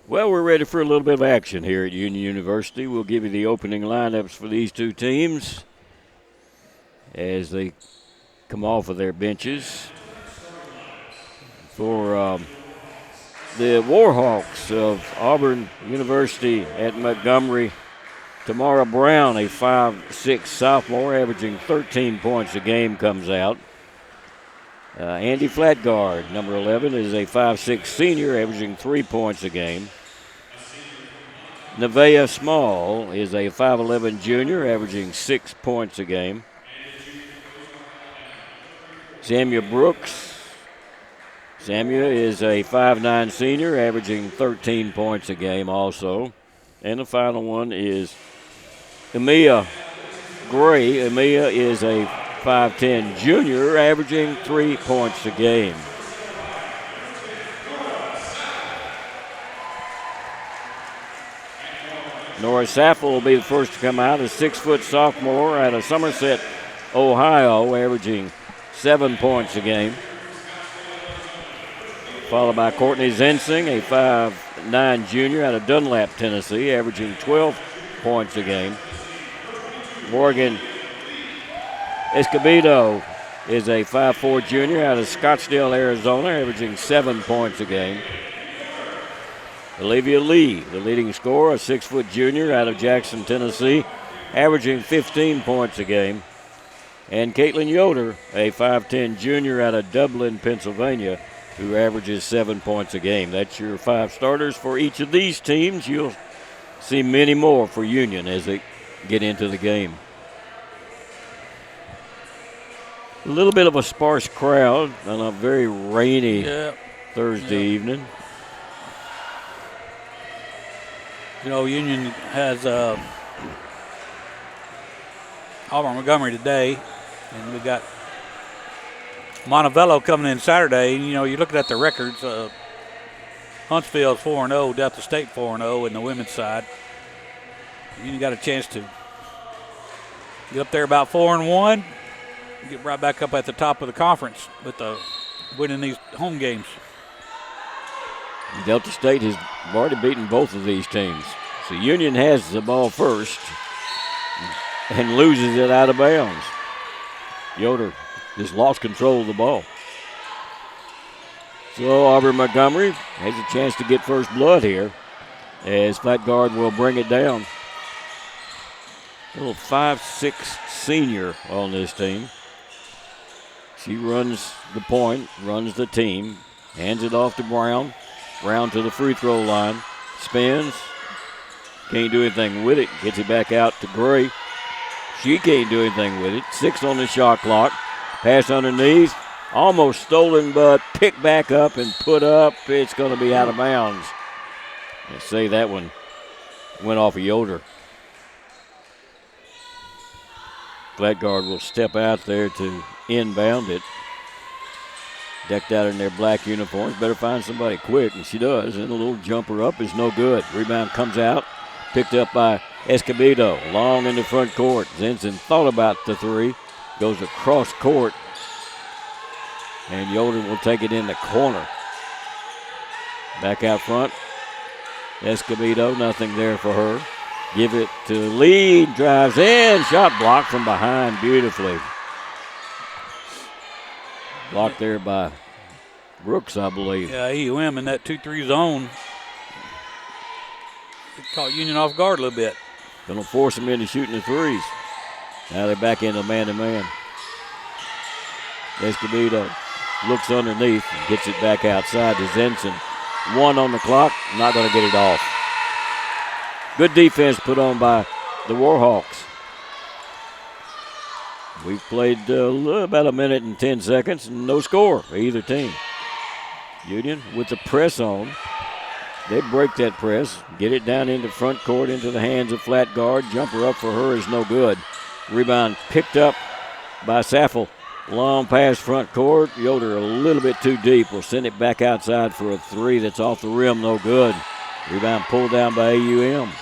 Well, we're ready for a little bit of action here at Union University. We'll give you the opening lineups for these two teams as they come off of their benches. For the Warhawks of Auburn University at Montgomery, Tamara Brown, a 5'6" sophomore, averaging 13 points a game, comes out. Andy Flatguard, number 11, is a 5'6" senior, averaging 3 points a game. Nevaeh Small is a 5'11" junior, averaging 6 points a game. Samuel Brooks. Samuel is a 5'9" senior, averaging 13 points a game also. And the final one is Emiya Gray. Emiya is a 5'10" junior, averaging 3 points a game. Nora Saffel will be the first to come out, a 6-foot sophomore out of Somerset, Ohio, averaging 7 points a game. Followed by Courtney Zensing, a 5'9" junior out of Dunlap, Tennessee, averaging 12 points a game. Morgan Escobedo is a 5'4" junior out of Scottsdale, Arizona, averaging 7 points a game. Olivia Lee, the leading scorer, a 6-foot junior out of Jackson, Tennessee, averaging 15 points a game. And Caitlin Yoder, a 5'10" junior out of Dublin, Pennsylvania, who averages 7 points a game. That's your 5 starters for each of these teams. You'll see many more for Union as they get into the game. A little bit of a sparse crowd on a very rainy Thursday evening. You know, Union has Auburn Montgomery today, and we got Montevallo coming in Saturday. You know, you're looking at the records. Huntsville's 4-0, Delta State 4-0 in the women's side. Union got a chance to get up there about 4-1, get right back up at the top of the conference with winning these home games. Delta State has already beaten both of these teams. So Union has the ball first and loses it out of bounds. Yoder just lost control of the ball. So Auburn Montgomery has a chance to get first blood here as Flatguard will bring it down. A little 5'6" senior on this team. She runs the point, runs the team, hands it off to Brown. Brown to the free throw line, spins, can't do anything with it, gets it back out to Gray. She can't do anything with it. 6 on the shot clock. Pass underneath, almost stolen, but picked back up and put up. It's going to be out of bounds. Let's say that one went off of Yoder. Flatguard will step out there to inbound it. Decked out in their black uniforms. Better find somebody quick, and she does. And a little jumper up is no good. Rebound comes out. Picked up by Escobedo. Long in the front court. Zenson thought about the three. Goes across court. And Yoder will take it in the corner. Back out front. Escobedo, nothing there for her. Give it to Lee. Drives in. Shot blocked from behind beautifully. Blocked there by Brooks, I believe. Yeah, EUM in that 2-3 zone. It caught Union off guard a little bit. Going to force them into shooting the threes. Now they're back into man-to-man. Escobedo looks underneath and gets it back outside to Zenson. 1 on the clock, not going to get it off. Good defense put on by the Warhawks. We've played about a minute and 10 seconds, and no score for either team. Union with the press on. They break that press, get it down into front court into the hands of Flatguard. Jumper up for her is no good. Rebound picked up by Saffel. Long pass front court. Yoder a little bit too deep. Will send it back outside for a three that's off the rim, no good. Rebound pulled down by AUM.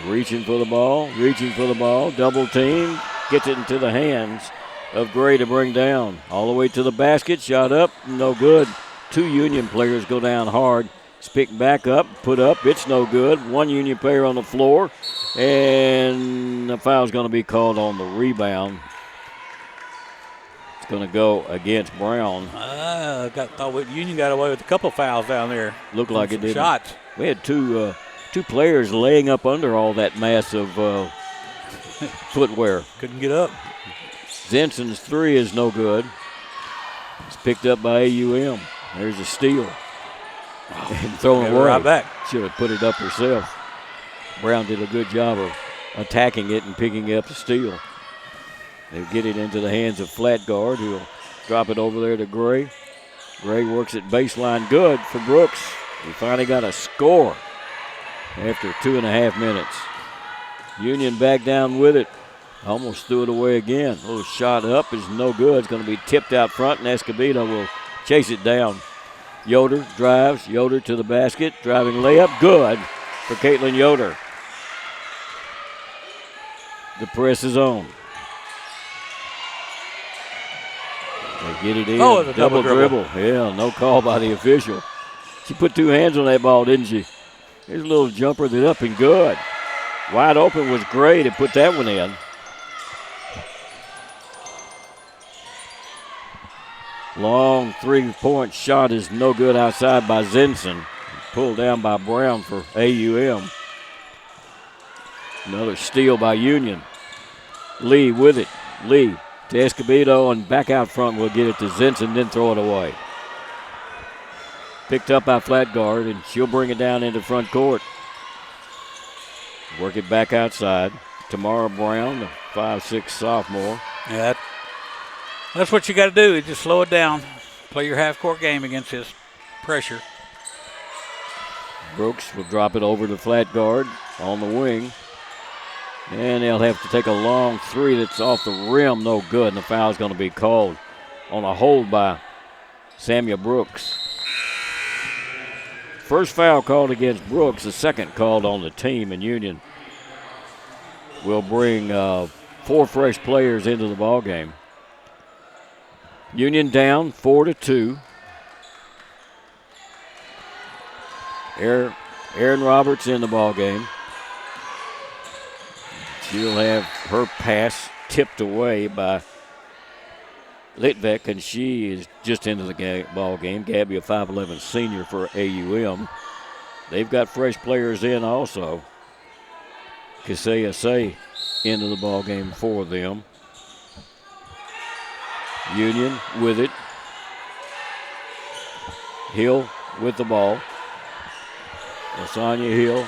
Reaching for the ball, double team, gets it into the hands of Gray to bring down. All the way to the basket, shot up, no good. 2 Union players go down hard. It's picked back up, put up. It's no good. One Union player on the floor. And the foul's going to be called on the rebound. It's going to go against Brown. Thought Union got away with a couple fouls down there. Looked like it did. Shots. We had two players laying up under all that mass of footwear. Couldn't get up. Zinson's three is no good. It's picked up by AUM. There's a steal. And thrown away. Right back. Should have put it up herself. Brown did a good job of attacking it and picking up the steal. They get it into the hands of flat guard, who'll drop it over there to Gray. Gray works it baseline, good for Brooks. He finally got a score after 2.5 minutes. Union back down with it. Almost threw it away again. A little shot up is no good. It's going to be tipped out front, and Escobedo will chase it down. Yoder drives. Yoder to the basket. Driving layup. Good for Caitlin Yoder. The press is on. They get it in. Oh, it's a double dribble. Yeah, no call by the official. She put two hands on that ball, didn't she? Here's a little jumper that up and good. Wide open was Gray to put that one in. Long three-point shot is no good outside by Zinson. Pulled down by Brown for AUM. Another steal by Union. Lee with it. Lee to Escobedo and back out front. Will get it to Zinson, then throw it away. Picked up by flat guard, and she'll bring it down into front court. Work it back outside. Tamara Brown, the 5'6" sophomore. Yeah, that's what you got to do. Is just slow it down. Play your half-court game against his pressure. Brooks will drop it over to flat guard on the wing. And they'll have to take a long three that's off the rim. No good, and the foul's going to be called on a hold by Samuel Brooks. First foul called against Brooks, the second called on the team, and Union will bring 4 fresh players into the ball game. Union down 4-2. Aaron Roberts in the ball game. She'll have her pass tipped away by Litvek, and she is just into the ball game. Gabby, a 5'11" senior for AUM. They've got fresh players in also. Kasea into the ball game for them. Union with it. Hill with the ball. Lasagna Hill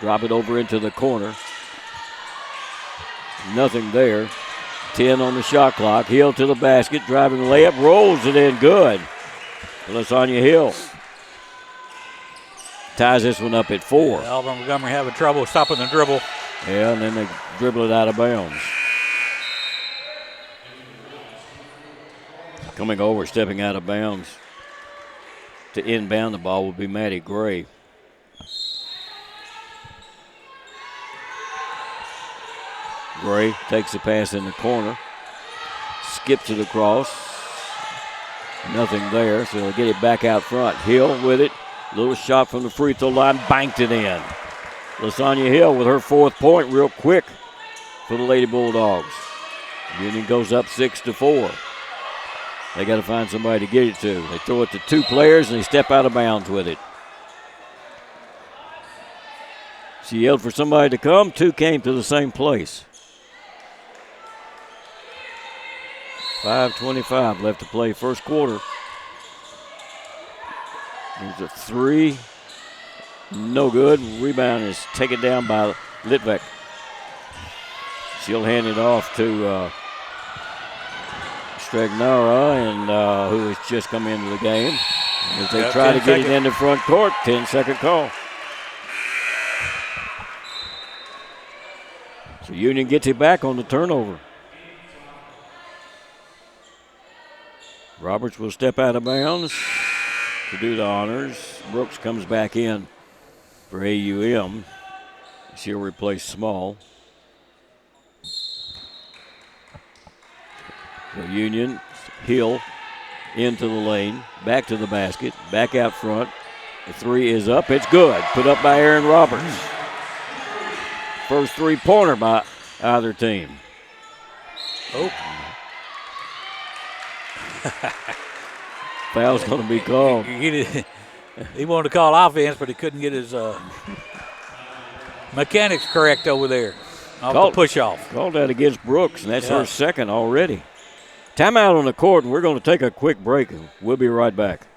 drop it over into the corner. Nothing there. 10 on the shot clock. Hill to the basket, driving layup, rolls it in good. Lasagna Hill ties this one up at 4. Yeah, Auburn Montgomery having trouble stopping the dribble. Yeah, and then they dribble it out of bounds. Coming over, stepping out of bounds to inbound the ball will be Maddie Gray. Gray takes the pass in the corner. Skips it across. Nothing there, so they'll get it back out front. Hill with it. Little shot from the free throw line. Banked it in. Lasagna Hill with her 4th point real quick for the Lady Bulldogs. Union goes up 6-4. They got to find somebody to get it to. They throw it to 2 players, and they step out of bounds with it. She yelled for somebody to come. 2 came to the same place. 5:25 left to play first quarter. There's a 3. No good. Rebound is taken down by Litvek. She'll hand it off to Stragnara, and who has just come into the game. As they try to get it into front court, 10-second call. So Union gets it back on the turnover. Roberts will step out of bounds to do the honors. Brooks comes back in for AUM. She'll replace Small. So Union, Hill into the lane, back to the basket, back out front. The three is up. It's good. Put up by Aaron Roberts. First three-pointer by either team. Oh. Foul's going to be called. He wanted to call offense, but he couldn't get his mechanics correct over there. Off the push-off. Called that against Brooks, and that's her second already. Timeout on the court, and we're going to take a quick break. We'll be right back.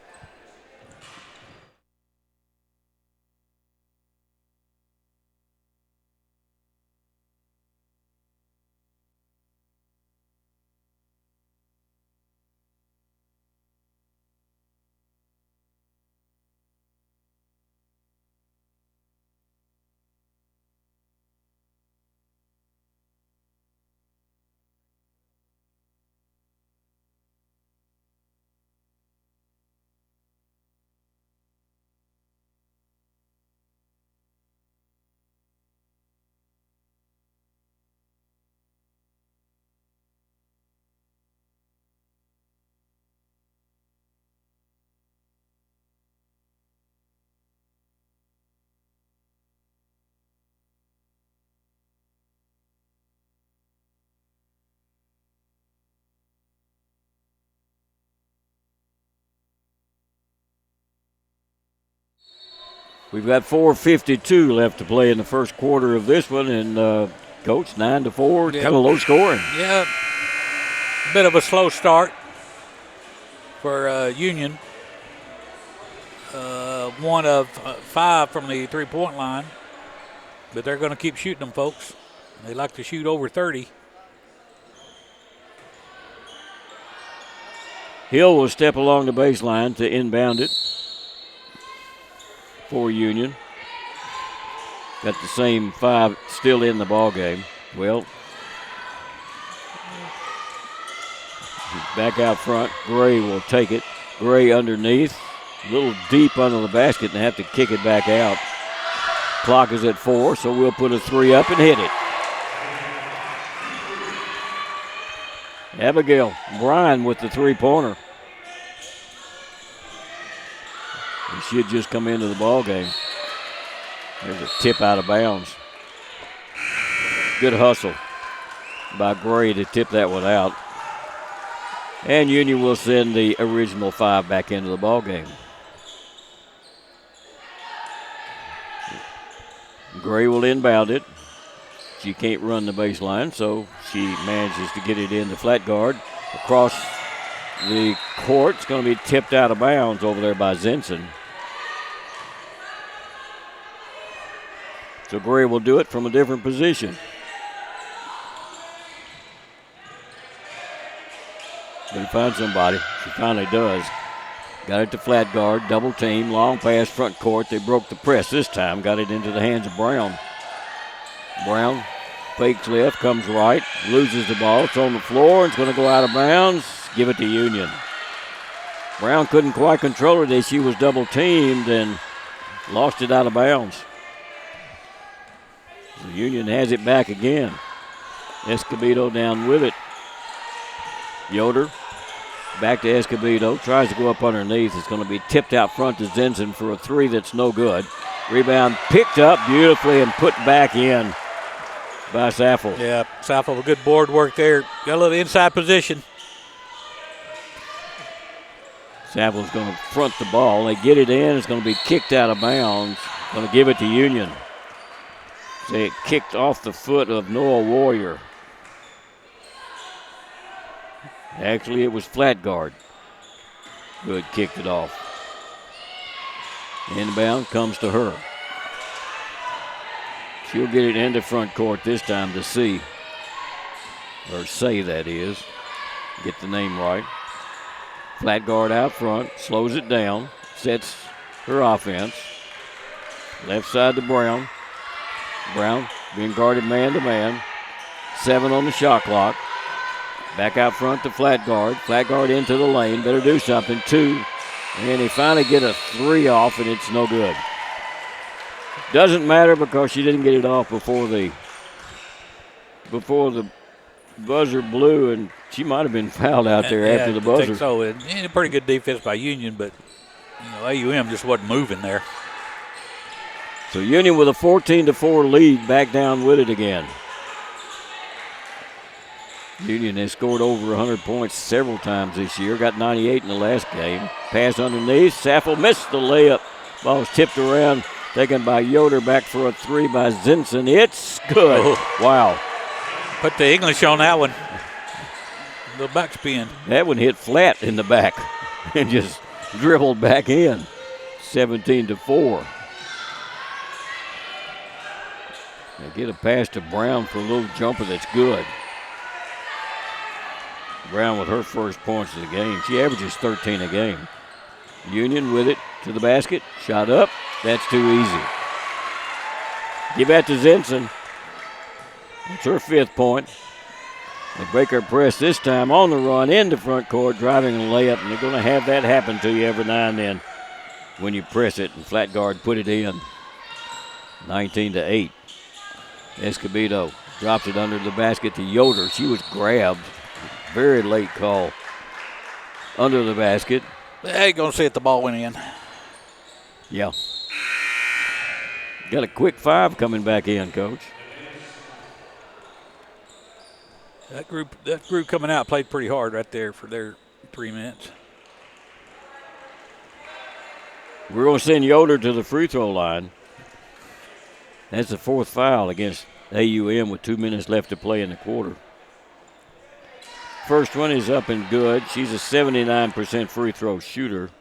We've got 4:52 left to play in the first quarter of this one, and Coach, 9-4, kind of low scoring. Yeah, a bit of a slow start for Union. 1 of 5 from the three-point line, but they're going to keep shooting them, folks. They like to shoot over 30. Hill will step along the baseline to inbound it for Union. Got the same 5 still in the ball game. Well, back out front. Gray will take it. Gray underneath. A little deep under the basket and have to kick it back out. Clock is at 4, so we'll put a 3 up and hit it. Abigail Bryan with the three-pointer. He should just come into the ball game. There's a tip out of bounds. Good hustle by Gray to tip that one out. And Union will send the original 5 back into the ball game. Gray will inbound it. She can't run the baseline, so she manages to get it in the flat guard. Across the court, it's going to be tipped out of bounds over there by Zinson. So Gray will do it from a different position. But he finds somebody. She finally does. Got it to flat guard, double team, long pass front court. They broke the press this time, got it into the hands of Brown. Brown fakes left, comes right, loses the ball. It's on the floor. It's going to go out of bounds. Give it to Union. Brown couldn't quite control it as she was double teamed and lost it out of bounds. The Union has it back again. Escobedo down with it. Yoder back to Escobedo. Tries to go up underneath. It's going to be tipped out front to Zinson for a 3 that's no good. Rebound picked up beautifully and put back in by Saffel. Yeah, Saffel, a good board work there. Got a little inside position. Saffel's going to front the ball. They get it in. It's going to be kicked out of bounds. Going to give it to Union. Say it kicked off the foot of Noah Warrior. Actually, it was flat guard. Good, kicked it off. Inbound comes to her. She'll get it into front court this time to see. Or say, that is. Get the name right. Flat guard out front, slows it down, sets her offense. Left side to Brown. Brown being guarded man-to-man. 7 on the shot clock. Back out front to flat guard. Flat guard into the lane. Better do something. 2. And they finally get a 3 off, and it's no good. Doesn't matter because she didn't get it off before the buzzer blew, and she might have been fouled out there after the buzzer. I think so. And a pretty good defense by Union, but AUM just wasn't moving there. So Union with a 14-4 lead, back down with it again. Union has scored over 100 points several times this year. Got 98 in the last game. Pass underneath. Saffel missed the layup. Ball's tipped around. Taken by Yoder. Back for a three by Zinson. It's good. Oh. Wow. Put the English on that one. The backspin. That one hit flat in the back and just dribbled back in. 17-4. They get a pass to Brown for a little jumper that's good. Brown with her first points of the game. She averages 13 a game. Union with it to the basket. Shot up. That's too easy. Give that to Zinson. It's her 5th point. They break her press this time on the run into front court, driving a layup, and they're going to have that happen to you every now and then when you press it, and flat guard put it in. 19-8. Escobedo drops it under the basket to Yoder. She was grabbed. Very late call. Under the basket. They ain't going to see it, the ball went in. Yeah. Got a quick 5 coming back in, Coach. That group coming out played pretty hard right there for their 3 minutes. We're going to send Yoder to the free throw line. That's the 4th foul against AUM with 2 minutes left to play in the quarter. First one is up and good. She's a 79% free throw shooter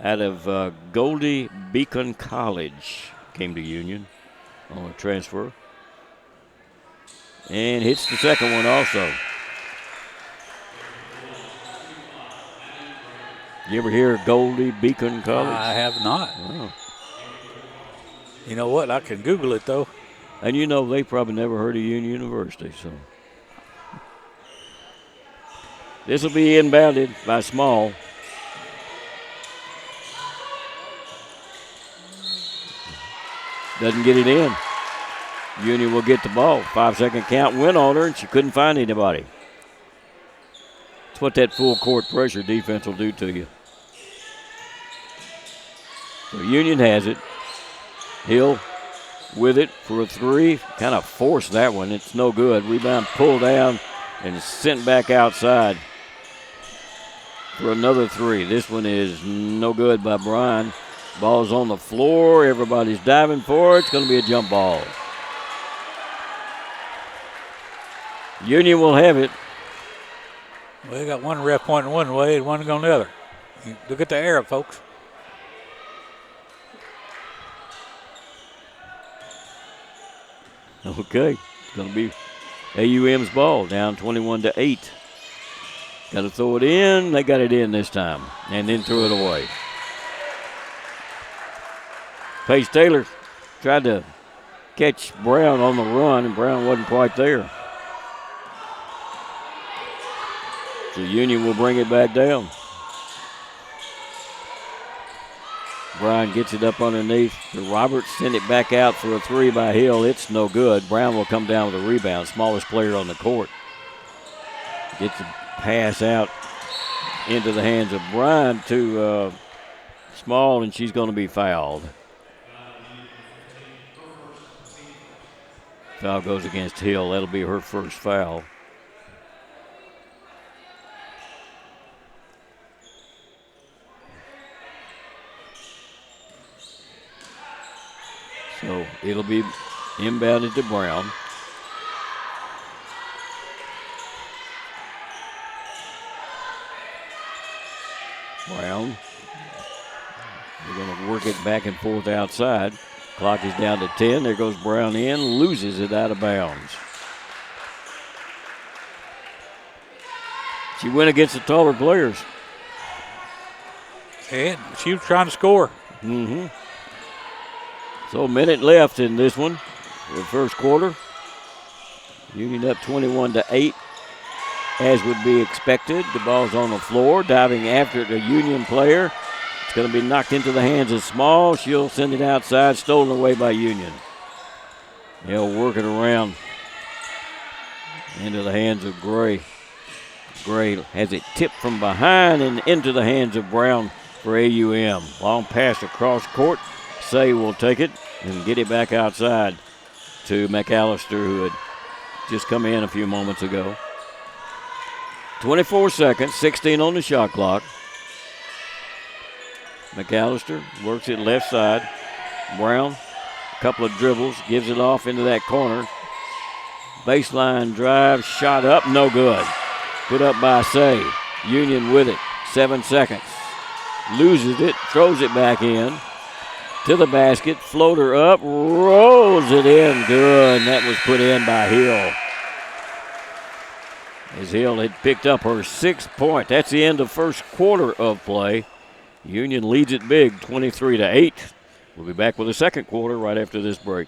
out of Goldie Beacon College. Came to Union on a transfer. And hits the second one also. You ever hear of Goldie Beacon College? I have not. Oh. You know what? I can Google it, though. And they probably never heard of Union University, so. This will be inbounded by Small. Doesn't get it in. Union will get the ball. 5-second count went on her, and she couldn't find anybody. That's what that full court pressure defense will do to you. So Union has it. Hill with it for a 3. Kind of forced that one. It's no good. Rebound pulled down and sent back outside for another 3. This one is no good by Bryan. Ball's on the floor. Everybody's diving for it. It's going to be a jump ball. Union will have it. Well, they got one ref pointing one way and one going the other. Look at the arrow, folks. Okay. It's going to be AUM's ball, down 21-8. Got to throw it in. They got it in this time, and then threw it away. Paige Taylor tried to catch Brown on the run, and Brown wasn't quite there. So Union will bring it back down. Bryan gets it up underneath to Roberts. Send it back out for a 3 by Hill. It's no good. Brown will come down with a rebound. Smallest player on the court. Gets a pass out into the hands of Bryan to Small, and she's going to be fouled. Foul goes against Hill. That'll be her first foul. So it'll be inbounded to Brown. Brown. They're going to work it back and forth outside. Clock is down to 10. There goes Brown in, loses it out of bounds. She went against the taller players. And she was trying to score. Mm-hmm. So a minute left in this one, the first quarter. Union up 21-8, as would be expected. The ball's on the floor, diving after the Union player. It's going to be knocked into the hands of Small. She'll send it outside, stolen away by Union. They'll work it around into the hands of Gray. Gray has it tipped from behind and into the hands of Brown for AUM. Long pass across court. Say will take it and get it back outside to McAllister, who had just come in a few moments ago. 24 seconds, 16 on the shot clock. McAllister works it left side. Brown, a couple of dribbles, gives it off into that corner. Baseline drive, shot up, no good. Put up by Say. Union with it, 7 seconds. Loses it, throws it back in to the basket. Floater up, rolls it in, good. And that was put in by Hill. As Hill had picked up her 6th point. That's the end of first quarter of play. Union leads it big, 23-8. We'll be back with the second quarter right after this break.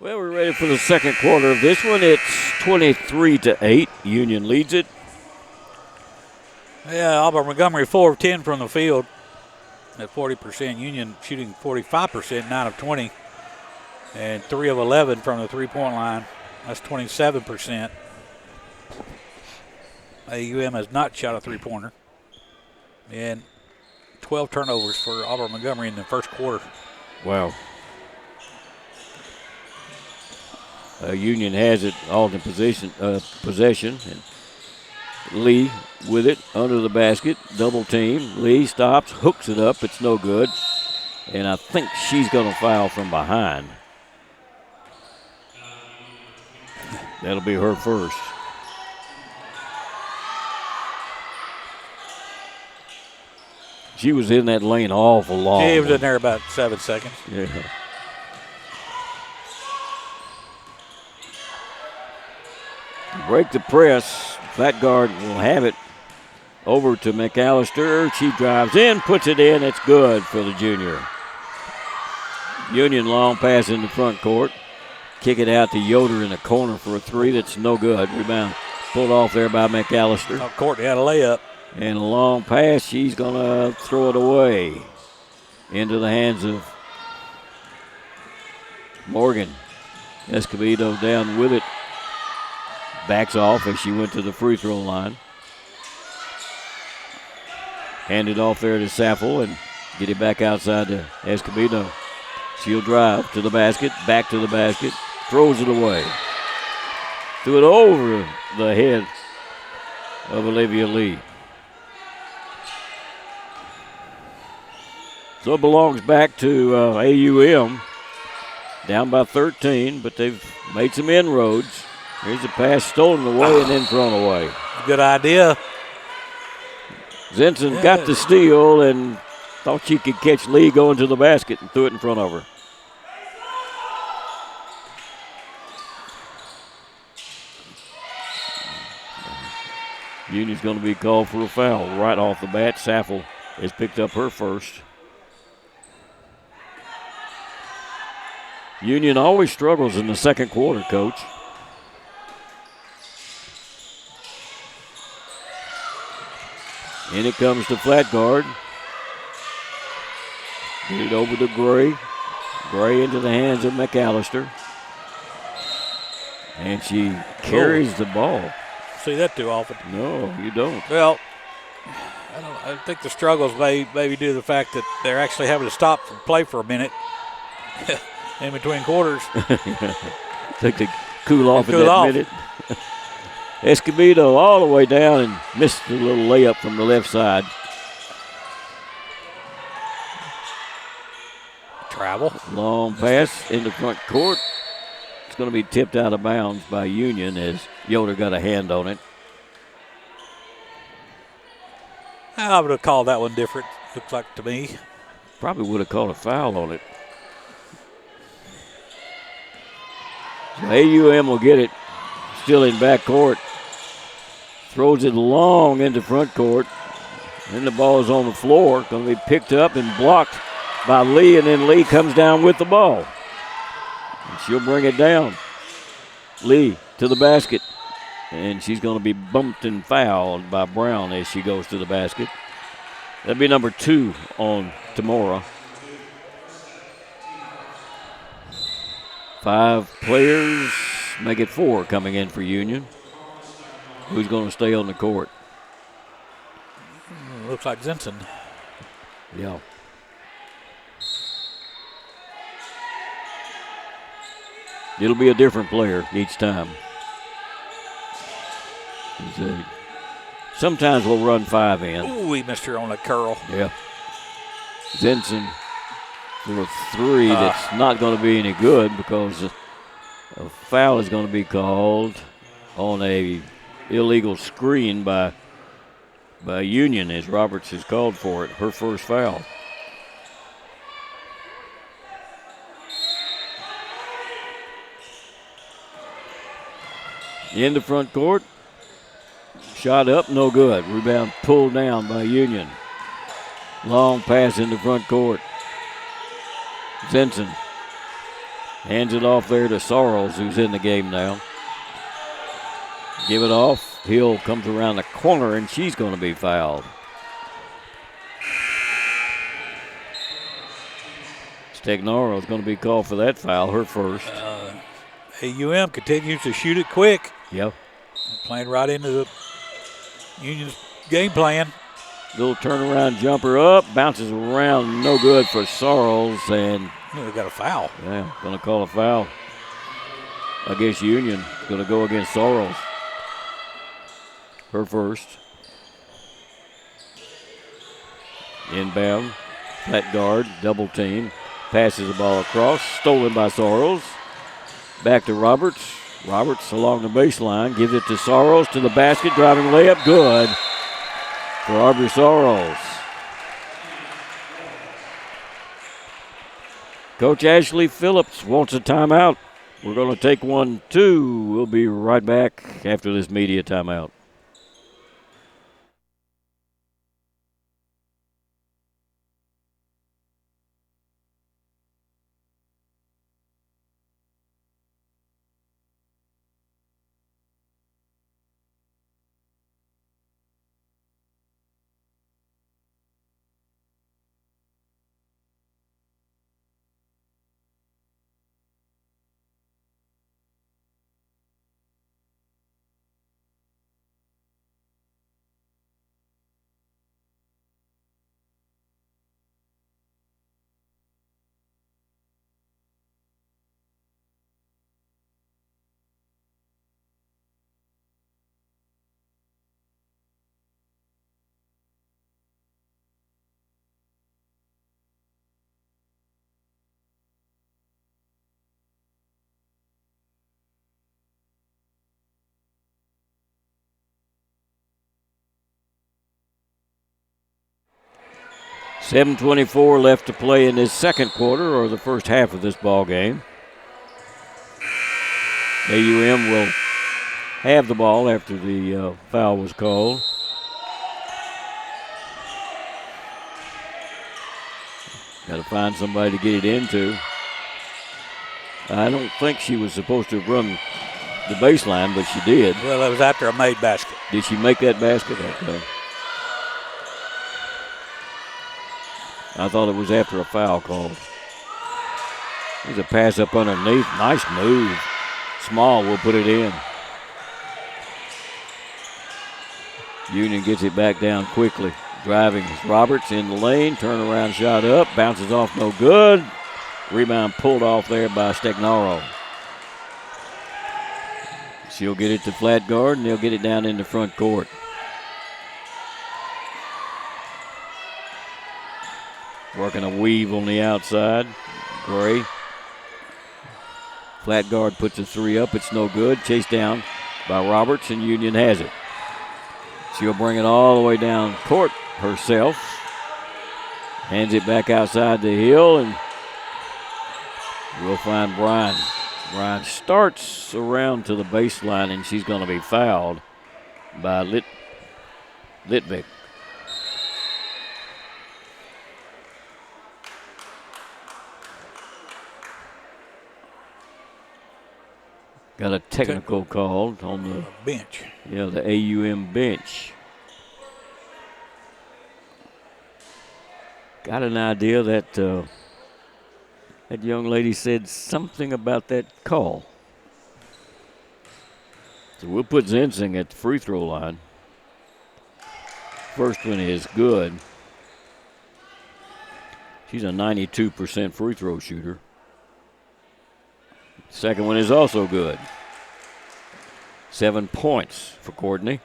Well, we're ready for the second quarter of this one. It's 23-8. Union leads it. Yeah, Auburn Montgomery 4 of 10 from the field at 40%. Union shooting 45%, 9 of 20. And 3 of 11 from the three-point line. That's 27%. AUM has not shot a three-pointer. And 12 turnovers for Auburn Montgomery in the first quarter. Wow. Union has it all in possession. And Lee with it under the basket. Double team. Lee stops, hooks it up. It's no good. And I think she's going to foul from behind. That'll be her first. She was in that lane awful long. She was in there about 7 seconds. Yeah. Break the press. Flat guard will have it over to McAllister. She drives in, puts it in. It's good for the junior. Union long pass in the front court. Kick it out to Yoder in the corner for a three. That's no good. Rebound pulled off there by McAllister. Oh, Courtney had a layup. And a long pass. She's going to throw it away into the hands of Morgan. Escobedo down with it. Backs off as she went to the free throw line. Hand it off there to Saffel and get it back outside to Escobedo. She'll drive to the basket, back to the basket, throws it away. Threw it over the head of Olivia Lee. So it belongs back to AUM. Down by 13, but they've made some inroads. Here's a pass stolen away and then thrown away. Good idea. Zinson got the steal and thought she could catch Lee going to the basket and threw it in front of her. Union's going to be called for a foul right off the bat. Saffel has picked up her first. Union always struggles in the second quarter, Coach. In it comes to flat guard. Get it over to Gray. Gray into the hands of McAllister. And she carries the ball. See that too often. No, you don't. Well, I think the struggles may be due to the fact that they're actually having to stop and play for a minute. in between quarters. Took the cool off in Cool that off. minute. Escobedo all the way down and missed the little layup from the left side. Travel. Long pass into front court. It's going to be tipped out of bounds by Union as Yoder got a hand on it. I would have called that one different, looks like to me. Probably would have called a foul on it. So AUM will get it. Still in back court. Throws it long into front court. Then the ball is on the floor. Going to be picked up and blocked by Lee, and then Lee comes down with the ball. And she'll bring it down. Lee to the basket. And she's going to be bumped and fouled by Brown as she goes to the basket. That'd be number 2 on Tamora. 5 players, make it 4 coming in for Union. Who's going to stay on the court? Looks like Zinson. Yeah. It'll be a different player each time. Sometimes we'll run 5 in. Ooh, he missed her on that curl. Yeah. Zinson for a 3 that's not going to be any good because a foul is going to be called on a illegal screen by Union as Roberts has called for it, her first foul. In the front court. Shot up, no good. Rebound pulled down by Union. Long pass in the front court. Zinson hands it off there to Sorrells, who's in the game now. Give it off. Hill comes around the corner, and she's going to be fouled. Stagnaro is going to be called for that foul, her first. AUM continues to shoot it quick. Yep. Playing right into the Union's game plan. Little turnaround jumper up, bounces around, no good for Sorrells, and They got a foul. yeah, going to call a foul against Union. Going to go against Sorrells. Her first. Inbound, flat guard, double team, passes the ball across, stolen by Sorrells. Back to Roberts. Roberts along the baseline, gives it to Sorrells to the basket, driving layup, good for Aubrey Sorrells. Coach Ashley Phillips wants a timeout. We're going to take 1, 2. We'll be right back after this media timeout. .7:24 left to play in this second quarter, or the first half of this ball game. AUM will have the ball after the foul was called. Got to find somebody to get it into. I don't think she was supposed to have run the baseline, but she did. Well, it was after a made basket. Did she make that basket? Okay. I thought it was after a foul call. There's a pass up underneath. Nice move. Small will put it in. Union gets it back down quickly. Driving is Roberts in the lane. Turnaround shot up. Bounces off, no good. Rebound pulled off there by Stagnaro. She'll get it to flat guard, and they'll get it down in the front court. Working a weave on the outside. Gray. Flat guard puts a three up. It's no good. Chased down by Roberts, and Union has it. She'll bring it all the way down court herself. Hands it back outside the hill, and we'll find Bryan. Bryan starts around to the baseline, and she's going to be fouled by Litvik. Got a technical call on the bench. Yeah, the AUM bench. Got an idea that that young lady said something about that call. So we'll put Zensing at the free throw line. First one is good. She's a 92% free throw shooter. Second one is also good. 7 points for Courtney.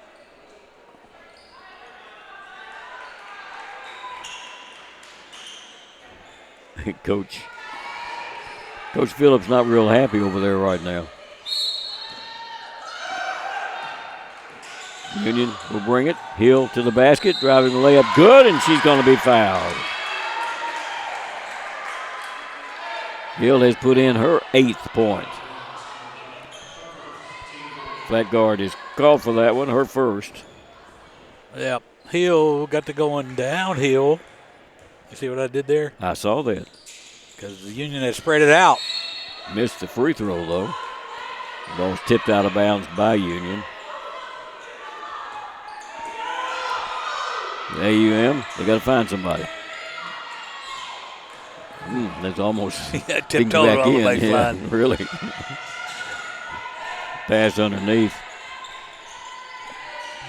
Coach Phillips not real happy over there right now. Union will bring it. Hill to the basket, driving the layup good, and she's going to be fouled. Hill has put in her 8th point. Flat guard is called for that one, her first. Yep. Hill got to going downhill. You see what I did there? I saw that. Because the Union has spread it out. Missed the free throw, though. The ball's tipped out of bounds by Union. The AUM, they got to find somebody. That's almost tiptoed back on the in. baseline. Yeah, really. Pass underneath.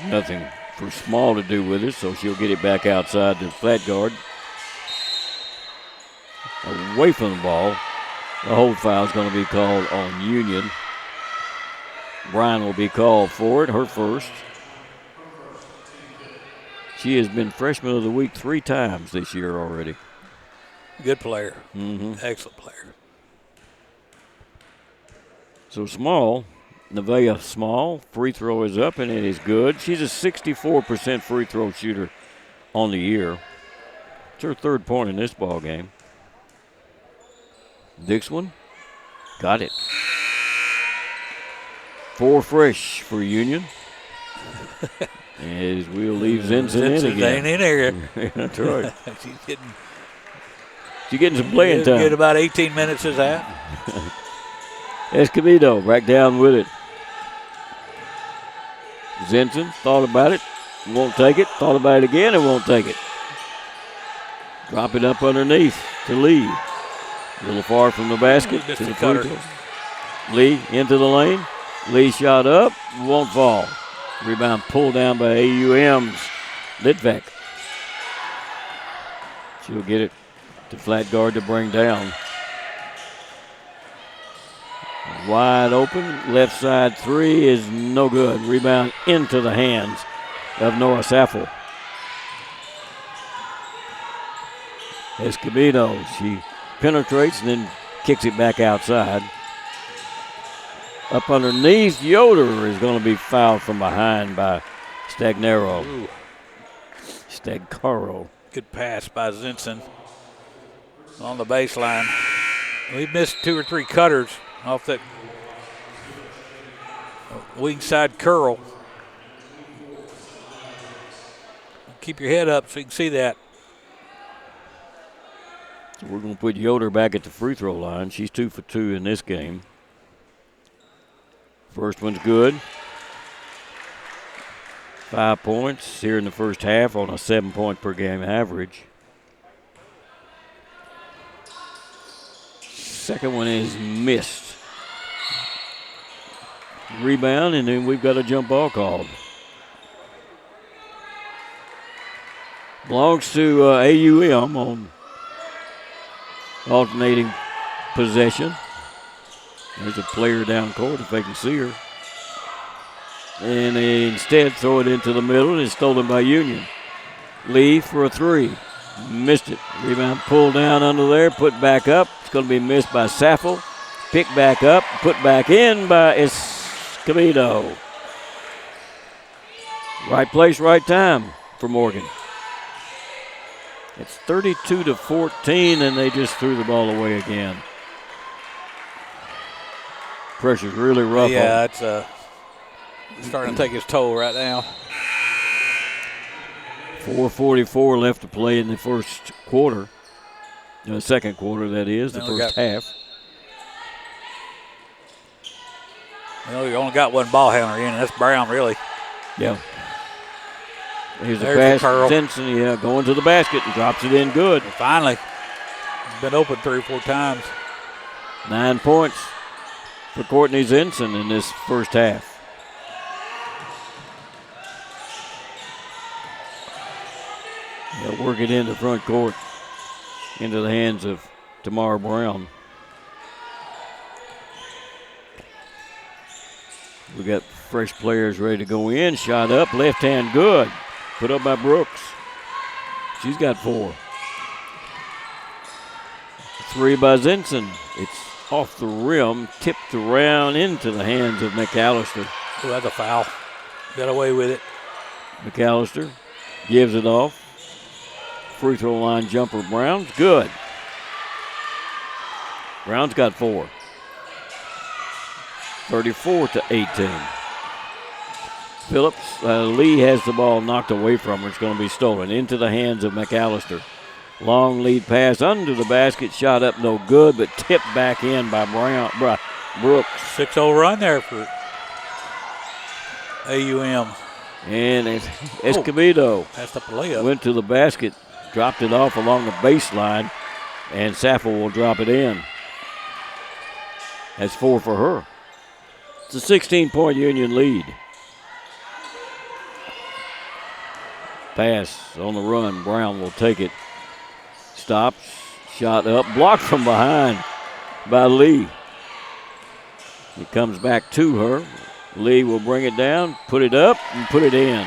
Nothing for Small to do with it, so she'll get it back outside the flat guard. Away from the ball. The hold foul is going to be called on Union. Bryan will be called for it, her first. She has been Freshman of the Week 3 times this year already. Good player. Mm-hmm. Excellent player. So Small, Nevaeh Small, free throw is up, and it is good. She's a 64% free throw shooter on the year. It's her 3rd point in this ball game. Dixon got it. 4 fresh for Union. As we'll leave Zinson in again. Ain't in here. That's right. She's getting some playing time. Get about 18 minutes is that. Escobedo back down with it. Zinson thought about it, won't take it. Thought about it again and won't take it. Drop it up underneath to Lee. A little far from the basket. To the cutter. Lee into the lane. Lee shot up, won't fall. Rebound pulled down by AUM's Litvak. She'll get it to flat guard to bring down. Wide open, left side 3 is no good. Rebound into the hands of Nora Saffel. Escobedo, she penetrates and then kicks it back outside. Up underneath, Yoder is going to be fouled from behind by Stagnaro. Stagnaro. Good pass by Zinson on the baseline. We missed 2 or 3 cutters off that wing side curl. Keep your head up so you can see that. So we're going to put Yoder back at the free throw line. She's 2 for 2 in this game. First one's good. 5 points here in the first half on a 7-point per game average. Second one is missed. Rebound, and then we've got a jump ball called. Belongs to AUM on alternating possession. There's a player down court if they can see her. And they instead throw it into the middle, and it's stolen by Union. Lee for a three. Missed it. Rebound pulled down under there, put back up. It's going to be missed by Saffel. Picked back up, put back in by Escobedo. Right place, right time for Morgan. It's 32-14, and they just threw the ball away again. Pressure's really rough. Yeah, it's starting to take its toll right now. 4:44 left to play in the first quarter. The second quarter, that is, the first half. Well, you only got one ball handler in, and that's Brown, really. Yeah. Here's the There's pass. Jensen, going to the basket and drops it in good. And finally, been open 3 or 4 times. 9 points for Courtney Zinson in this first half. They'll work it into front court, into the hands of Tamara Brown. We got fresh players ready to go in. Shot up, left hand good. Put up by Brooks. She's got 4. 3 by Zinson. It's off the rim, tipped around into the hands of McAllister. Oh, that's a foul. Got away with it. McAllister gives it off. Free throw line jumper, Brown's good. Brown's got 4. 34-18. Phillips, Lee has the ball knocked away from her. It's going to be stolen into the hands of McAllister. Long lead pass under the basket, shot up no good, but tipped back in by Brooks. 6-0 run there for AUM. And Escobedo passed up the layup. Went to the basket, dropped it off along the baseline, and Saffel will drop it in. That's 4 for her. It's a 16-point Union lead. Pass on the run. Brown will take it. Stops. Shot up. Blocked from behind by Lee. It comes back to her. Lee will bring it down, put it up, and put it in.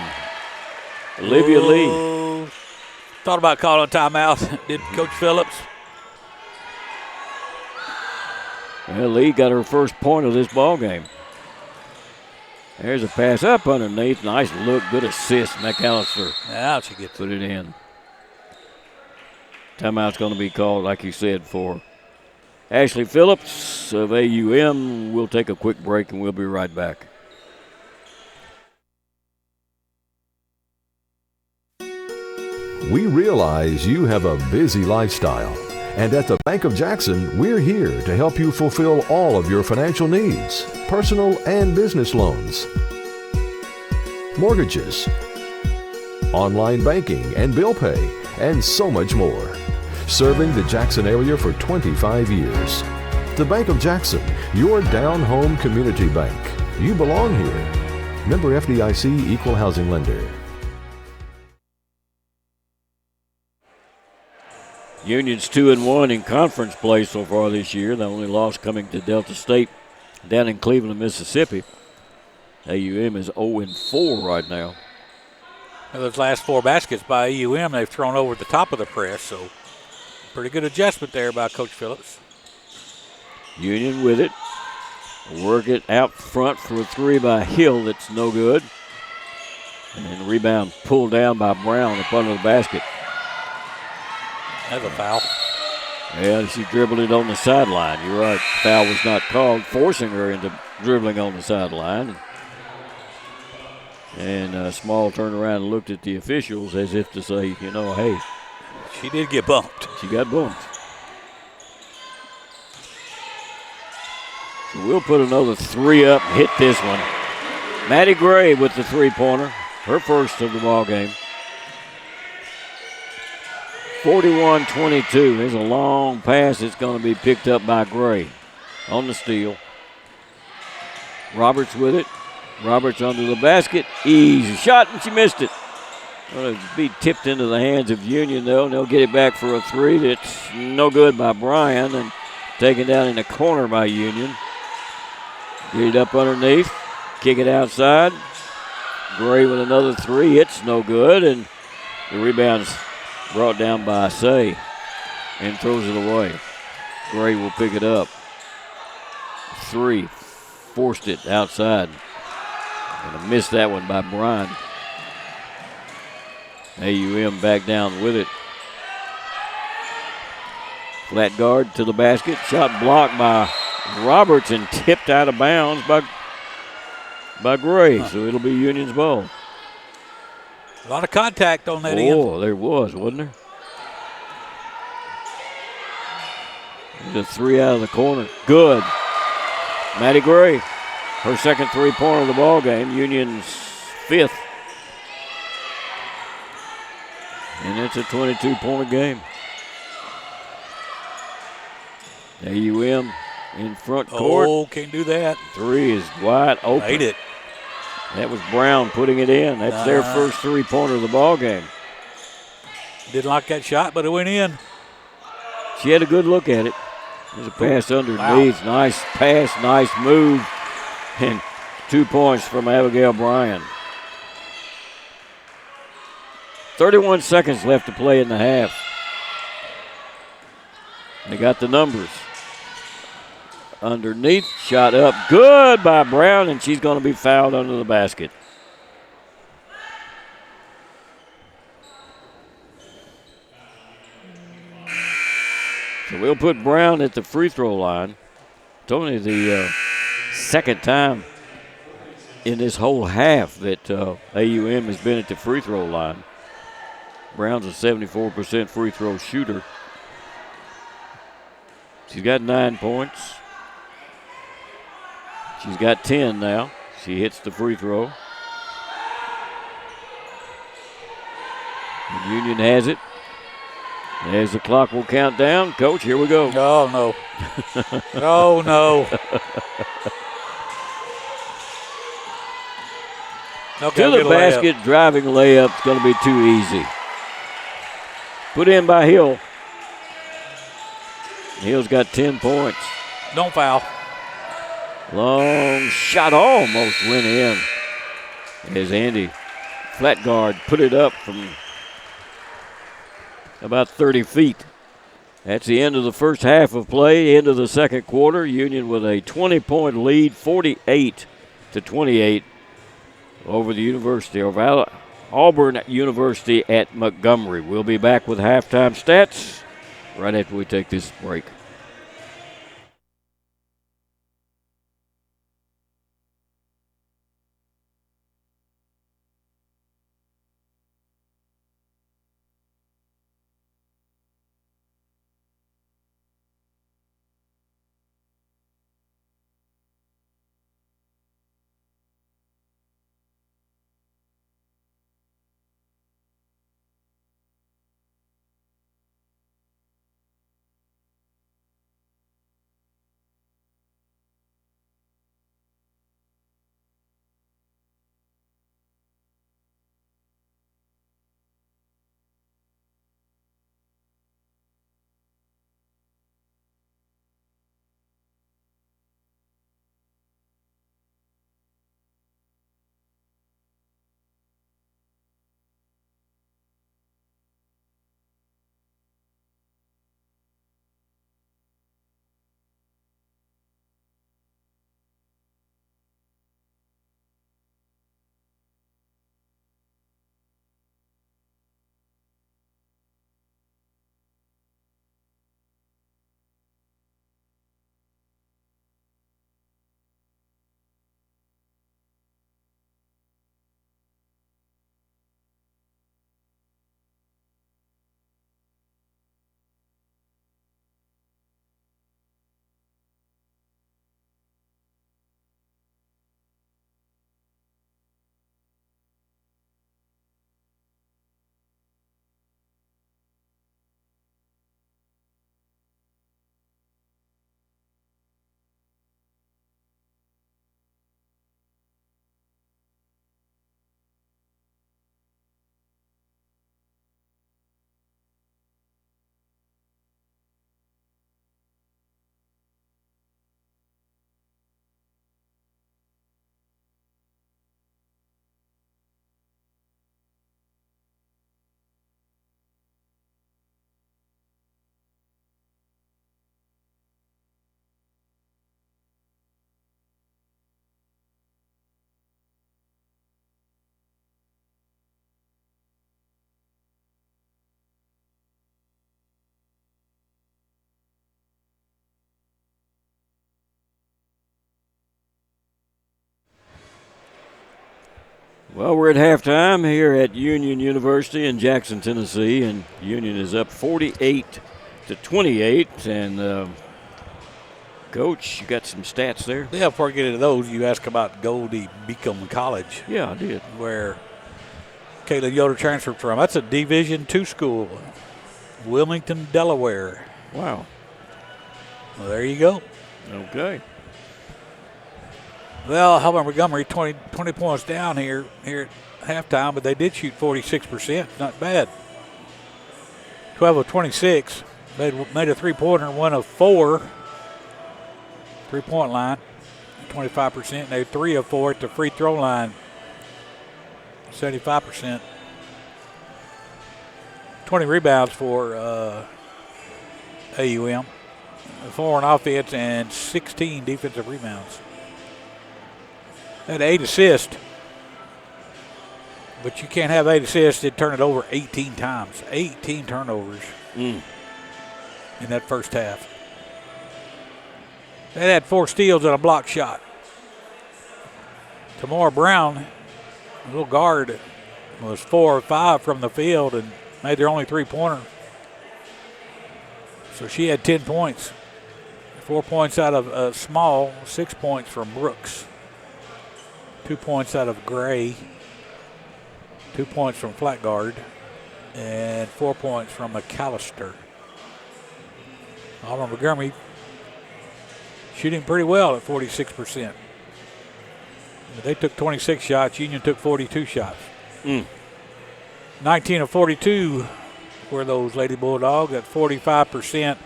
Olivia Lee. Thought about calling a timeout. Did Coach Phillips. Well, Lee got her first point of this ball game. There's a pass up underneath. Nice look. Good assist. McAllister. Now she gets put it in. Timeout's going to be called, like you said, for Ashley Phillips of AUM. We'll take a quick break, and we'll be right back. We realize you have a busy lifestyle. And at the Bank of Jackson, we're here to help you fulfill all of your financial needs, personal and business loans, mortgages, online banking and bill pay, and so much more. Serving the Jackson area for 25 years. The Bank of Jackson, your down-home community bank. You belong here. Member FDIC Equal Housing Lender. Union's 2-1 in conference play so far this year. The only loss coming to Delta State down in Cleveland, Mississippi. AUM is 0-4 right now. Well, those last 4 baskets by AUM, they've thrown over the top of the press, so pretty good adjustment there by Coach Phillips. Union with it. Work it out front for a 3 by Hill that's no good. And rebound pulled down by Brown up under the basket. That's a foul. Yeah, she dribbled it on the sideline. You're right. Foul was not called, forcing her into dribbling on the sideline. And Small turned around and looked at the officials as if to say, hey. She did get bumped. She got bumped. So we'll put another 3 up, hit this one. Maddie Gray with the 3-pointer, her first of the ball game. 41-22. There's a long pass. It's going to be picked up by Gray on the steal. Roberts with it. Roberts under the basket. Easy shot, and she missed it. Going to be tipped into the hands of Union, though, and they'll get it back for a 3. That's no good by Bryan, and Taken down in the corner by Union. Get it up underneath. Kick it outside. Gray with another three. It's no good. And the rebound's brought down by Say and throws it away. Gray will pick it up. Three. Forced it outside. And a missed that one by Bryan. AUM back down with it. Flat guard to the basket. Shot blocked by Roberts and tipped out of bounds by Gray. So it'll be Union's ball. A lot of contact on that end. Oh, there was, wasn't there? There's a three out of the corner. Good. Maddie Gray. Her second three-pointer of the ball game. Union's fifth. And it's a 22-point game. AUM in front court. Oh, can't do that. Three is wide open. Made it. That was Brown putting it in. That's their first three-pointer of the ball game. Didn't like that shot, but it went in. She had a good look at it. There's a pass underneath. Wow. Nice pass, nice move. And 2 points from Abigail Bryan. 31 seconds left to play in the half. They got the numbers. Underneath, shot up. Good by Brown, and she's going to be fouled under the basket. So we'll put Brown at the free throw line. It's only the second time in this whole half that AUM has been at the free throw line. Brown's a 74% free throw shooter. She's got 9 points. She's got 10 now. She hits the free throw. And Union has it. As the clock will count down, Coach, here we go. Oh, no. Oh, no. Okay, to the basket, driving layup is going to be too easy. Put in by Hill. Hill's got 10 points. Don't foul. Long shot almost went in. As Andy, flat guard, put it up from about 30 feet. That's the end of the first half of play, end of the second quarter. Union with a 20-point lead, 48-28 over the University of Auburn University at Montgomery. We'll be back with halftime stats right after we take this break. Well, we're at halftime here at Union University in Jackson, Tennessee, and Union is up 48-28. And Coach, you got some stats there? Yeah, before we get into those, you asked about Goldie Beacom College. Yeah, I did. Where Caitlin Yoder transferred from. That's a Division II school, Wilmington, Delaware. Wow. Well, there you go. Okay. Well, Auburn Montgomery 20 points down here at halftime, but they did shoot 46%. Not bad. 12 of 26. Made a three-pointer, 1 of 4. Three-point line, 25%. They 3 of 4 at the free throw line, 75%. 20 rebounds for AUM. 4 on offense and 16 defensive rebounds. Had 8 assists, but you can't have 8 assists and turn it over 18 times. 18 turnovers in that first half. They had 4 steals and a block shot. Tamara Brown, a little guard, was 4 or 5 from the field and made their only three-pointer. So she had 10 points. 4 points out of Small, 6 points from Brooks. 2 points out of Gray. 2 points from flat guard. And 4 points from McAllister. Auburn Montgomery shooting pretty well at 46%. They took 26 shots. Union took 42 shots. 19 of 42 were those Lady Bulldogs at 45%.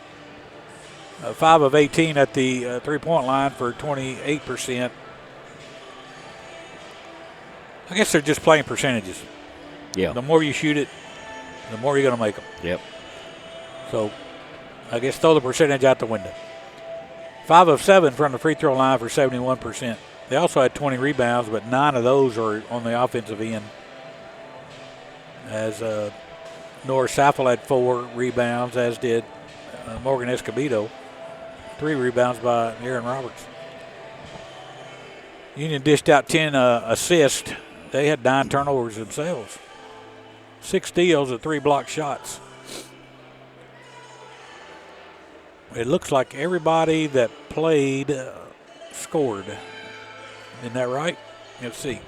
5 of 18 at the three-point line for 28%. I guess they're just playing percentages. Yeah. The more you shoot it, the more you're going to make them. Yep. So I guess throw the percentage out the window. 5 of 7 from the free throw line for 71%. They also had 20 rebounds, but 9 of those are on the offensive end. As Nora Saffel had 4 rebounds, as did Morgan Escobedo. 3 rebounds by Aaron Roberts. Union dished out 10 assists. They had 9 turnovers themselves. 6 steals and 3 block shots. It looks like everybody that played scored. Isn't that right? Let's see.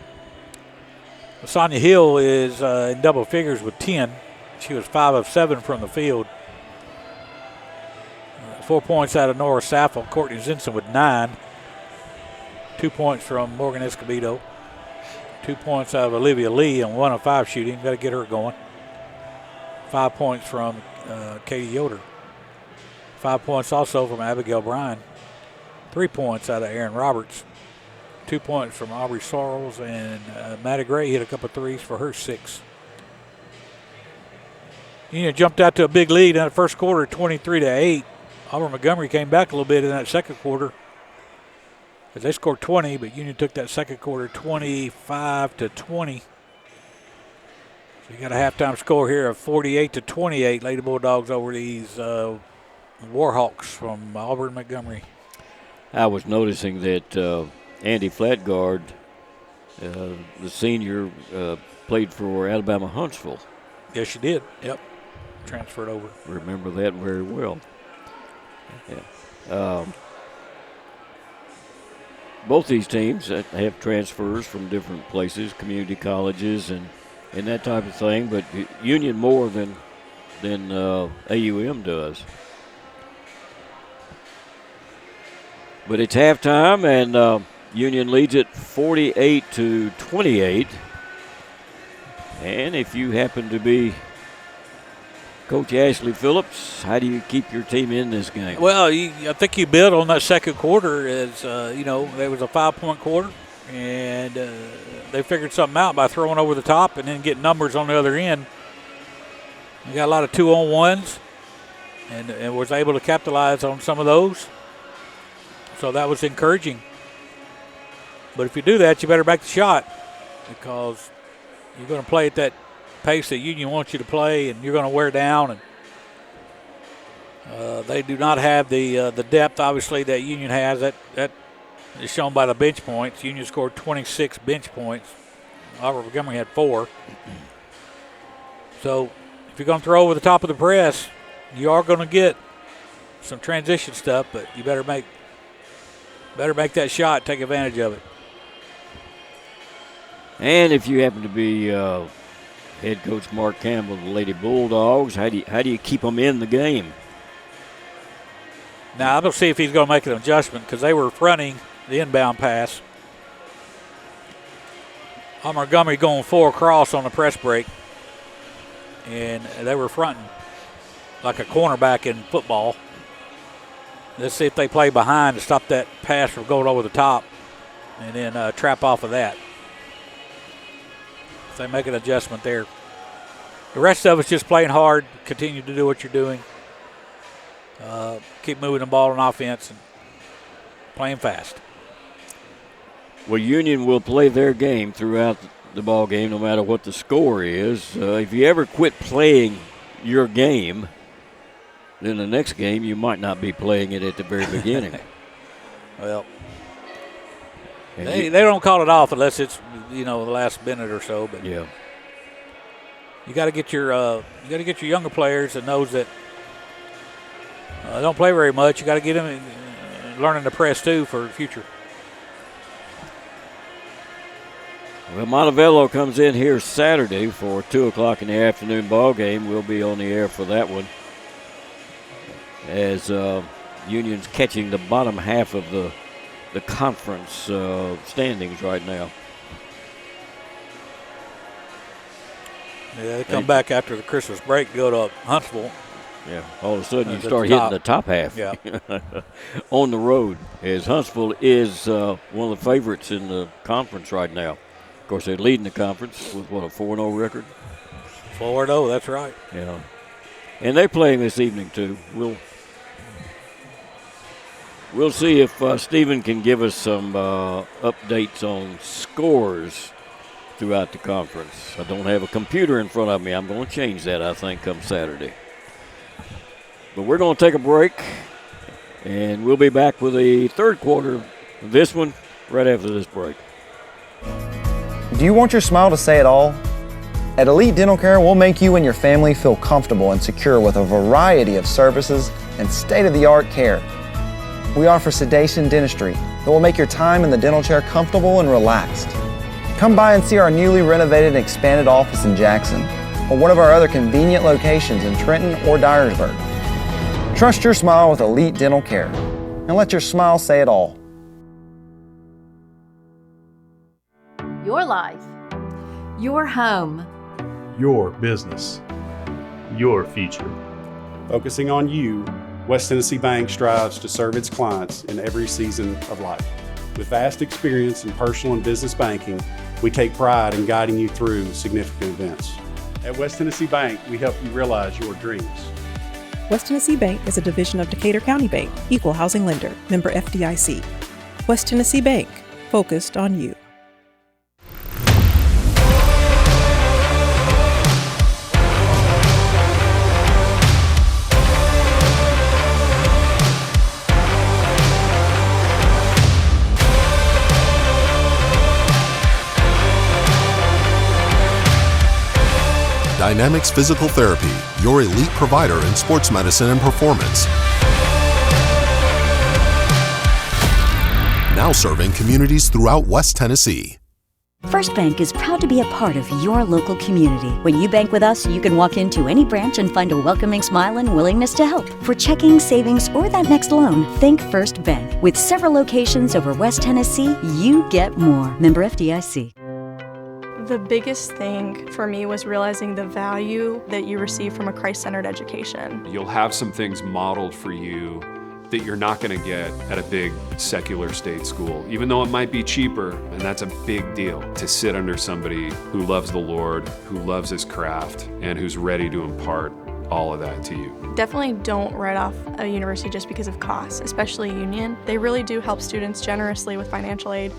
Sonia Hill is in double figures with 10. She was 5 of 7 from the field. 4 points out of Nora Saffel. Courtney Zinson with 9. 2 points from Morgan Escobedo. 2 points out of Olivia Lee on 1 of 5 shooting. Got to get her going. 5 points from Katie Yoder. 5 points also from Abigail Bryan. 3 points out of Aaron Roberts. 2 points from Aubrey Sorrells, and Maddie Gray hit a couple threes for her 6. Union jumped out to a big lead in the first quarter, 23-8. Auburn Montgomery came back a little bit in that second quarter, as they scored 20, but Union took that second quarter 25-20. So you got a halftime score here of 48-28. Lady Bulldogs over these Warhawks from Auburn Montgomery. I was noticing that Andy Flatguard, the senior, played for Alabama Huntsville. Yes, she did. Yep. Transferred over. Remember that very well. Yeah. Both these teams have transfers from different places, community colleges and that type of thing, but Union more than AUM does. But it's halftime, and Union leads it 48-28. And if you happen to be Coach Ashley Phillips, how do you keep your team in this game? Well, I think you build on that second quarter. As there was a 5-point quarter, and they figured something out by throwing over the top and then getting numbers on the other end. You got a lot of 2-on-1s, and was able to capitalize on some of those. So that was encouraging. But if you do that, you better back the shot, because you're going to play at that pace that Union wants you to play, and you're going to wear down. And they do not have the depth, obviously, that Union has. That is shown by the bench points. Union scored 26 bench points. Auburn Montgomery had 4. So if you're going to throw over the top of the press, you are going to get some transition stuff, but you better make that shot, take advantage of it. And if you happen to be head coach Mark Campbell, the Lady Bulldogs, how do you keep them in the game? Now I'm going to see if he's going to make an adjustment because they were fronting the inbound pass. Montgomery going 4 across on the press break, and they were fronting like a cornerback in football. Let's see if they play behind to stop that pass from going over the top and then trap off of that. If they make an adjustment there. The rest of it's just playing hard, continue to do what you're doing. Keep moving the ball on offense and playing fast. Well, Union will play their game throughout the ball game, no matter what the score is. If you ever quit playing your game, then the next game you might not be playing it at the very beginning. Well, they don't call it off unless it's the last minute or so. But yeah, you got to get your younger players that knows that don't play very much. You got to get them learning to press too for the future. Well, Montevello comes in here Saturday for 2 o'clock in the afternoon ball game. We'll be on the air for that one as Union's catching the bottom half of the conference standings right now. Yeah, they come back after the Christmas break, go to Huntsville. Yeah, all of a sudden you start hitting the top half. Yeah. On the road, as Huntsville is one of the favorites in the conference right now. Of course, they're leading the conference with, a 4-0 record? 4-0, that's right. Yeah. And they're playing this evening, too. We'll see if Stephen can give us some updates on scores throughout the conference. I don't have a computer in front of me. I'm going to change that, I think, come Saturday. But we're going to take a break, and we'll be back with the third quarter of this one right after this break. Do you want your smile to say it all? At Elite Dental Care, we'll make you and your family feel comfortable and secure with a variety of services and state-of-the-art care. We offer sedation dentistry that will make your time in the dental chair comfortable and relaxed. Come by and see our newly renovated and expanded office in Jackson or one of our other convenient locations in Trenton or Dyersburg. Trust your smile with Elite Dental Care and let your smile say it all. Your life. Your home. Your business. Your future. Focusing on you, West Tennessee Bank strives to serve its clients in every season of life. With vast experience in personal and business banking, we take pride in guiding you through significant events. At West Tennessee Bank, we help you realize your dreams. West Tennessee Bank is a division of Decatur County Bank, equal housing lender, member FDIC. West Tennessee Bank, focused on you. Dynamics Physical Therapy, your elite provider in sports medicine and performance. Now serving communities throughout West Tennessee. First Bank is proud to be a part of your local community. When you bank with us, you can walk into any branch and find a welcoming smile and willingness to help. For checking, savings, or that next loan, think First Bank. With several locations over West Tennessee, you get more. Member FDIC. The biggest thing for me was realizing the value that you receive from a Christ-centered education. You'll have some things modeled for you that you're not going to get at a big secular state school, even though it might be cheaper, and that's a big deal to sit under somebody who loves the Lord, who loves his craft, and who's ready to impart all of that to you. Definitely don't write off a university just because of costs, especially Union. They really do help students generously with financial aid.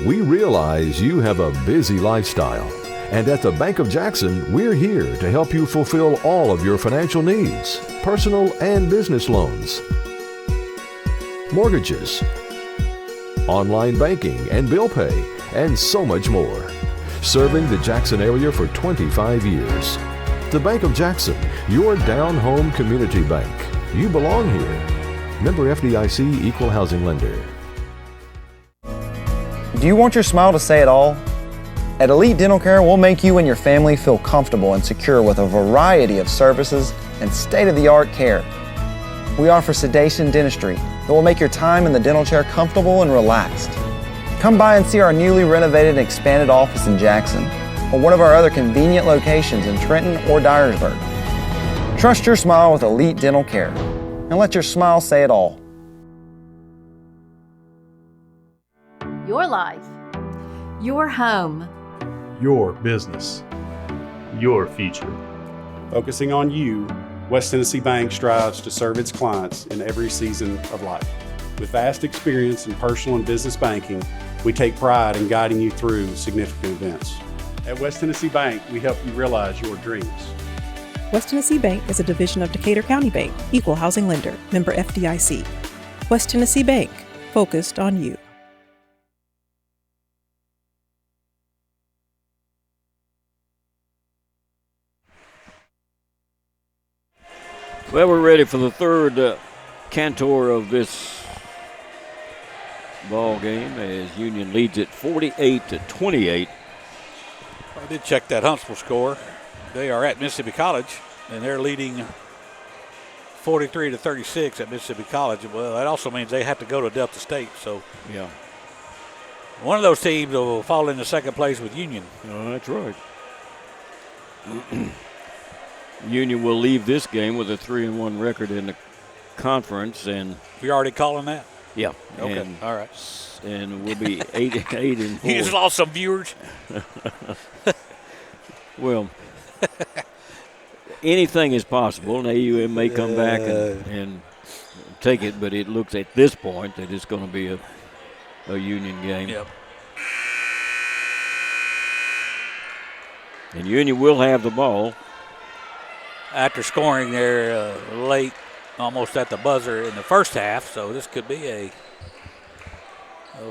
We realize you have a busy lifestyle, and at the Bank of Jackson, we're here to help you fulfill all of your financial needs, personal and business loans, mortgages, online banking and bill pay, and so much more. Serving the Jackson area for 25 years. The Bank of Jackson, your down-home community bank. You belong here. Member FDIC, Equal Housing Lender. Do you want your smile to say it all? At Elite Dental Care, we'll make you and your family feel comfortable and secure with a variety of services and state-of-the-art care. We offer sedation dentistry that will make your time in the dental chair comfortable and relaxed. Come by and see our newly renovated and expanded office in Jackson, or one of our other convenient locations in Trenton or Dyersburg. Trust your smile with Elite Dental Care, and let your smile say it all. Your life, your home, Your business. Your future. Focusing on you, West Tennessee Bank strives to serve its clients in every season of life. With vast experience in personal and business banking, we take pride in guiding you through significant events. At West Tennessee Bank, we help you realize your dreams. West Tennessee Bank is a division of Decatur County Bank, Equal Housing Lender, member FDIC. West Tennessee Bank, focused on you. Well, we're ready for the third cantor of this ball game as Union leads it 48-28. I did check that Huntsville score. They are at Mississippi College, and they're leading 43-36 at Mississippi College. Well, that also means they have to go to Delta State. So, yeah, one of those teams will fall into second place with Union. Oh, that's right. Union will leave this game with a 3-1 record in the conference, and you're already calling that? Yeah. Okay. And, all right. And we'll be 8-4. You just lost some viewers. Well, anything is possible. And AUM may come back and take it, but it looks at this point that it's going to be a Union game. Yep. And Union will have the ball. After scoring there late, almost at the buzzer in the first half, so this could be a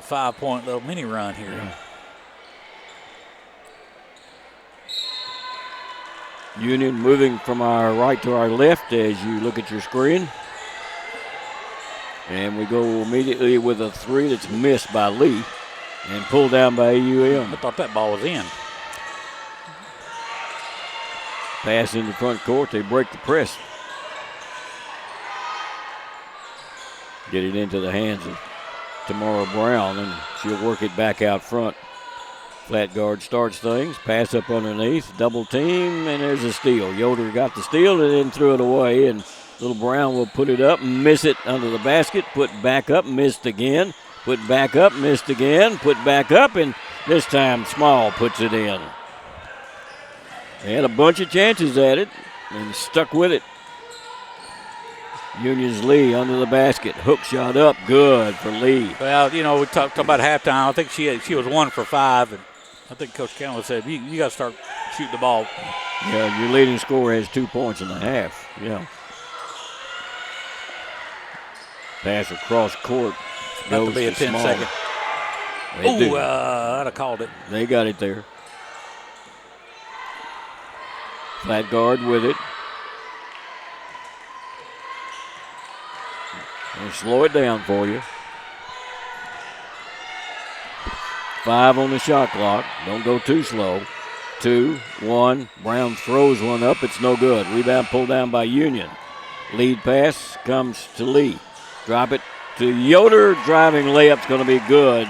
5-point little mini run here. Yeah. Union moving from our right to our left as you look at your screen. And we go immediately with a three that's missed by Lee and pulled down by AUM. I thought that ball was in. Pass in the front court. They break the press. Get it into the hands of Tamara Brown, and she'll work it back out front. Flat guard starts things. Pass up underneath. Double team, and there's a steal. Yoder got the steal and then threw it away, and little Brown will put it up and miss it under the basket. Put back up, missed again. Put back up, missed again. Put back up, and this time Small puts it in. They had a bunch of chances at it and stuck with it. Union's Lee under the basket. Hook shot up. Good for Lee. Well, you know, we talked about halftime. I think she was 1 for 5. And I think Coach Campbell said, you got to start shooting the ball. Yeah, your leading scorer has 2 points in the half. Yeah. Pass across court. About to be a 10-second. Oh, I'd have called it. They got it there. Flat guard with it. We'll slow it down for you. 5 on the shot clock. Don't go too slow. 2, 1. Brown throws one up. It's no good. Rebound pulled down by Union. Lead pass comes to Lee. Drop it to Yoder. Driving layup's going to be good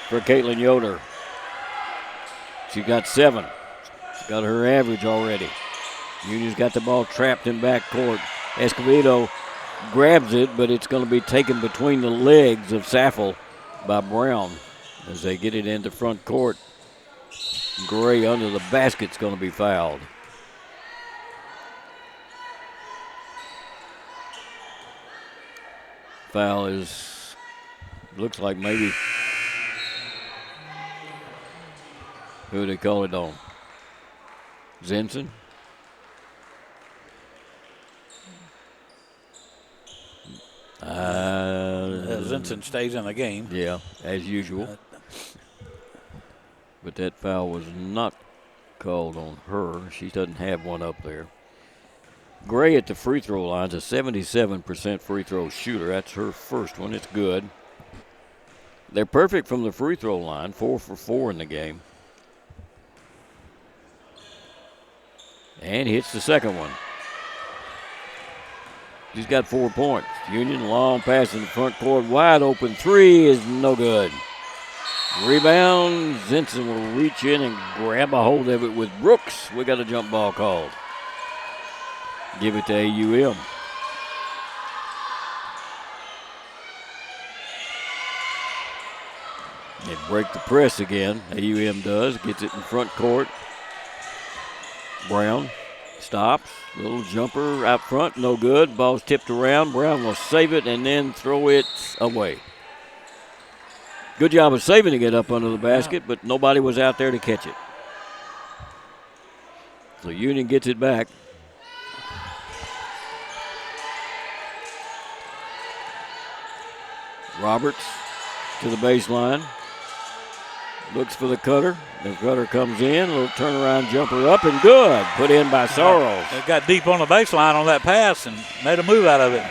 for Caitlin Yoder. She got 7. She's got her average already. Union's got the ball trapped in backcourt. Escobedo grabs it, but it's going to be taken between the legs of Saffel by Brown as they get it into front court. Gray under the basket's going to be fouled. Foul is, looks like maybe, who do they call it on? Zinson? Zinson stays in the game. Yeah, as usual. But that foul was not called on her. She doesn't have one up there. Gray at the free throw line's a 77% free throw shooter. That's her first one. It's good. They're perfect from the free throw line, 4 for 4 in the game. And hits the second one. She's got 4 points. Union long pass in the front court. Wide open three is no good. Rebound. Zinson will reach in and grab a hold of it with Brooks. We got a jump ball called. Give it to AUM. They break the press again. AUM does. Gets it in front court. Brown stops. Little jumper out front. No good. Ball's tipped around. Brown will save it and then throw it away. Good job of saving to get up under the basket, but nobody was out there to catch it. So Union gets it back. Roberts to the baseline. Looks for the cutter. The cutter comes in. A little turnaround jumper up and good. Put in by Sorrells. They got deep on the baseline on that pass and made a move out of it.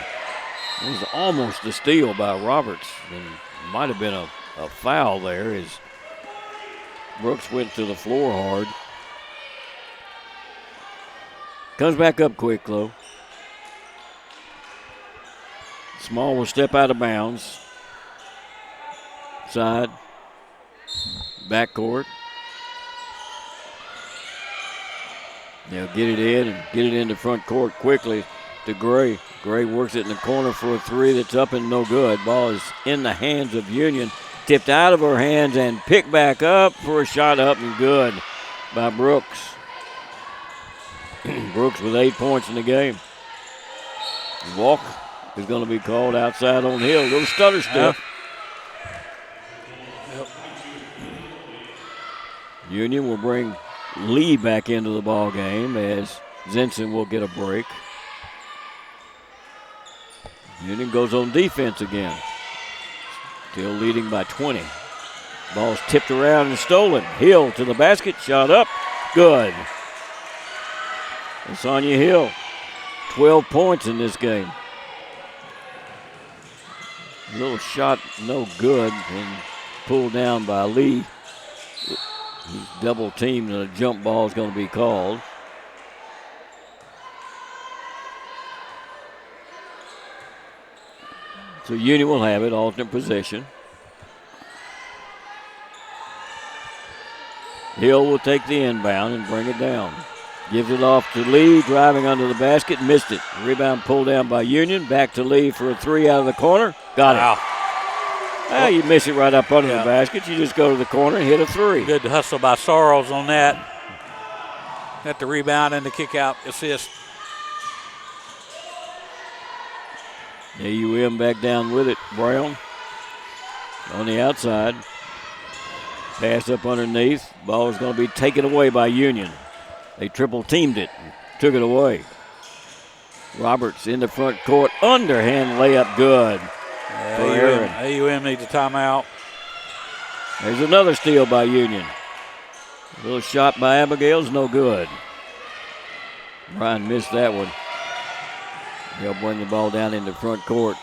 It was almost a steal by Roberts. And might have been a foul there as Brooks went to the floor hard. Comes back up quick, though. Small will step out of bounds. Side. Backcourt. They'll get it in and get it into front court quickly to Gray. Gray works it in the corner for a three that's up and no good. Ball is in the hands of Union. Tipped out of her hands and picked back up for a shot up and good by Brooks. Brooks with 8 points in the game. Walk is going to be called outside on Hill. Little stutter step. Yep. Union will bring Lee back into the ball game as Zinson will get a break. Union goes on defense again. Still leading by 20. Ball's tipped around and stolen. Hill to the basket. Shot up. Good. And Sonia Hill, 12 points in this game. Little shot, no good, and pulled down by Lee. He's double teamed and a jump ball is going to be called. So Union will have it, alternate possession. Hill will take the inbound and bring it down. Gives it off to Lee, driving under the basket, missed it. Rebound pulled down by Union. Back to Lee for a three out of the corner. Got it. Wow. Well, you miss it right up under the basket. You just go to the corner and hit a three. Good hustle by Sorrells on that. Got the rebound and the kick out assist. AUM back down with it. Brown on the outside. Pass up underneath. Ball is going to be taken away by Union. They triple teamed it and took it away. Roberts in the front court. Underhand layup good. AUM needs a timeout. There's another steal by Union. A little shot by Abigail's no good. Brian missed that one. They'll bring the ball down into front court.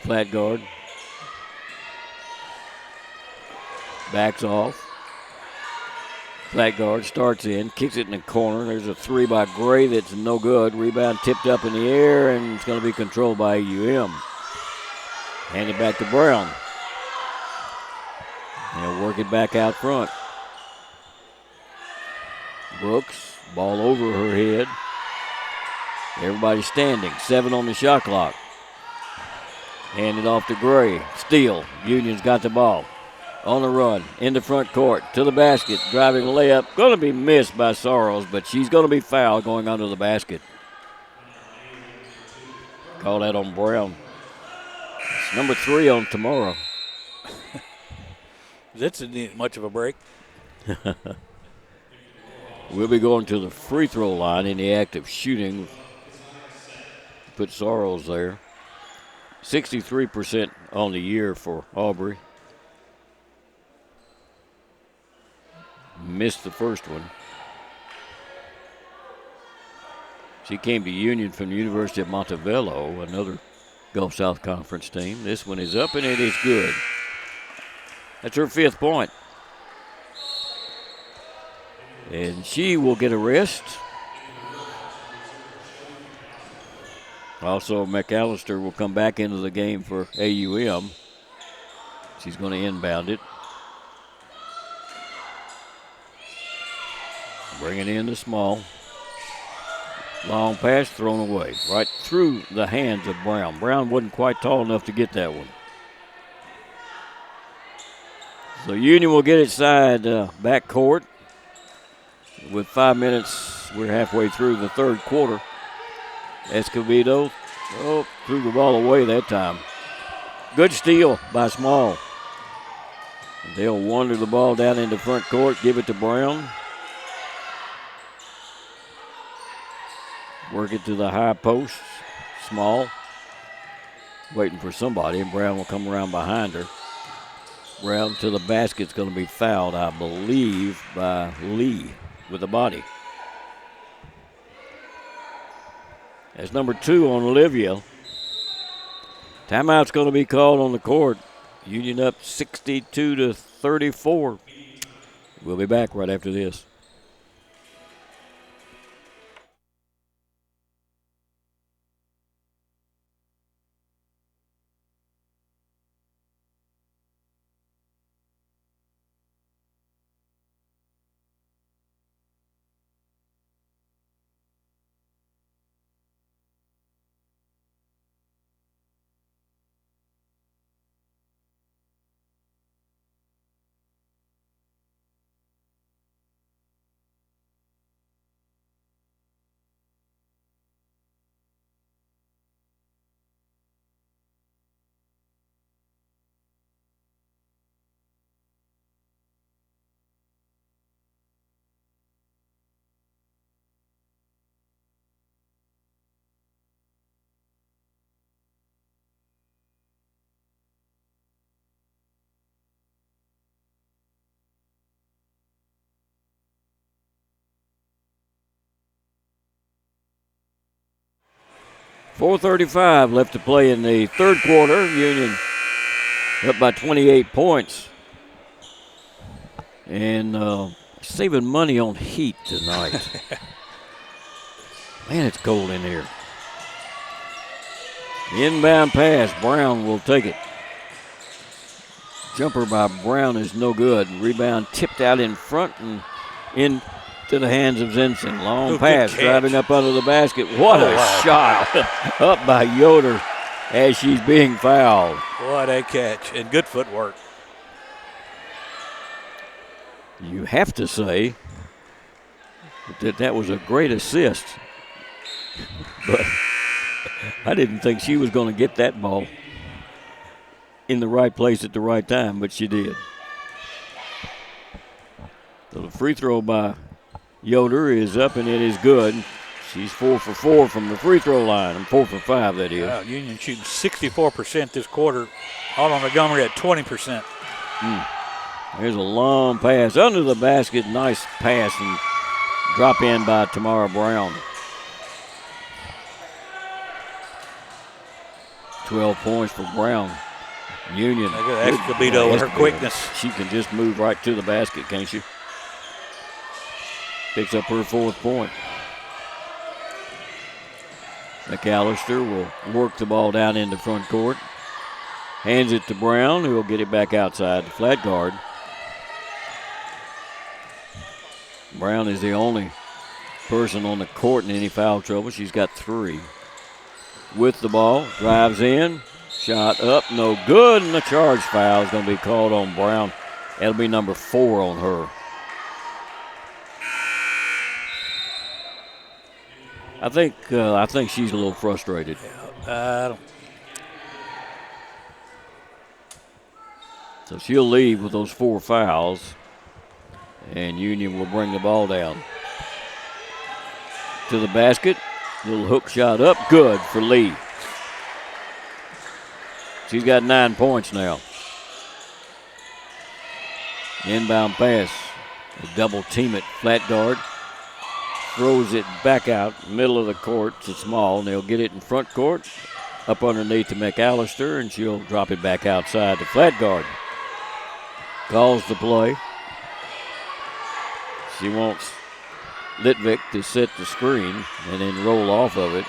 Flat guard. Backs off. Flat guard starts in, kicks it in the corner. There's a three by Gray that's no good. Rebound tipped up in the air, and it's going to be controlled by AUM. Handed back to Brown. They'll work it back out front. Brooks, ball over her head. Everybody standing. 7 on the shot clock. Handed off to Gray. Steal. Union's got the ball. On the run. In the front court. To the basket. Driving layup. Going to be missed by Sorrells, but she's going to be fouled going under the basket. Call that on Brown. It's number 3 on tomorrow. This isn't much of a break. We'll be going to the free throw line in the act of shooting. Put Sorrells there. 63% on the year for Aubrey. Missed the first one. She came to Union from the University of Montevideo, another Gulf South Conference team. This one is up and it is good. That's her 5th point. And she will get a rest. Also, McAllister will come back into the game for AUM. She's going to inbound it. Bring it in to Small. Long pass thrown away. Right through the hands of Brown. Brown wasn't quite tall enough to get that one. So Union will get it side back court. With 5 minutes, we're halfway through the third quarter. Escobedo threw the ball away that time. Good steal by Small. They'll wander the ball down into front court, give it to Brown. Work it to the high post. Small. Waiting for somebody, and Brown will come around behind her. Brown to the basket's going to be fouled, I believe, by Lee with the body. That's number 2 on Olivia. Timeout's going to be called on the court. Union up 62-34. We'll be back right after this. .435 left to play in the third quarter. Union up by 28 points. And saving money on heat tonight. Man, it's cold in here. Inbound pass. Brown will take it. Jumper by Brown is no good. Rebound tipped out in front and in to the hands of Zinsen. Long pass, driving up under the basket. What a shot. Up by Yoder as she's being fouled. What a catch, and good footwork. You have to say that was a great assist. But I didn't think she was going to get that ball in the right place at the right time, but she did. So the free throw by Yoder is up, and it is good. She's 4 for 4 from the free throw line, and 4 for 5 that is. Union shooting 64% this quarter. Auburn Montgomery at 20%. There's a long pass under the basket. Nice pass and drop in by Tamara Brown. 12 points for Brown. Union. Look at Escobedo with her quickness. She can just move right to the basket, can't she? Picks up her 4th point. McAllister will work the ball down into front court. Hands it to Brown, who will get it back outside the flat guard. Brown is the only person on the court in any foul trouble. She's got 3. With the ball, drives in, shot up, no good, and the charge foul is going to be called on Brown. That'll be number 4 on her. I think she's a little frustrated. So she'll leave with those 4 fouls, and Union will bring the ball down to the basket. Little hook shot up, good for Lee. She's got 9 points now. Inbound pass. A double team it. Flat guard. Throws it back out, middle of the court to Small, and they'll get it in front court, up underneath to McAllister, and she'll drop it back outside to flat guard. Calls the play. She wants Litvik to set the screen and then roll off of it.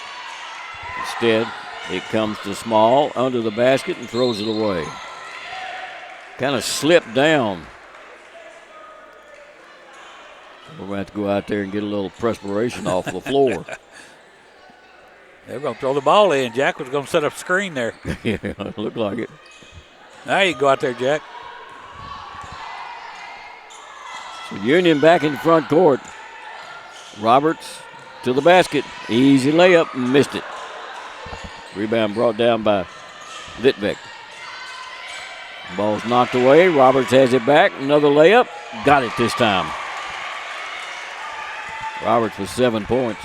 Instead, it comes to Small under the basket and throws it away. Kind of slipped down. We're going to have to go out there and get a little perspiration off the floor. They're going to throw the ball in. Jack was going to set up a screen there. Yeah, it looked like it. Now you go out there, Jack. So Union back in front court. Roberts to the basket. Easy layup. Missed it. Rebound brought down by Litvik. Ball's knocked away. Roberts has it back. Another layup. Got it this time. Roberts with 7 points.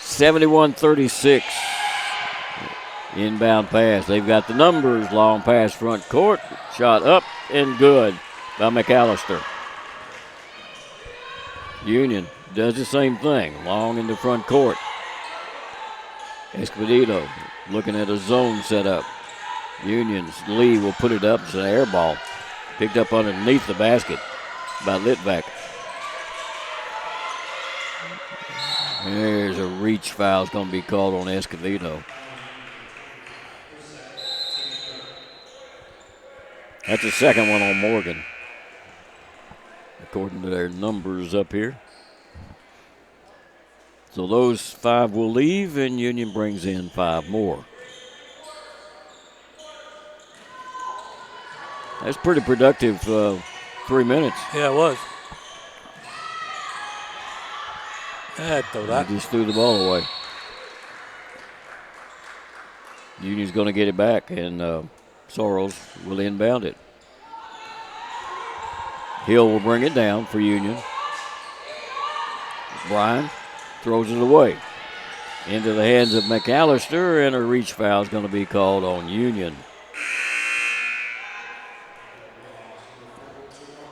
71-36. Inbound pass. They've got the numbers. Long pass front court. Shot up and good by McAllister. Union does the same thing. Long in the front court. Escobedo looking at a zone setup. Union's Lee will put it up. It's an air ball. Picked up underneath the basket by Litvik. There's a reach foul. It's going to be called on Escobedo. That's the second one on Morgan, according to their numbers up here. So those 5 will leave, and Union brings in 5 more. That's pretty productive 3 minutes. Yeah, it was. Throw that. They just threw the ball away. Union's going to get it back, and Soros will inbound it. Hill will bring it down for Union. Bryan throws it away into the hands of McAllister, and a reach foul is going to be called on Union.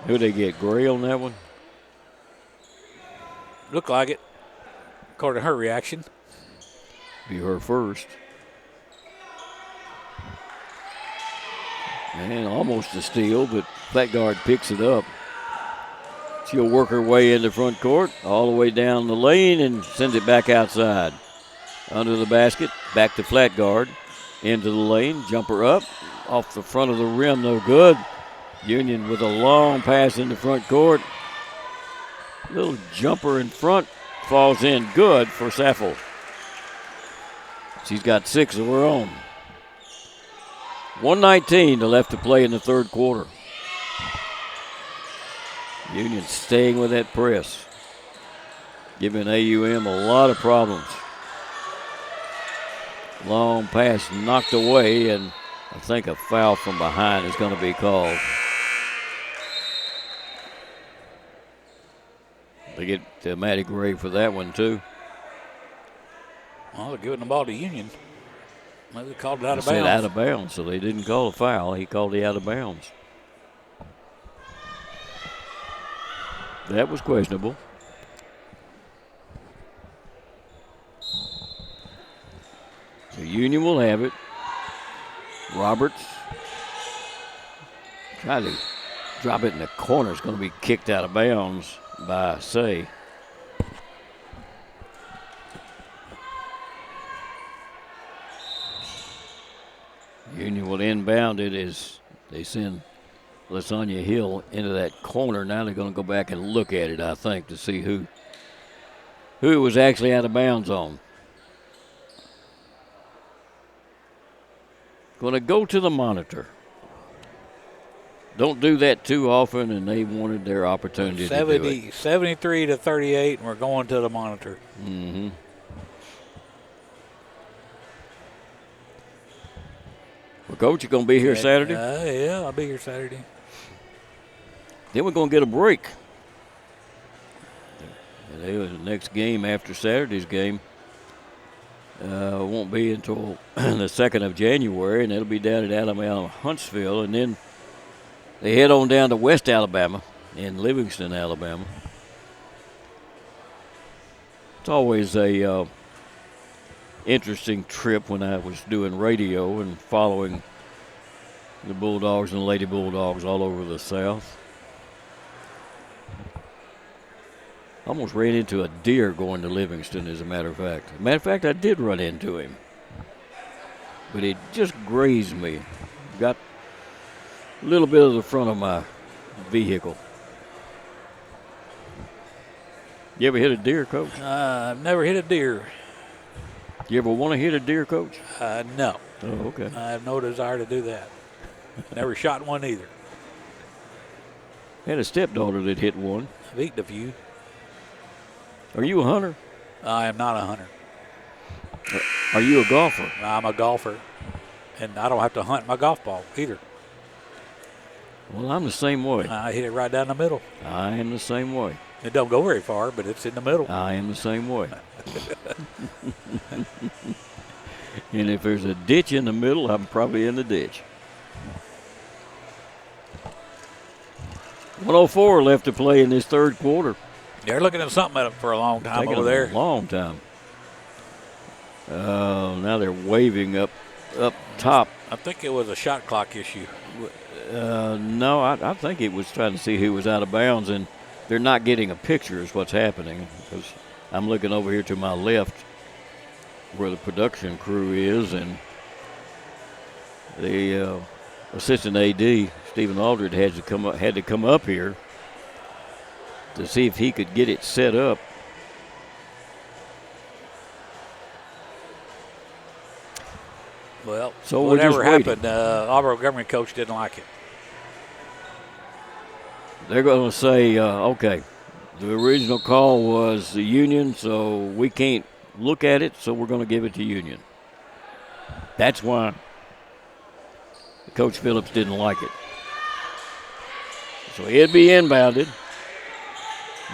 Who'd they get, Gray on that one? Looked like it, according to her reaction. Be her first. And almost a steal, but flat guard picks it up. She'll work her way into front court, all the way down the lane, and sends it back outside. Under the basket, back to flat guard, into the lane, jumper up, off the front of the rim, no good. Union with a long pass in the front court. Little jumper in front, falls in good for Saffel. She's got 6 of her own. 1:19 left to play in the third quarter. Union staying with that press, giving AUM a lot of problems. Long pass knocked away, and I think a foul from behind is going to be called. They get Maddie Gray for that one, too. Well, they're giving the ball to Union. Maybe they called it out of bounds. bounds. Out of bounds, so they didn't call a foul. He called it out of bounds. That was questionable. So Union will have it. Roberts try to drop it in the corner. It's going to be kicked out of bounds by Say. Union will inbound it as they send LaSonia Hill into that corner. Now they're going to go back and look at it, I think, to see who it was actually out of bounds on. Going to go to the monitor. Don't do that too often, and they wanted their opportunity to do it. 73-38, and we're going to the monitor. Mm-hmm. Well, Coach, you going to be here Saturday? Yeah, I'll be here Saturday. Then we're going to get a break. The next game after Saturday's game Won't be until the 2nd of January, and it'll be down at Alabama Huntsville, and then they head on down to West Alabama in Livingston, Alabama. It's always a interesting trip when I was doing radio and following the Bulldogs and the Lady Bulldogs all over the South. Almost ran into a deer going to Livingston, as a matter of fact. As a matter of fact, I did run into him. But it just grazed me. Got a little bit of the front of my vehicle. You ever hit a deer, Coach? I've never hit a deer. You ever want to hit a deer, Coach? No. Oh, okay. I have no desire to do that. Never shot one either. Had a stepdaughter that hit one. I've eaten a few. Are you a hunter? I am not a hunter. Are you a golfer? I'm a golfer, and I don't have to hunt my golf ball either. Well, I'm the same way. I hit it right down the middle. I am the same way. It don't go very far, but it's in the middle. I am the same way. And if there's a ditch in the middle, I'm probably in the ditch. 1:04 left to play in this third quarter. They're looking at something for a long time over there. A long time. Now they're waving up top. I think it was a shot clock issue. No, I think it was trying to see who was out of bounds, and they're not getting a picture is what's happening, because I'm looking over here to my left where the production crew is, and the assistant AD, Stephen Aldred, had to come up here to see if he could get it set up. Well, so whatever happened, Auburn Montgomery coach didn't like it. They're going to say, okay, the original call was the Union, so we can't look at it, so we're going to give it to Union. That's why Coach Phillips didn't like it. So it'd be inbounded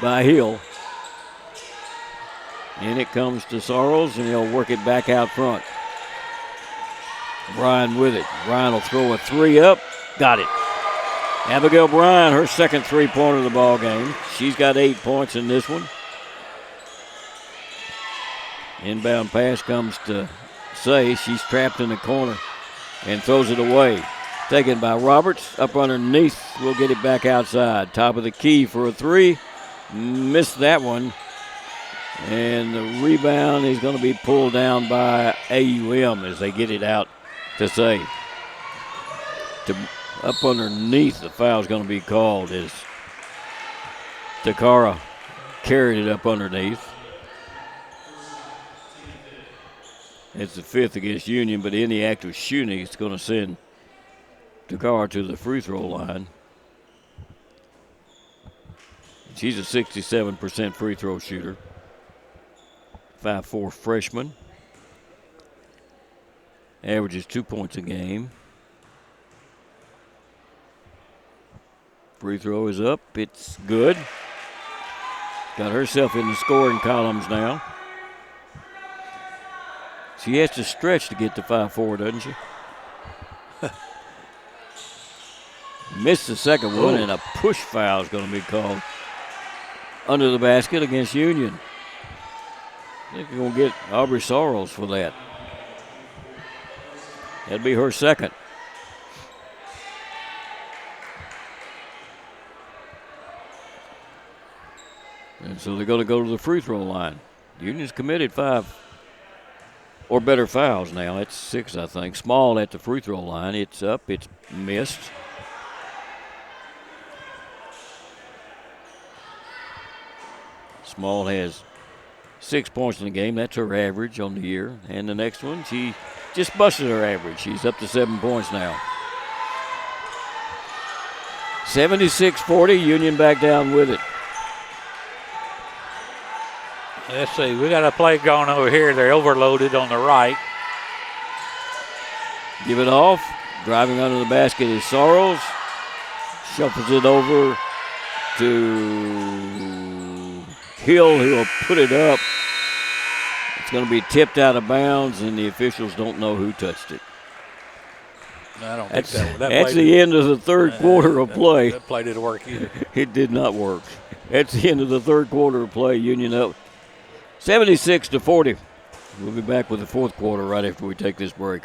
by Hill. And it comes to Sorrells, and he'll work it back out front. Bryan with it. Bryan will throw a three up. Got it. Abigail Bryan, her second three-pointer of the ball game. She's got 8 points in this one. Inbound pass comes to Say. She's trapped in the corner and throws it away. Taken by Roberts. Up underneath. We'll get it back outside. Top of the key for a three. Missed that one. And the rebound is going to be pulled down by AUM as they get it out to Say. Up underneath, the foul is going to be called as Takara carried it up underneath. It's the fifth against Union, but in the act of shooting, it's going to send Takara to the free throw line. She's a 67% free throw shooter. 5'4" freshman. Averages 2 points a game. Free throw is up. It's good. Got herself in the scoring columns now. She has to stretch to get to 5'4", doesn't she? Missed the second one, and a push foul is going to be called under the basket against Union. I think we're going to get Aubrey Sorrells for that. That'd be her second. And so they're going to go to the free throw line. Union's committed 5 or better fouls now. It's 6, I think. Small at the free throw line. It's up. It's missed. Small has 6 points in the game. That's her average on the year. And the next one, she just busted her average. She's up to 7 points now. 76-40. Union back down with it. Let's see, we got a play going over here. They're overloaded on the right. Give it off. Driving under the basket is Sorrells. Shuffles it over to Hill, who will put it up. It's going to be tipped out of bounds, and the officials don't know who touched it. I don't think that That's the end of the third quarter of play. That play didn't work either. It did not work. That's the end of the third quarter of play. Union up 76-40. We'll be back with the fourth quarter right after we take this break.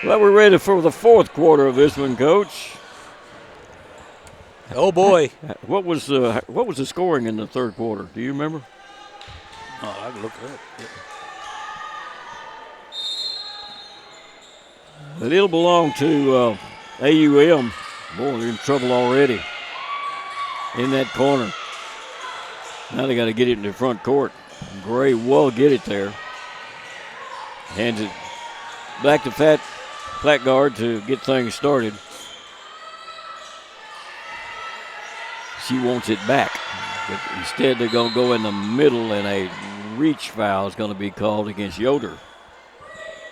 Well, we're ready for the fourth quarter of this one, Coach. Oh boy! What was the scoring in the third quarter? Do you remember? Oh, I can look it up. Yeah. But it'll belong to AUM. Boy, they're in trouble already in that corner. Now they got to get it in the front court. Gray will get it there. Hands it back to flat guard to get things started. She wants it back. But instead, they're going to go in the middle, and a reach foul is going to be called against Yoder.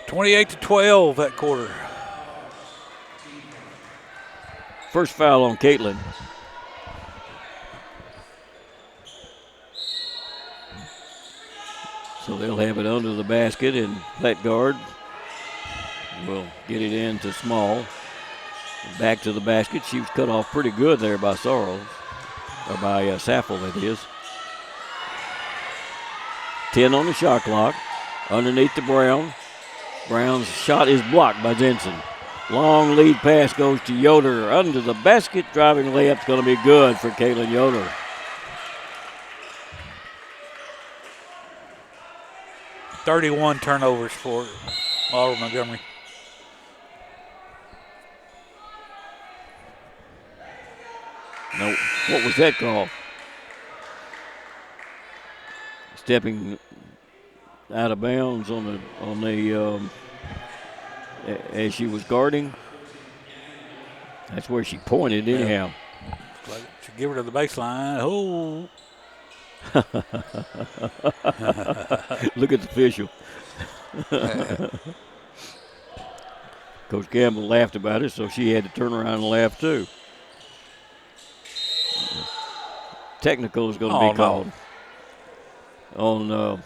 28-12 that quarter. First foul on Caitlin. So they'll have it under the basket, and flat guard will get it into Small. Back to the basket. She was cut off pretty good there by Sorrells, or by Saffel, that is. 10 on the shot clock. Underneath to Brown. Brown's shot is blocked by Jensen. Long lead pass goes to Yoder under the basket. Driving layup's going to be good for Caitlin Yoder. .31 turnovers for Auburn Montgomery. No, what was that call? Stepping out of bounds on the as she was guarding. That's where she pointed anyhow. Like she give her to the baseline. Oh. Look at the official. Coach Campbell laughed about it, so she had to turn around and laugh too. Technical is going to be called on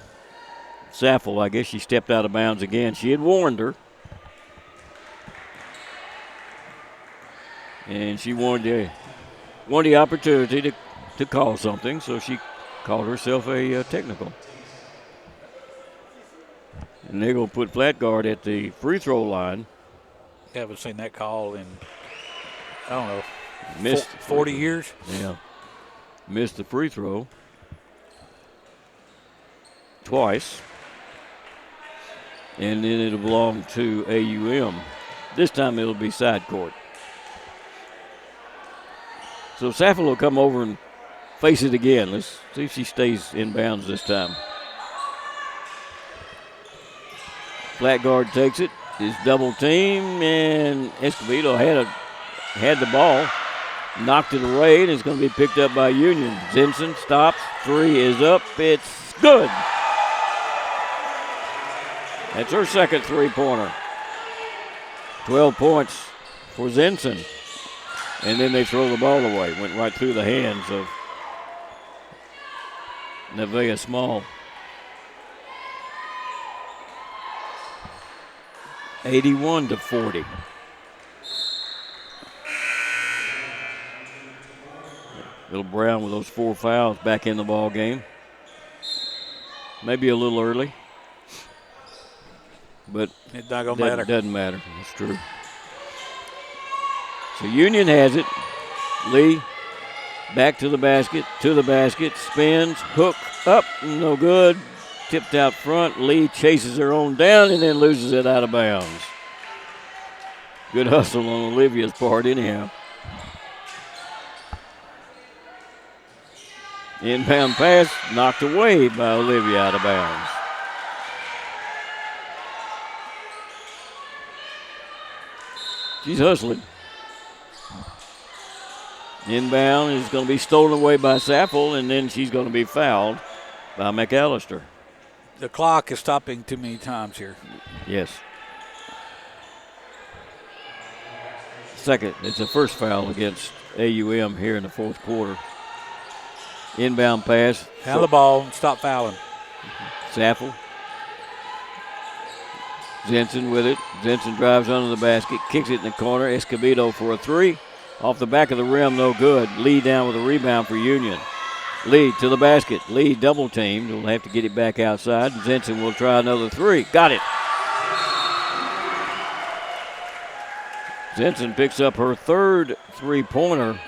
Saffel. I guess she stepped out of bounds again. She had warned her. And she wanted the opportunity to call something, so she called herself a technical. And they're going to put flat guard at the free throw line. Haven't seen that call in, I don't know, 40 years. Yeah. Missed the free throw twice. And then it'll belong to AUM. This time it'll be side court. So Saffel will come over and face it again. Let's see if she stays in bounds this time. Flat guard takes it. Is double team, and Escobedo had the ball. Knocked it away, and it's going to be picked up by Union. Zinson stops. Three is up. It's good. That's her second three-pointer. 12 points for Zinson. And then they throw the ball away. Went right through the hands of Nevaeh Small. 81-40. Little Brown with those 4 fouls back in the ball game. Maybe a little early, but it's not going to matter. Doesn't matter. That's true. So Union has it. Lee back to the basket, spins, hook up, no good. Tipped out front. Lee chases her on down and then loses it out of bounds. Good hustle on Olivia's part anyhow. Inbound pass knocked away by Olivia out of bounds. She's hustling. Inbound is going to be stolen away by Sappel, and then she's going to be fouled by McAllister. The clock is stopping too many times here. Yes. Second, it's the first foul against AUM here in the fourth quarter. Inbound pass. Handle the ball, stop fouling. Sappel. Zenson with it. Zenson drives under the basket, kicks it in the corner. Escobedo for a 3. Off the back of the rim, no good. Lee down with a rebound for Union. Lee to the basket. Lee double teamed. We'll have to get it back outside. Zenson will try another 3. Got it. Zenson picks up her third 3-pointer.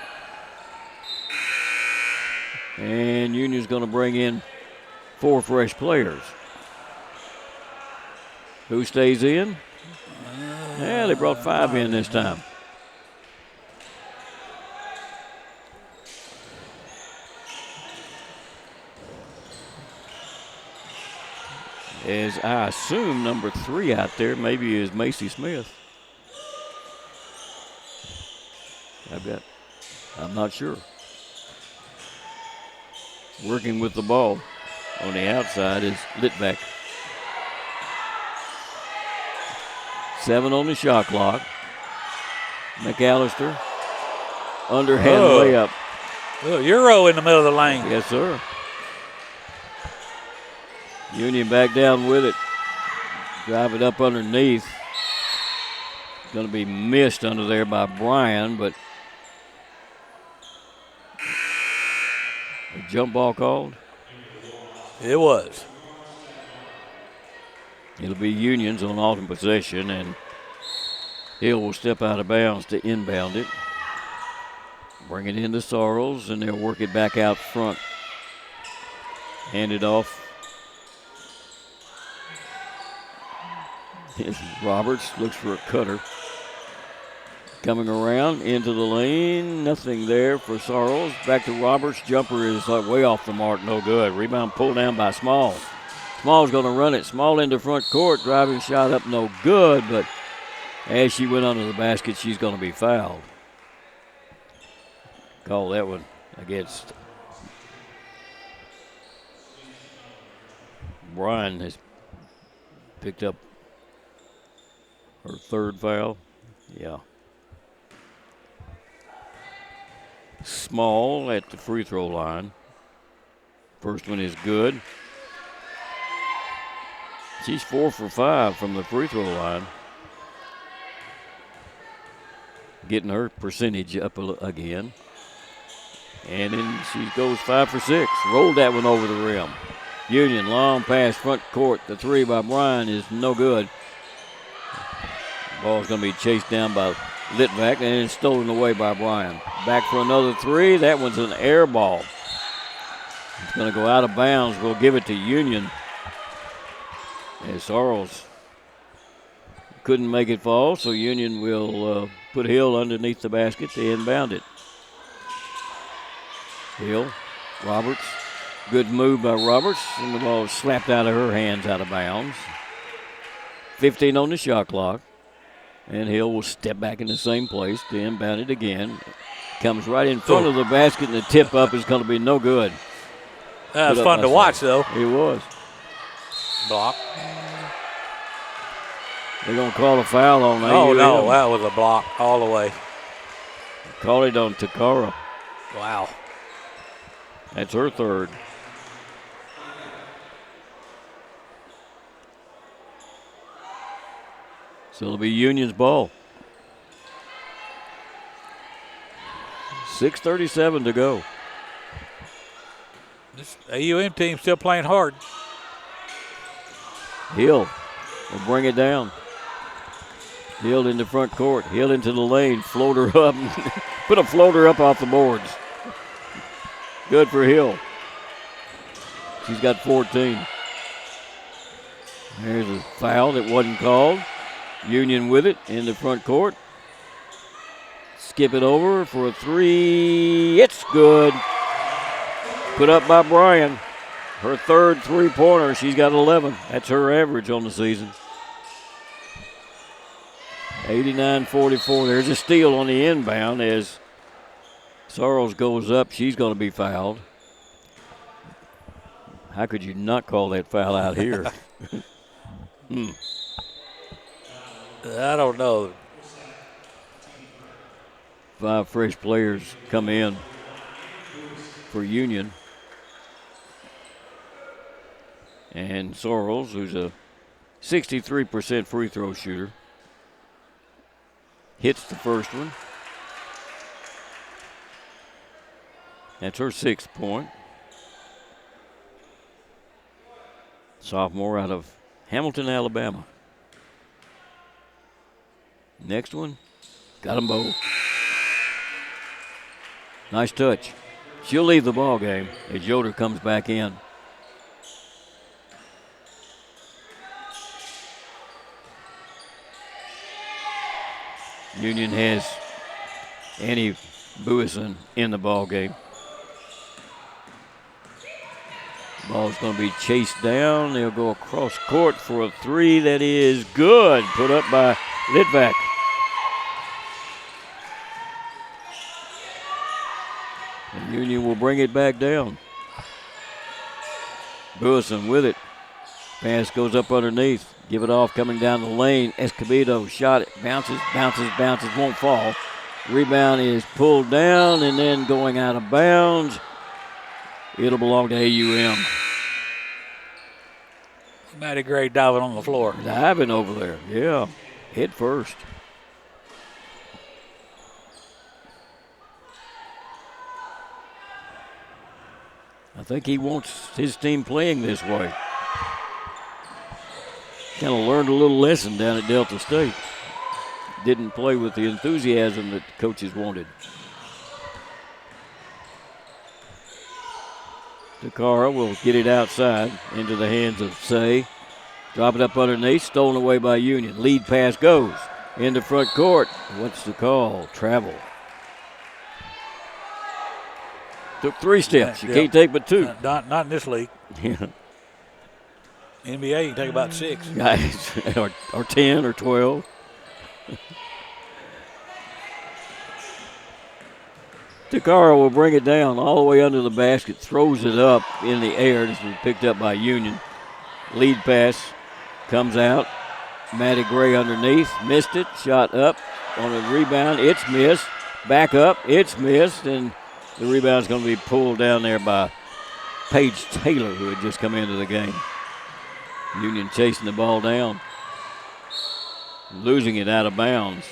And Union's going to bring in 4 fresh players. Who stays in? Yeah, they brought 5 in this time. As I assume number 3 out there maybe is Macy Smith. I'm not sure. Working with the ball on the outside is Litvak. 7 on the shot clock. McAllister. Underhand layup. Euro in the middle of the lane. Yes, sir. Union back down with it. Drive it up underneath. Going to be missed under there by Bryan, but a jump ball called? It was. It'll be Union's on alternate possession, and Hill will step out of bounds to inbound it. Bring it into Sorrells, and they'll work it back out front. Hand it off. Roberts looks for a cutter. Coming around into the lane. Nothing there for Sorrells. Back to Roberts. Jumper is way off the mark. No good. Rebound pulled down by Small. Small's going to run it. Small into front court. Driving shot up. No good. But as she went under the basket, she's going to be fouled. Call that one against Bryan. Has picked up her third foul. Yeah. Small at the free throw line. First one is good. She's 4 for 5 from the free throw line. Getting her percentage up again. And then she goes 5 for 6. Rolled that one over the rim. Union, long pass, front court. The 3 by Bryan is no good. Ball's going to be chased down by Litvak and it's stolen away by Bryan. Back for another 3. That one's an air ball. It's going to go out of bounds. We'll give it to Union. As Sorrells couldn't make it fall, so Union will put Hill underneath the basket to inbound it. Hill, Roberts. Good move by Roberts, and the ball slapped out of her hands out of bounds. 15 on the shot clock. And Hill will step back in the same place to inbound it again. Comes right in front of the basket, and the tip up is going to be no good. That was fun to watch, though. It was. Block. They're going to call a foul on AUM. Oh, no, that was a block all the way. Call it on Takara. Wow. That's her third. So it'll be Union's ball. 6:37 to go. This AUM team still playing hard. Hill will bring it down. Hill in the front court. Hill into the lane. Floater up. Put a floater up off the boards. Good for Hill. She's got 14. There's a foul that wasn't called. Union with it in the front court. Skip it over for a three. It's good. Put up by Bryan. Her third three-pointer. She's got 11. That's her average on the season. 89-44. There's a steal on the inbound as Sorrells goes up. She's going to be fouled. How could you not call that foul out here? I don't know. 5 fresh players come in for Union. And Sorrells, who's a 63% free throw shooter, hits the first one. That's her 6th point. Sophomore out of Hamilton, Alabama. Next one, got them both. Nice touch. She'll leave the ball game as Yoder comes back in. Union has Annie Buison in the ball game. Ball's going to be chased down. They'll go across court for a three that is good. Put up by Litvak. And Union will bring it back down. Buison with it. Pass goes up underneath. Give it off coming down the lane. Escobedo shot it. Bounces, won't fall. Rebound is pulled down and then going out of bounds. It'll belong to AUM. Maddie Gray diving on the floor. Diving over there, yeah. Head first. I think he wants his team playing this way. Kind of learned a little lesson down at Delta State. Didn't play with the enthusiasm that the coaches wanted. Takara will get it outside into the hands of Say. Drop it up underneath, stolen away by Union. Lead pass goes into front court. What's the call? Travel. Took 3 steps. You can't take but 2. Not in this league. Yeah. NBA, you can take about 6. Guys, or 10 or 12. Takara will bring it down all the way under the basket, throws it up in the air. This was picked up by Union. Lead pass comes out. Maddie Gray underneath, missed it, shot up on a rebound. It's missed. Back up, it's missed, and the rebound's going to be pulled down there by Paige Taylor, who had just come into the game. Union chasing the ball down. Losing it out of bounds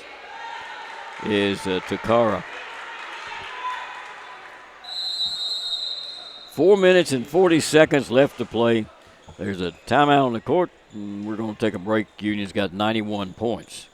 is Takara. 4 minutes and 40 seconds left to play. There's a timeout on the court, and we're going to take a break. Union's got 91 points.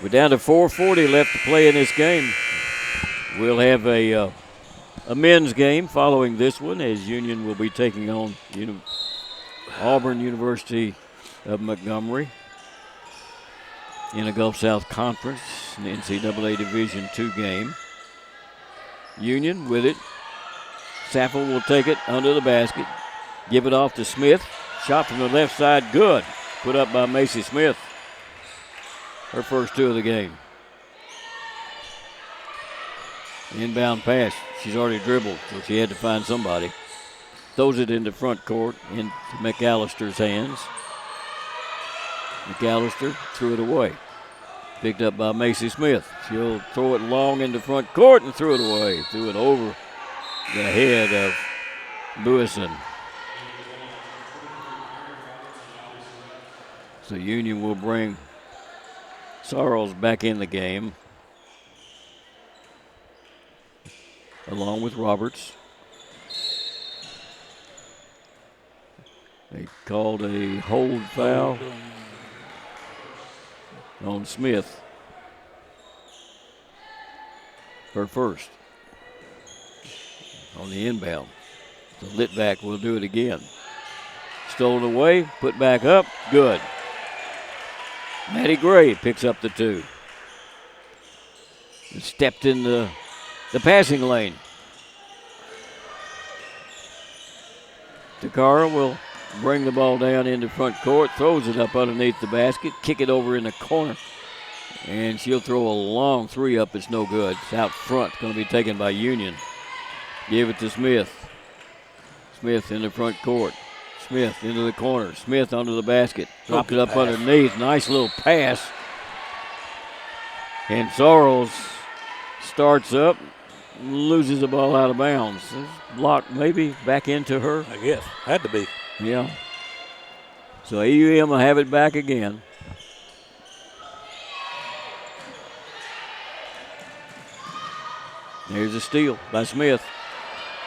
We're down to 4:40 left to play in this game. We'll have a men's game following this one as Union will be taking on Auburn University of Montgomery in a Gulf South Conference NCAA Division II game. Union with it. Saffel will take it under the basket. Give it off to Smith. Shot from the left side, good. Put up by Macy Smith. Her first 2 of the game. Inbound pass. She's already dribbled, so she had to find somebody. Throws it into front court into McAllister's hands. McAllister threw it away. Picked up by Macy Smith. She'll throw it long into front court and threw it away. Threw it over the head of Buison. So Union will bring Sorrells back in the game, along with Roberts. They called a hold foul on Smith. Her first on the inbound. So Litvack will do it again. Stole it away, put back up, good. Maddie Gray picks up the 2. Stepped in the passing lane. Takara will bring the ball down into front court, throws it up underneath the basket, kick it over in the corner, and she'll throw a long 3 up. It's no good. It's out front, going to be taken by Union. Give it to Smith. Smith in the front court. Smith into the corner. Smith under the basket. Dropped it up underneath. Nice little pass. And Sorrells starts up, loses the ball out of bounds. Blocked maybe back into her. I guess. Had to be. Yeah. So AUM will have it back again. There's a steal by Smith.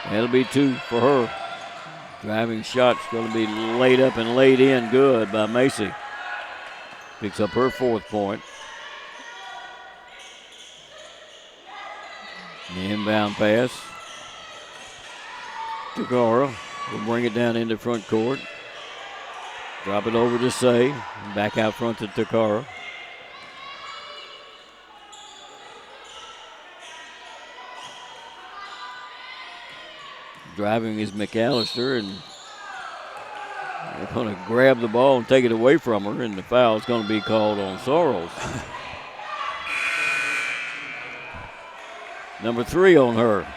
That'll be 2 for her. Driving shot's going to be laid up and laid in good by Macy. Picks up her 4th point. The inbound pass. Takara will bring it down into front court. Drop it over to Say. Back out front to Takara. Driving is McAllister, and they're going to grab the ball and take it away from her, and the foul is going to be called on Sorrells. Number 3 on her.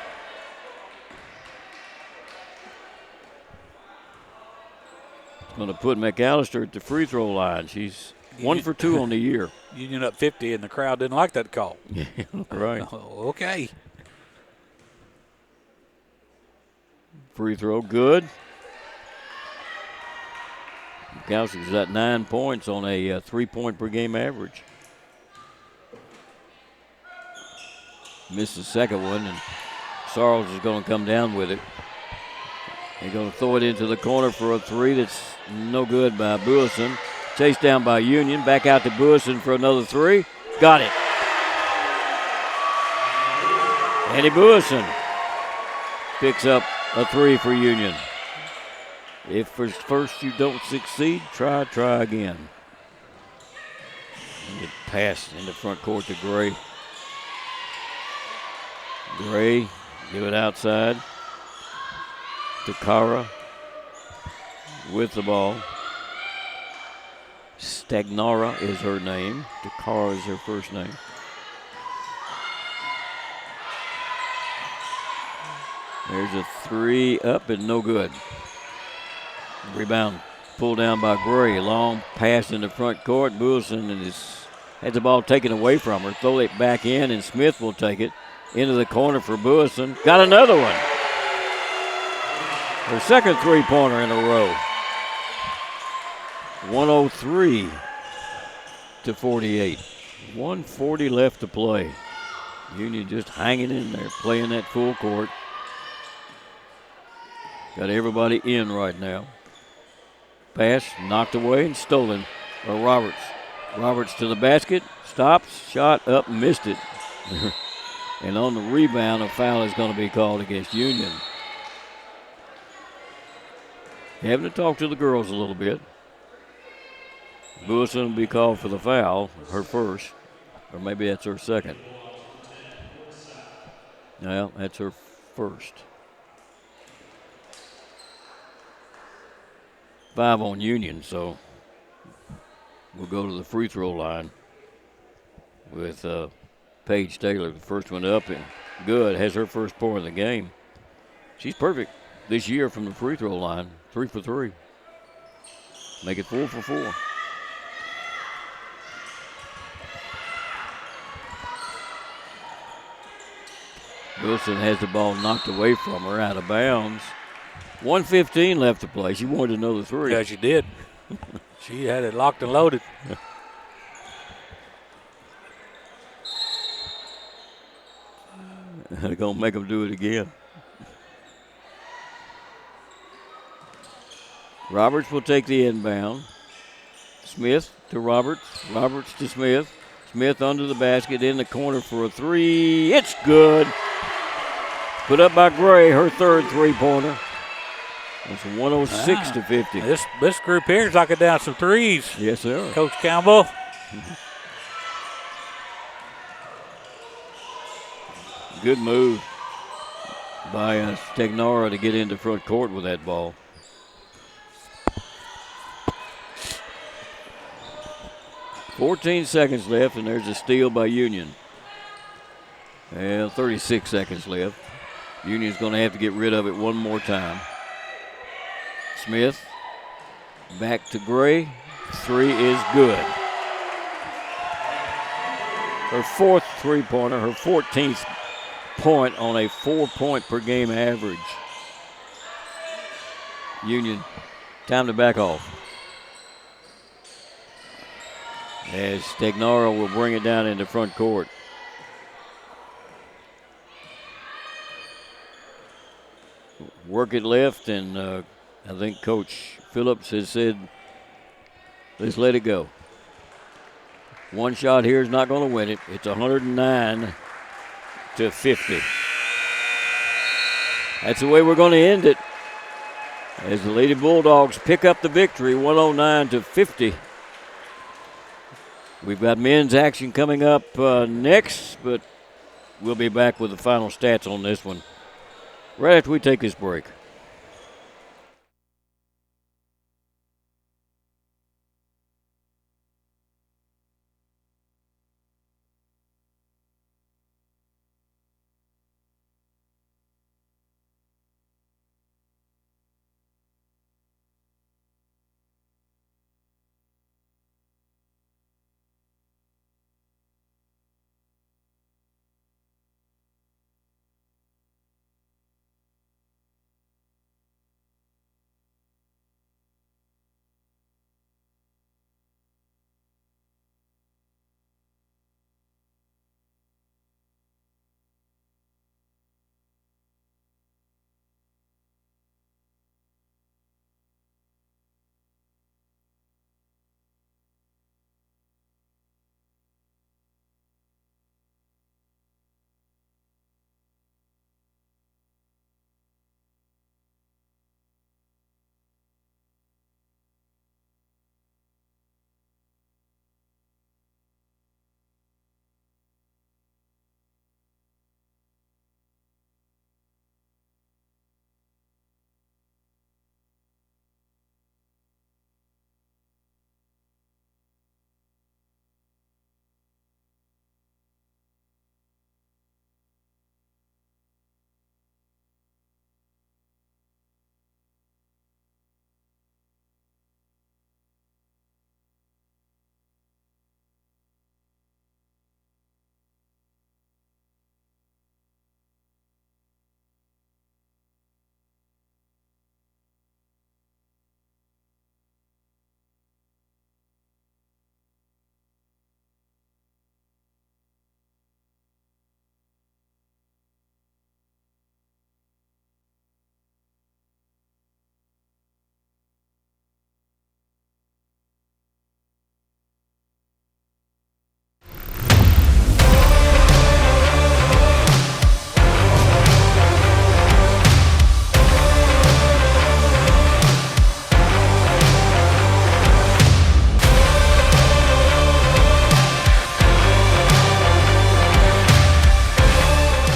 It's going to put McAllister at the free throw line. She's 1 for 2 on the year. Union up 50, and the crowd didn't like that call. Yeah, right. Okay. Free throw, good. McAllister's at 9 points on a 3-point per game average. Missed the second one, and Sorrells is going to come down with it. They're going to throw it into the corner for a 3 that's no good by Buison. Chased down by Union. Back out to Buison for another 3. Got it. Andy Buison picks up a 3 for Union. If first you don't succeed, try again. And it passed in the front court to Gray. Gray, give it outside. Takara with the ball. Stagnara is her name. Takara is her first name. There's a 3 up and no good. Rebound pulled down by Gray. Long pass in the front court. Buison has the ball taken away from her. Throw it back in, and Smith will take it into the corner for Buison. Got another one. Her second 3-pointer in a row. 103 to 48. 140 left to play. Union just hanging in there, playing that full court. Got everybody in right now. Pass knocked away and stolen by Roberts. Roberts to the basket, stops, shot up, missed it. And on the rebound, a foul is going to be called against Union. Having to talk to the girls a little bit. Lewison will be called for the foul, her first, or maybe that's her second. No, that's her first. 5 on Union, so we'll go to the free throw line with Paige Taylor. The first one up and good. Has her first point of the game. She's perfect this year from the free throw line. 3 for 3. Make it 4 for 4. Wilson has the ball knocked away from her, out of bounds. 1:15 left to play. She wanted another 3. Yeah, she did. She had it locked and loaded. They're going to make them do it again. Roberts will take the inbound. Smith to Roberts. Roberts to Smith. Smith under the basket in the corner for a 3. It's good. Put up by Gray, her third three-pointer. It's 106 to 50. This group here is knocking down some threes. Yes, sir. Coach Campbell. Good move by Stagnara to get into front court with that ball. $14 seconds left, and there's a steal by Union. And 36 seconds left. Union's going to have to get rid of it one more time. Smith back to Gray. 3 is good. Her fourth three-pointer, her 14th point on a 4-point per game average. Union, time to back off. As Stagnaro will bring it down into front court. Work it left, and I think Coach Phillips has said, let's let it go. One shot here is not going to win it. It's 109 to 50. That's the way we're going to end it. As the Lady Bulldogs pick up the victory, 109 to 50. We've got men's action coming up next, but we'll be back with the final stats on this one right after we take this break.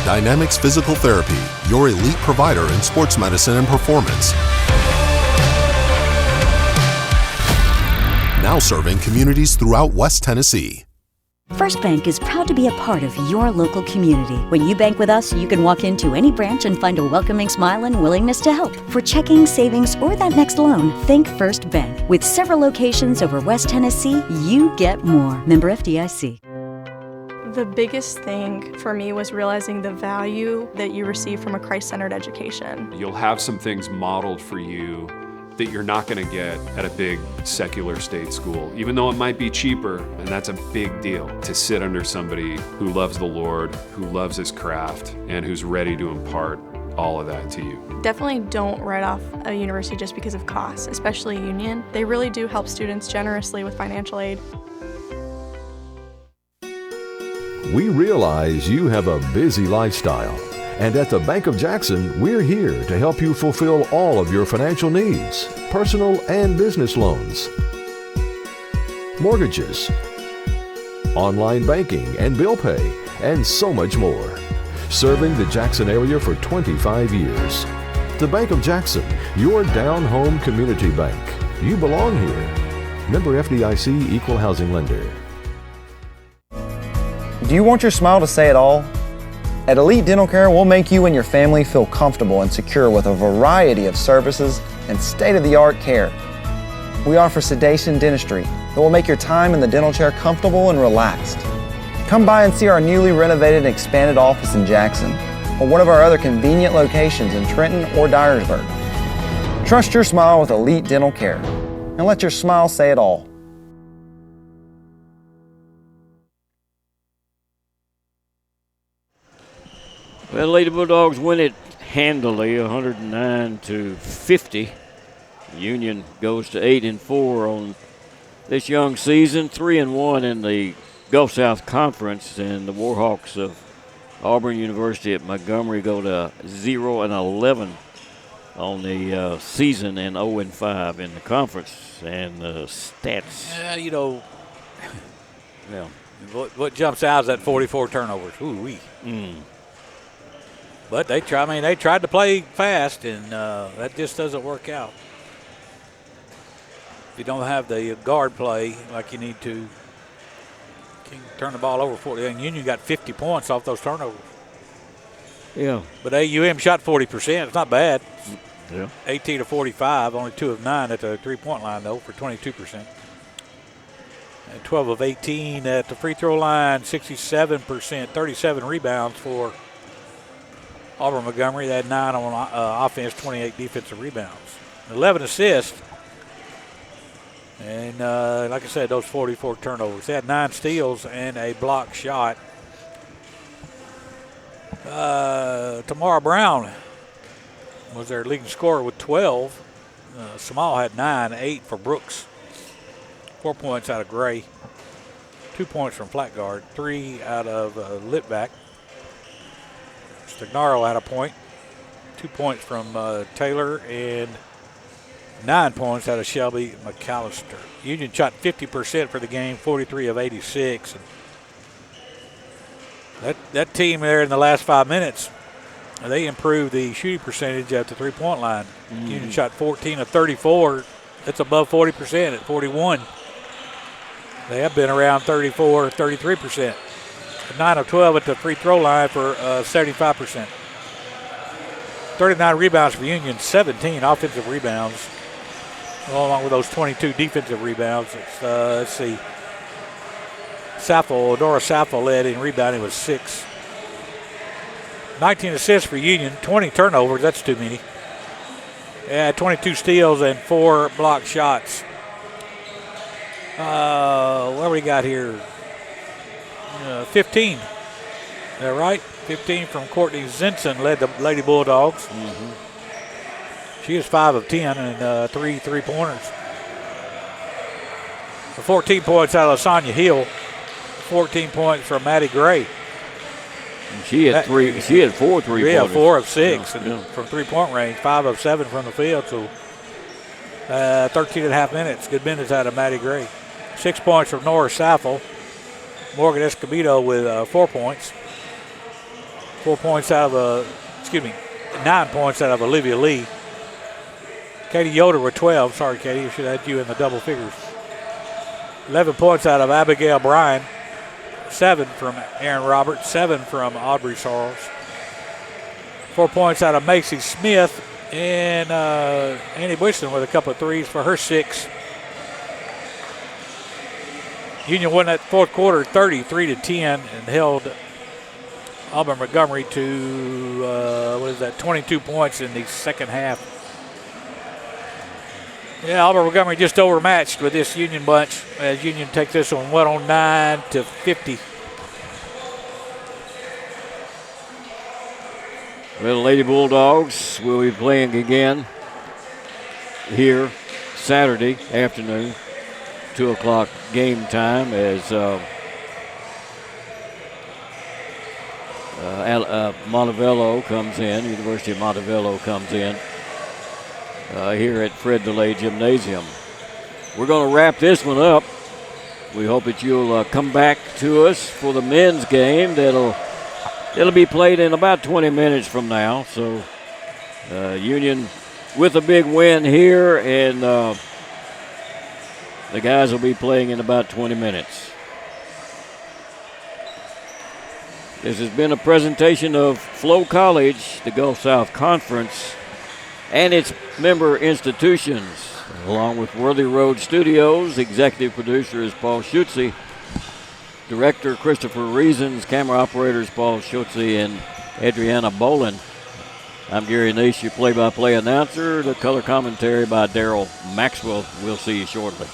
Dynamics Physical Therapy, your elite provider in sports medicine and performance. Now serving communities throughout West Tennessee. First Bank is proud to be a part of your local community. When you bank with us, you can walk into any branch and find a welcoming smile and willingness to help. For checking, savings, or that next loan, think First Bank. With several locations over West Tennessee, you get more. Member FDIC. The biggest thing for me was realizing the value that you receive from a Christ-centered education. You'll have some things modeled for you that you're not going to get at a big secular state school, even though it might be cheaper, and that's a big deal, to sit under somebody who loves the Lord, who loves his craft, and who's ready to impart all of that to you. Definitely don't write off a university just because of costs, especially Union. They really do help students generously with financial aid. We realize you have a busy lifestyle. And at the Bank of Jackson, we're here to help you fulfill all of your financial needs, personal and business loans, mortgages, online banking and bill pay, and so much more. Serving the Jackson area for 25 years. The Bank of Jackson, your down-home community bank. You belong here. Member FDIC, Equal Housing Lender. Do you want your smile to say it all? At Elite Dental Care, we'll make you and your family feel comfortable and secure with a variety of services and state-of-the-art care. We offer sedation dentistry that will make your time in the dental chair comfortable and relaxed. Come by and see our newly renovated and expanded office in Jackson or one of our other convenient locations in Trenton or Dyersburg. Trust your smile with Elite Dental Care and let your smile say it all. Well, Lady Bulldogs win it handily, 109-50. Union goes to 8-4 on this young season, 3-1 in the Gulf South Conference, and the Warhawks of Auburn University at Montgomery go to 0-11 on the season and 0-5 in the conference. And the stats. Yeah. What jumps out is that 44 turnovers. Ooh-wee. But they tried to play fast, and that just doesn't work out. If you don't have the guard play like you need to, you can turn the ball over 40. And Union got 50 points off those turnovers. Yeah. But AUM shot 40%. It's not bad. Yeah. 18 of 45, only 2 of 9 at the three-point line, though, for 22%. And 12 of 18 at the free throw line, 67%, 37 rebounds for Auburn Montgomery. They had 9 on offense, 28 defensive rebounds. 11 assists. And like I said, those 44 turnovers. They had 9 steals and a block shot. Tamara Brown was their leading scorer with 12. Samal had 9, 8 for Brooks. 4 points out of Gray. 2 points from flat guard. 3 out of Litvack. Stagnaro had a point. 2 points from Taylor and 9 points out of Shelby McAllister. Union shot 50% for the game, 43 of 86. And that team there in the last 5 minutes, they improved the shooting percentage at the three-point line. Union shot 14 of 34. That's above 40% at 41. They have been around 34, 33%. 9 of 12 at the free throw line for 75%. 39 rebounds for Union, 17 offensive rebounds, along with those 22 defensive rebounds. Let's see. Dora Saffel led in rebounding with 6. 19 assists for Union, 20 turnovers. That's too many. Yeah, 22 steals and 4 block shots. What do we got here? 15. Is that right? 15 from Courtney Zinson led the Lady Bulldogs. She is 5 of 10 and 3 3-pointers. 14 points out of LaSonia Hill. 14 points from Maddie Gray. And she had 4 3-pointers. Yeah, 4 of 6 from three-point range. 5 of 7 from the field. So 13 and a half minutes. Good minutes out of Maddie Gray. 6 points from Nora Saffel. Morgan Escobedo with 4 points. 9 points out of Olivia Lee. Katie Yoder with 12. Sorry, Katie, I should have had you in the double figures. 11 points out of Abigail Bryan. 7 from Aaron Roberts. 7 from Audrey Charles. 4 points out of Macy Smith. And Annie Bushland with a couple of threes for her 6. Union won that fourth quarter 33-10 and held Auburn Montgomery to 22 points in the second half. Yeah, Auburn Montgomery just overmatched with this Union bunch as Union takes this one 109-50. Well, Lady Bulldogs will be playing again here Saturday afternoon, 2 o'clock game time as Montevello comes in, University of Montevello comes in here at Fred DeLay Gymnasium. We're going to wrap this one up. We hope that you'll come back to us for the men's game that'll be played in about 20 minutes from now. So Union with a big win here, and the guys will be playing in about 20 minutes. This has been a presentation of Flow College, the Gulf South Conference, and its member institutions, along with Worthy Road Studios. Executive producer is Paul Schutze. Director Christopher Reasons. Camera operators Paul Schutze and Adriana Bolin. I'm Gary Nash, your play-by-play announcer. The color commentary by Daryl Maxwell. We'll see you shortly.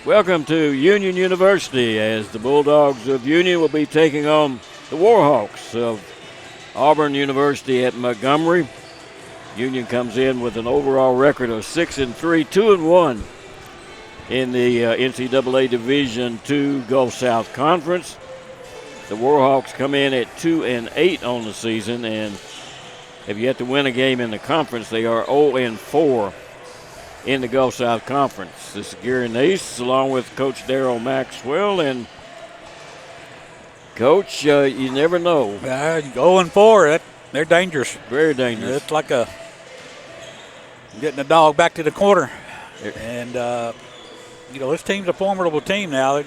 Welcome to Union University as the Bulldogs of Union will be taking on the Warhawks of Auburn University at Montgomery. Union comes in with an overall record of 6-3, 2-1 in the NCAA Division II Gulf South Conference. The Warhawks come in at 2-8 on the season and have yet to win a game in the conference. They are 0-4 in the Gulf South Conference. This is Gary Nace along with Coach Darryl Maxwell. And Coach, you never know. 0-4, they're dangerous. Very dangerous. It's like getting a dog back to the corner. And, this team's a formidable team now.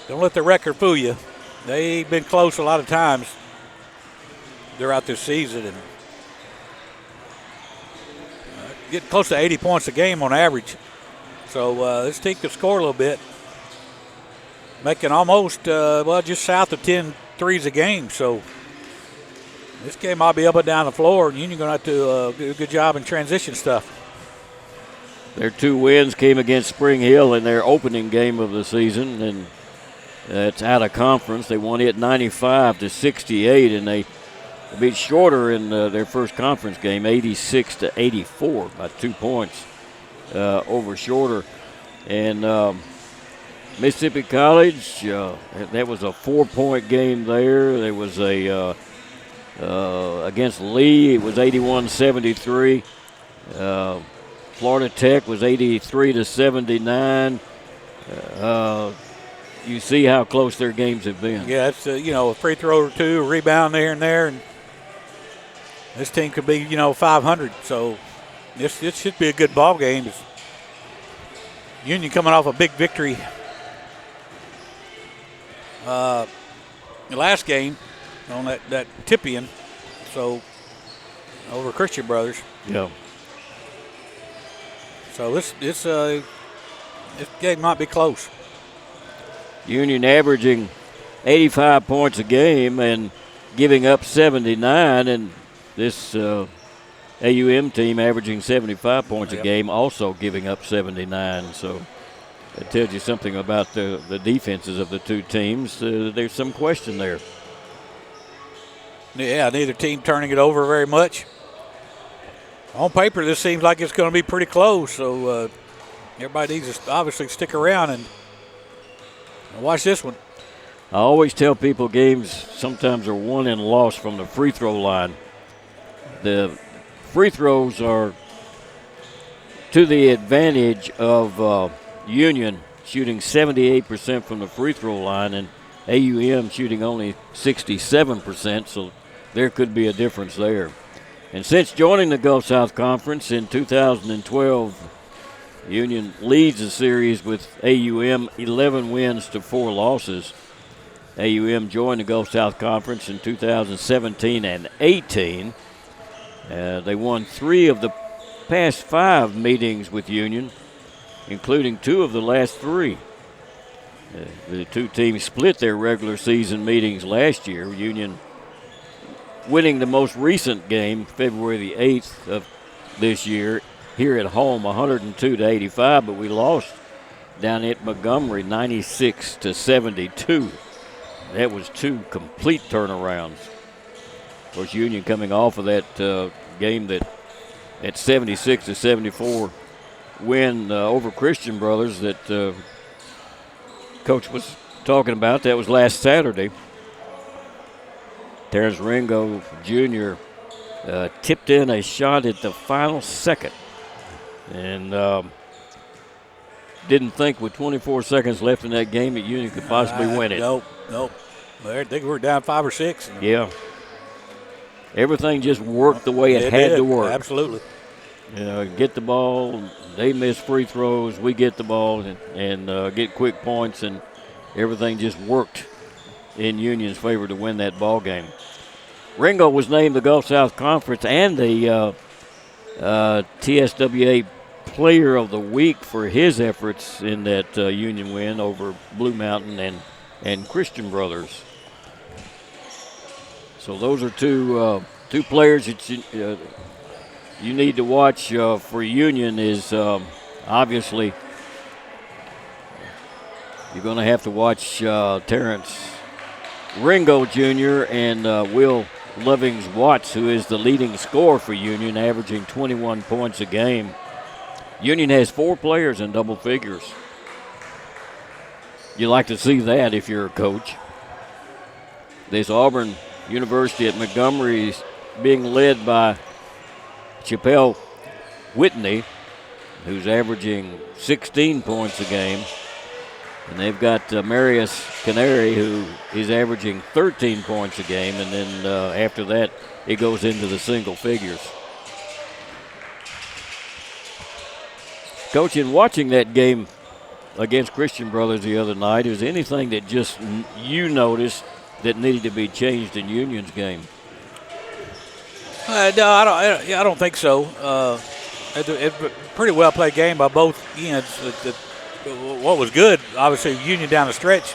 Don't let the record fool you. They've been close a lot of times throughout this season and getting close to 80 points a game on average. So this team could score a little bit, making almost, just south of 10 threes a game. So this game might be up and down the floor, and Union going to have to do a good job in transition stuff. Their 2 wins came against Spring Hill in their opening game of the season, and it's out of conference. They won it 95-68, and they beat Shorter in their first conference game, 86-84, by 2 points over Shorter. And Mississippi College, that was a 4-point game there. There was against Lee, it was 81-73. Florida Tech was 83-79. You see how close their games have been. Yeah, it's a free throw or 2, a rebound there and there, and this team could be 500. So this should be a good ball game. Union coming off a big victory the last game on that Tipian, so over Christian Brothers. Yeah. So this game might be close. Union averaging 85 points a game and giving up 79, and this AUM team averaging 75 points a game, also giving up 79. So it tells you something about the defenses of the two teams. There's some question there. Yeah, neither team turning it over very much. On paper, this seems like it's going to be pretty close, so everybody needs to obviously stick around and watch this one. I always tell people games sometimes are won and lost from the free throw line. The free throws are to the advantage of Union, shooting 78% from the free throw line, and AUM shooting only 67%, so there could be a difference there. And since joining the Gulf South Conference in 2012, Union leads the series with AUM 11 wins to 4 losses. AUM joined the Gulf South Conference in 2017 and 18. They won 3 of the past 5 meetings with Union, including 2 of the last 3. The two teams split their regular season meetings last year. Union winning the most recent game, February the 8th of this year, here at home, 102-85, but we lost down at Montgomery, 96-72. That was 2 complete turnarounds. Of course, Union coming off of that game that 76-74 win over Christian Brothers that Coach was talking about. That was last Saturday. Terrence Ringo Jr. Tipped in a shot at the final second and didn't think with 24 seconds left in that game that Union could possibly win it. Nope. I think we were down 5 or 6. Yeah. Everything just worked the way it had to work. Absolutely. Get the ball. They miss free throws. We get the ball and get quick points, and everything just worked in Union's favor to win that ball game. Ringo was named the Gulf South Conference and the TSWA Player of the Week for his efforts in that Union win over Blue Mountain and Christian Brothers. So those are two players that you need to watch for Union is obviously You're going to have to watch Terrence Ringo Jr. and Will Lovings-Watts, who is the leading scorer for Union, averaging 21 points a game. Union has 4 players in double figures. You like to see that if you're a coach. This Auburn University at Montgomery is being led by Chappelle Whitney, who's averaging 16 points a game. And they've got Marius Canary, who is averaging 13 points a game. And then after that, it goes into the single figures. Coach, in watching that game against Christian Brothers the other night, is anything that just you noticed that needed to be changed in Union's game? No, I don't think so. It's a pretty well played game by both ends. What was good, obviously, Union down the stretch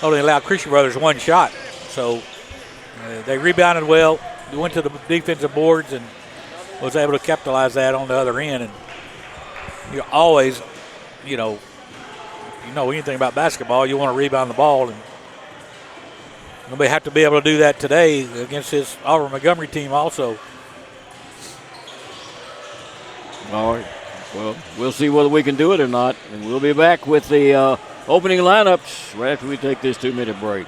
only allowed Christian Brothers 1 shot. So they rebounded well, went to the defensive boards, and was able to capitalize that on the other end. And you always, you know anything about basketball, you want to rebound the ball, and they have to be able to do that today against this Auburn Montgomery team also. All right. Well, we'll see whether we can do it or not, and we'll be back with the opening lineups right after we take this 2-minute break.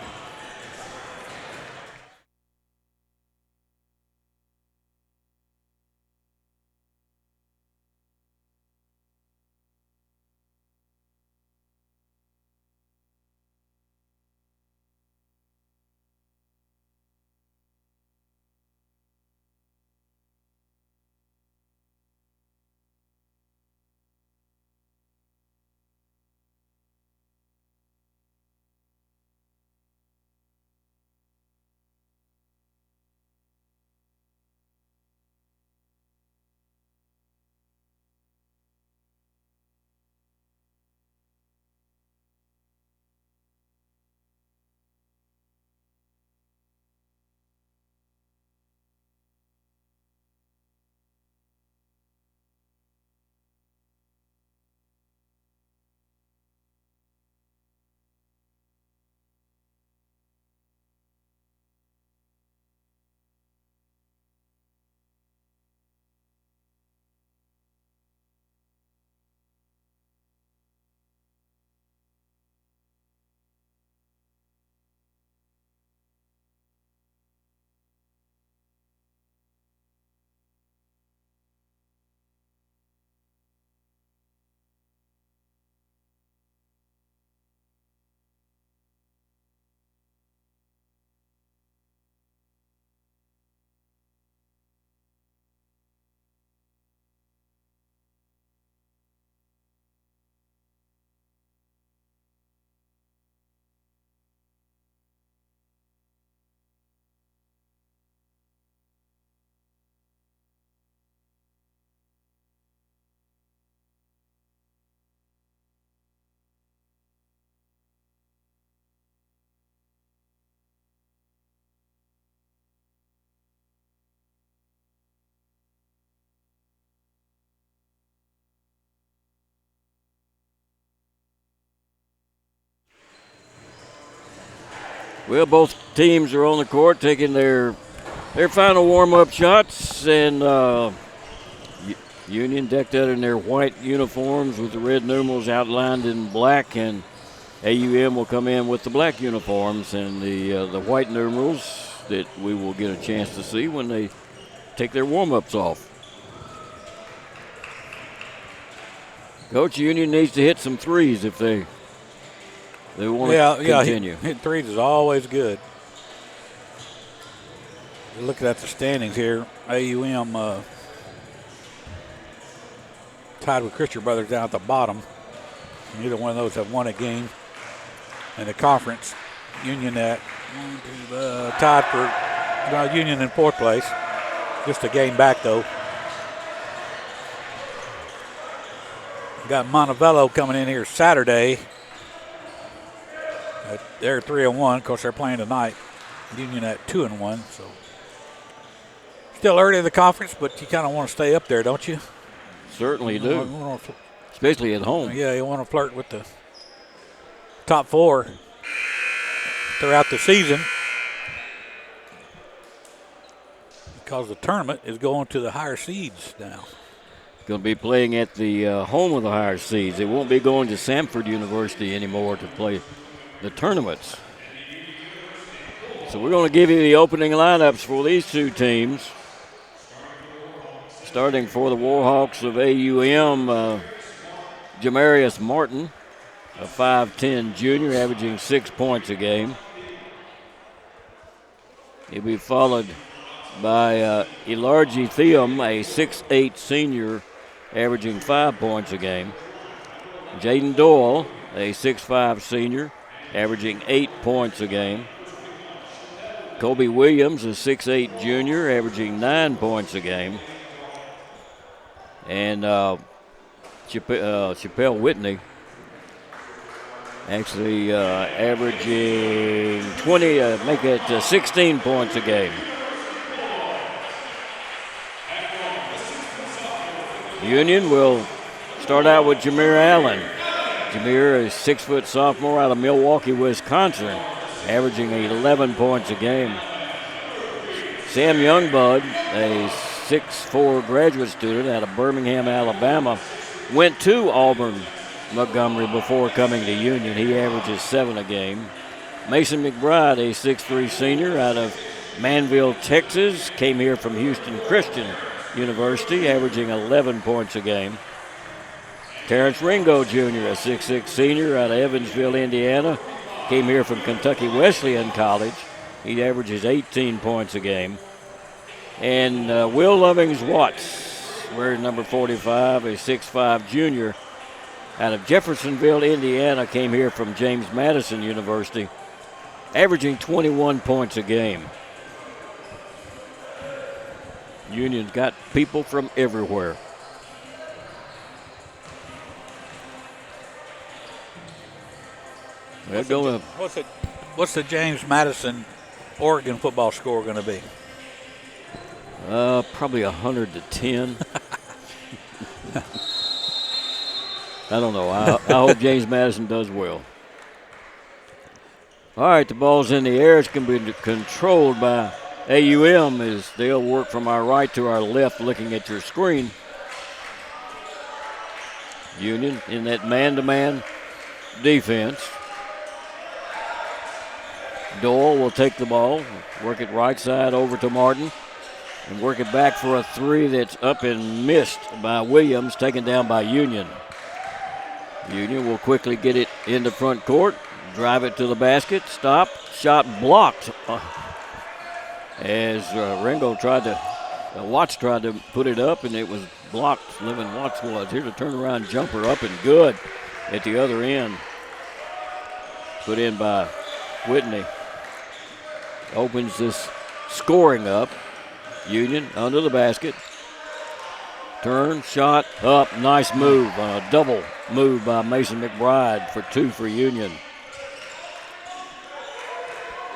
Well, both teams are on the court taking their final warm-up shots, and Union decked out in their white uniforms with the red numerals outlined in black, and AUM will come in with the black uniforms and the white numerals that we will get a chance to see when they take their warm-ups off. Coach, Union needs to hit some threes if they want to continue. Hitting threes is always good. You're looking at the standings here. AUM tied with Christian Brothers down at the bottom. Neither one of those have won a game in the conference. Union tied for Union in 4th place. Just a game back, though. Got Montevallo coming in here Saturday. They're 3-1. Of course, they're playing tonight. Union at 2-1. So still early in the conference, but you kind of want to stay up there, don't you? Certainly do. Especially at home. Yeah, you want to flirt with top 4 throughout the season, because the tournament is going to the higher seeds now. Going to be playing at the home of the higher seeds. It won't be going to Samford University anymore to play the tournaments. So we're going to give you the opening lineups for these two teams. Starting for the Warhawks of AUM, Jamarius Martin, a 5'10 junior, averaging 6 points a game. He'll be followed by Elargi Theum, a 6'8 senior, averaging 5 points a game. Jaden Doyle, a 6'5 senior, averaging 8 points a game. Kobe Williams, a 6'8 junior, averaging 9 points a game. And Chappelle Whitney, actually averaging 16 points a game. Union will start out with Jameer Allen. Jameer is 6' sophomore out of Milwaukee, Wisconsin, averaging 11 points a game. Sam Youngblood, a 6'4 graduate student out of Birmingham, Alabama, went to Auburn Montgomery before coming to Union. He averages 7 a game. Mason McBride, a 6'3 senior out of Manville, Texas, came here from Houston Christian University, averaging 11 points a game. Terrence Ringo Jr., a 6'6 senior out of Evansville, Indiana, came here from Kentucky Wesleyan College. He averages 18 points a game. And Will Lovings-Watts, wearing number 45, a 6'5 junior out of Jeffersonville, Indiana, came here from James Madison University, averaging 21 points a game. Union's got people from everywhere. What's the James Madison Oregon football score going to be? Probably 100-10. I don't know. I hope James Madison does well. All right, the ball's in the air. It's going to be controlled by AUM as they'll work from our right to our left looking at your screen. Union in that man-to-man defense. Doyle will take the ball, work it right side over to Martin, and work it back for a 3 that's up and missed by Williams, taken down by Union. Union will quickly get it into front court, drive it to the basket, stop, shot blocked. As Watts tried to put it up, and it was blocked. Levin Watts was. Here's a turnaround jumper up and good at the other end. Put in by Whitney. Opens this scoring up. Union under the basket. Turn, shot, up. Nice move. A double move by Mason McBride for 2 for Union.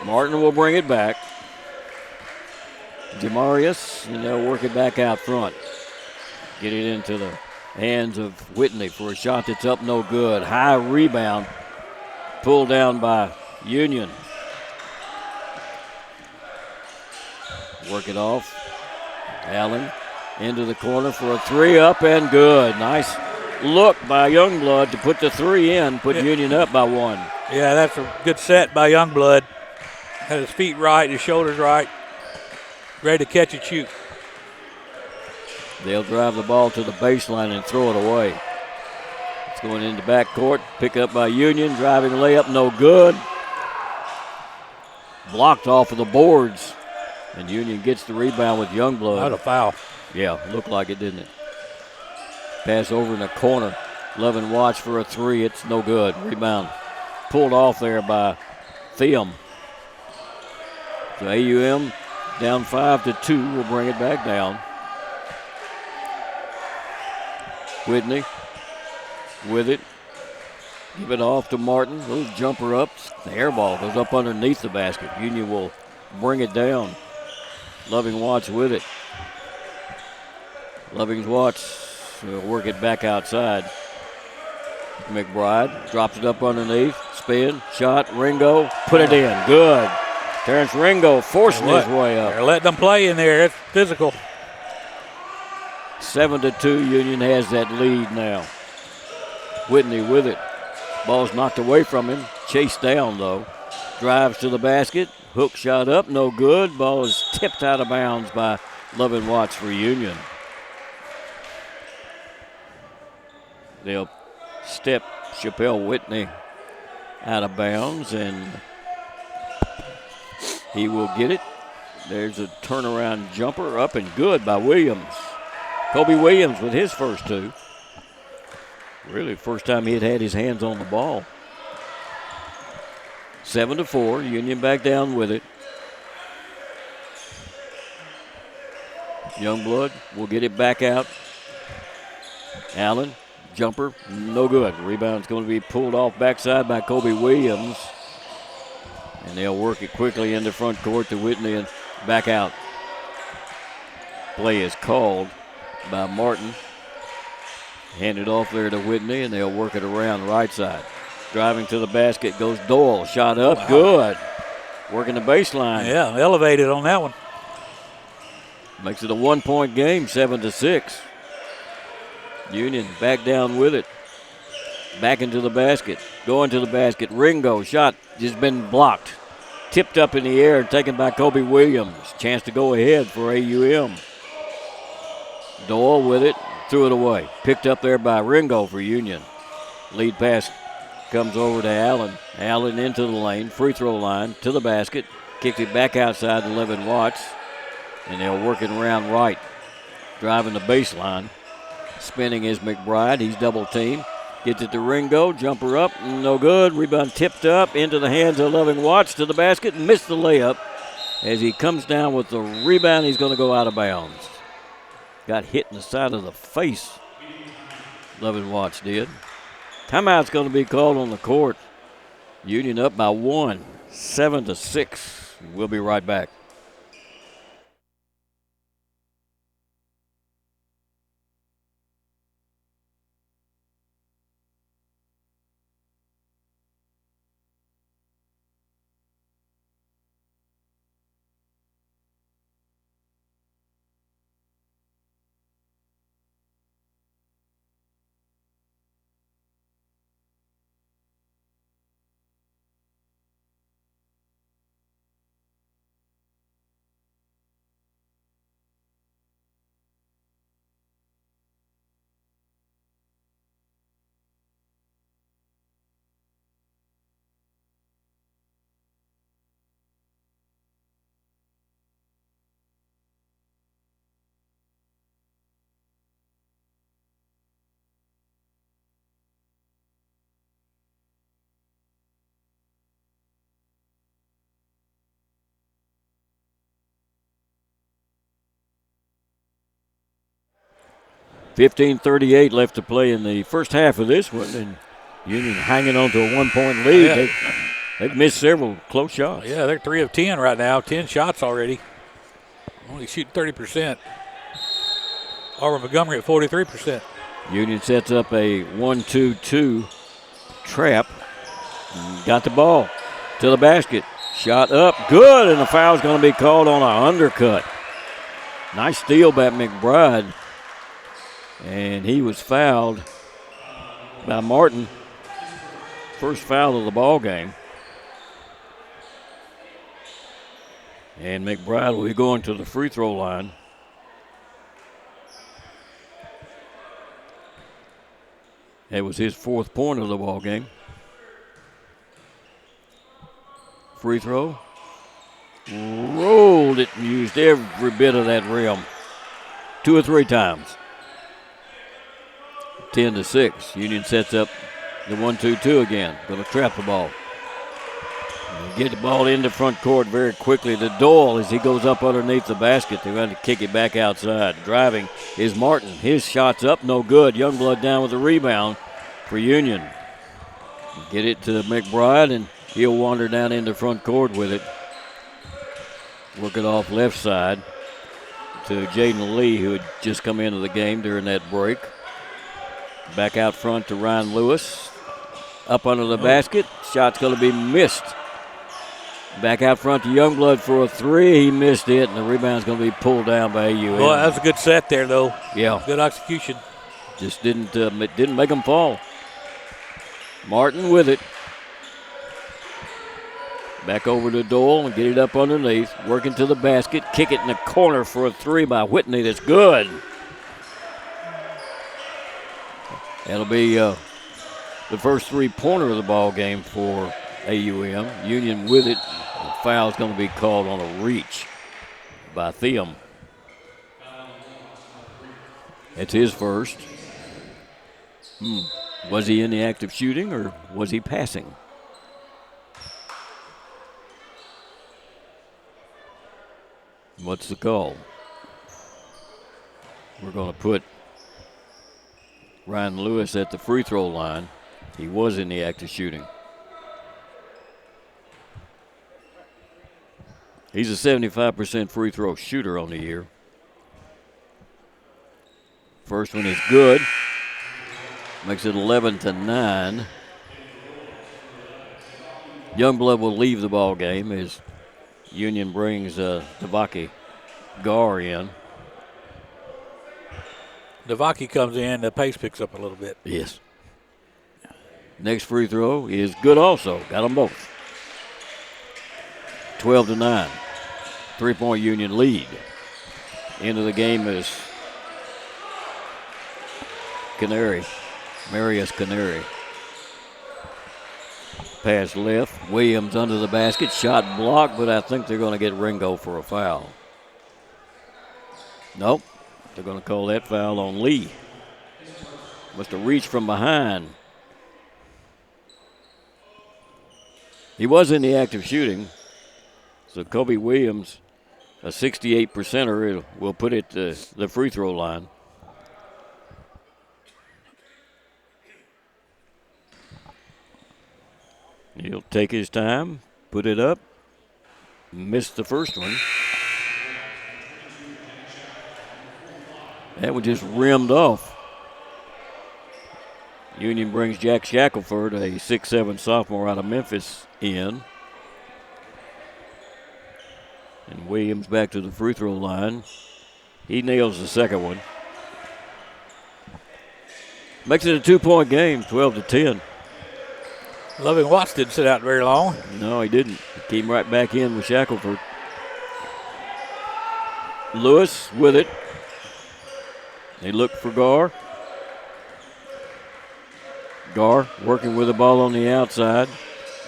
Martin will bring it back. Jamarius, and they'll work it back out front. Get it into the hands of Whitney for a shot that's up no good. High rebound. Pulled down by Union. Work it off. Allen into the corner for a 3, up and good. Nice look by Youngblood to put the 3 in, put Union up by 1. Yeah, that's a good set by Youngblood. Had his feet right, his shoulders right. Ready to catch and shoot. They'll drive the ball to the baseline and throw it away. It's going into backcourt. Pick up by Union. Driving layup, no good. Blocked off of the boards. And Union gets the rebound with Youngblood. Not a foul. Yeah, looked like it, didn't it? Pass over in the corner. Levin Watts for a 3. It's no good. Rebound pulled off there by Theum. So AUM down 5-2. We'll bring it back down. Whitney with it. Give it off to Martin. Little jumper up. The air ball goes up underneath the basket. Union will bring it down. Loving Watts with it. Loving Watts will work it back outside. McBride drops it up underneath. Spin, shot, Ringo, put it in. Good. Terrence Ringo forcing his way up. They're letting them play in there. It's physical. 7-2, Union has that lead now. Whitney with it. Ball's knocked away from him. Chased down, though. Drives to the basket. Hook shot up, no good. Ball is tipped out of bounds by Lovin Watts for Union. They'll step Chappelle Whitney out of bounds, and he will get it. There's a turnaround jumper up and good by Williams. Kobe Williams with his first two. Really, first time he had his hands on the ball. 7-4, Union back down with it. Youngblood will get it back out. Allen, jumper, no good. Rebound's going to be pulled off backside by Kobe Williams. And they'll work it quickly into front court to Whitney and back out. Play is called by Martin. Handed off there to Whitney, and they'll work it around the right side. Driving to the basket goes Doyle. Shot up, wow. Good. Working the baseline. Yeah, elevated on that one. Makes it a 1-point game, 7-6. Union back down with it. Back into the basket. Going to the basket. Ringo shot just been blocked. Tipped up in the air, taken by Kobe Williams. Chance to go ahead for AUM. Doyle with it. Threw it away. Picked up there by Ringo for Union. Lead pass comes over to Allen. Allen into the lane. Free throw line to the basket. Kicks it back outside to Levin Watts. And they'll work it around right. Driving the baseline. Spinning is McBride. He's double teamed. Gets it to Ringo. Jumper up. No good. Rebound tipped up into the hands of Levin Watts to the basket. Missed the layup. As he comes down with the rebound, he's going to go out of bounds. Got hit in the side of the face. Levin Watts did. Timeout's going to be called on the court. Union up by 1, 7-6. We'll be right back. .38 left to play in the first half of this one, and Union hanging on to a 1-point lead. Yeah. They've missed several close shots. Yeah, they're 3 of 10 right now, 10 shots already. Only shooting 30%. Auburn Montgomery at 43%. Union sets up a 1-2-2 trap. Got the ball to the basket. Shot up, good, and the foul's going to be called on an undercut. Nice steal by McBride. And he was fouled by Martin. First foul of the ball game. And McBride will be going to the free throw line. That was his 4th point of the ball game. Free throw. Rolled it and used every bit of that rim. 2 or 3 times. 10-6. Union sets up the 1-2-2 again. Going to trap the ball. Get the ball into front court very quickly to Doyle as he goes up underneath the basket. They're going to kick it back outside. Driving is Martin. His shot's up, no good. Youngblood down with the rebound for Union. Get it to McBride, and he'll wander down into front court with it. Work it off left side to Jaden Lee, who had just come into the game during that break. Back out front to Ryan Lewis. Up under the basket. Shot's going to be missed. Back out front to Youngblood for a three. He missed it, and the rebound's going to be pulled down by AUM. Well, that was a good set there, though. Yeah. Good execution. Just didn't make them fall. Martin with it. Back over to Doyle and get it up underneath. Working to the basket. Kick it in the corner for a three by Whitney. That's good. That'll be the first three-pointer of the ball game for AUM. Union with it. The foul's going to be called on a reach by Thiam. It's his first. Was he in the act of shooting or was he passing? What's the call? We're going to put Ryan Lewis at the free throw line. He was in the act of shooting. He's a 75% free throw shooter on the year. First one is good. Makes it 11-9. Youngblood will leave the ball game as Union brings Devaki Gar in. Devaki comes in, the pace picks up a little bit. Yes. Next free throw is good also. Got them both. 12-9. 3-point Union lead. End of the game is Canary. Marius Canary. Pass left. Williams under the basket. Shot blocked, but I think they're going to get Ringo for a foul. Nope. They're going to call that foul on Lee. Must have reached from behind. He was in the act of shooting. So Kobe Williams, a 68%er, will put it to the free throw line. He'll take his time, put it up, missed the first one. That one just rimmed off. Union brings Jack Shackelford, a 6'7" sophomore out of Memphis, in. And Williams back to the free throw line. He nails the second one. Makes it a 2-point game, 12-10. Loving Watts didn't sit out very long. No, he didn't. He came right back in with Shackelford. Lewis with it. They look for Gar. Gar working with the ball on the outside.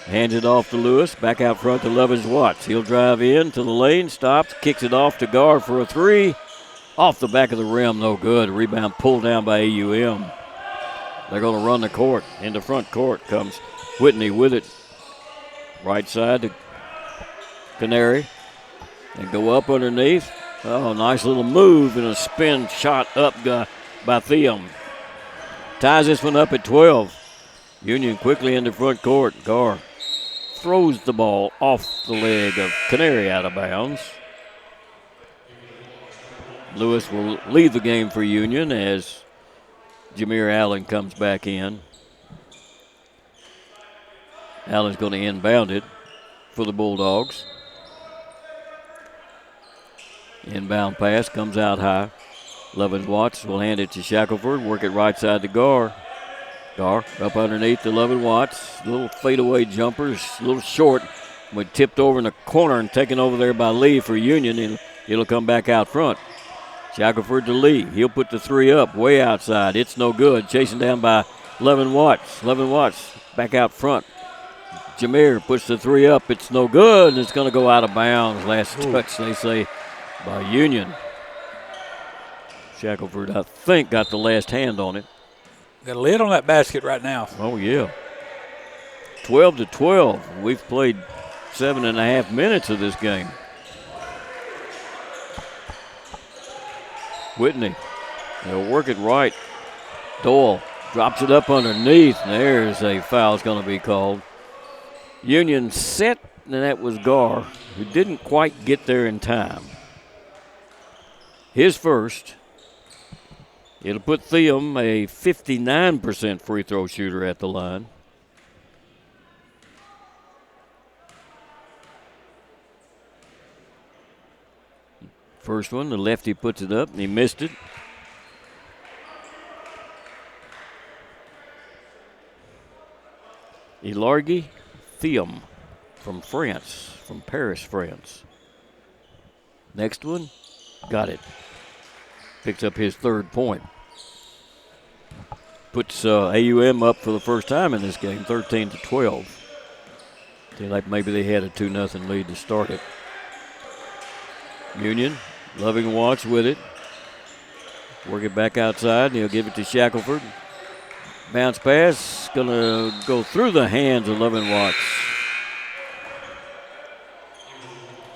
Hands it off to Lewis. Back out front to Lovins Watts. He'll drive in to the lane, stops, kicks it off to Gar for a three. Off the back of the rim, no good. Rebound pulled down by AUM. They're going to run the court. Into front court comes Whitney with it. Right side to Canary. And go up underneath. Oh, nice little move and a spin shot up by Thiam. Ties this one up at 12. Union quickly into front court. Gar throws the ball off the leg of Canary out of bounds. Lewis will leave the game for Union as Jameer Allen comes back in. Allen's going to inbound it for the Bulldogs. Inbound pass comes out high. Lovins Watts will hand it to Shackelford, work it right side to Gar. Gar up underneath to Lovin Watts. Little fadeaway jumpers, a little short. But tipped over in the corner and taken over there by Lee for Union, and it'll come back out front. Shackelford to Lee. He'll put the three up way outside. It's no good. Chasing down by Lovin Watts. Lovin Watts back out front. Jameer puts the three up. It's no good, and it's going to go out of bounds. Last touch, they say, by Union. Shackelford, I think, got the last hand on it. Got a lid on that basket right now. Oh, yeah. 12-12. We've played 7.5 minutes of this game. Whitney, they'll work it right. Doyle drops it up underneath. There's a foul's going to be called. Union set, and that was Gar, who didn't quite get there in time. His first. It'll put Thiam, a 59% free throw shooter, at the line. First one, the lefty puts it up, and he missed it. Ilargi Thiam from France, from Paris, France. Next one, got it. Picks up his 3rd point. Puts AUM up for the first time in this game, 13-12. Seemed like maybe they had a 2-0 lead to start it. Union, Loving Watts with it. Work it back outside, and he'll give it to Shackelford. Bounce pass, gonna go through the hands of Loving Watts.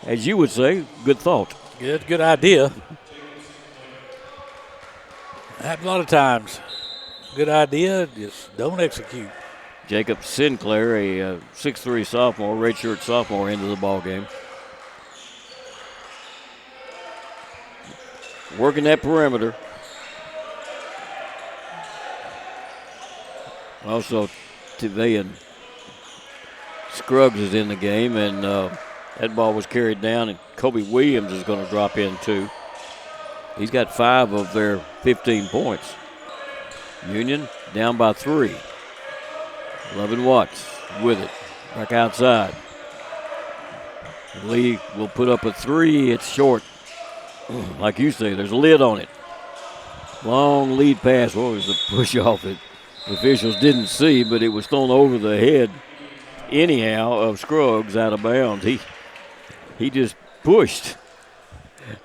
As you would say, good thought. Good idea. Happens a lot of times. Good idea, just don't execute. Jacob Sinclair, a 6'3" sophomore, redshirt sophomore, into the ball game. Working that perimeter. Also, Tevayan Scruggs is in the game, and that ball was carried down, and Kobe Williams is going to drop in too. He's got 5 of their 15 points. Union down by 3. Loving Watts with it. Back outside. Lee will put up a 3. It's short. Like you say, there's a lid on it. Long lead pass. What was the push off it? The officials didn't see, but it was thrown over the head anyhow of Scruggs out of bounds. He just pushed.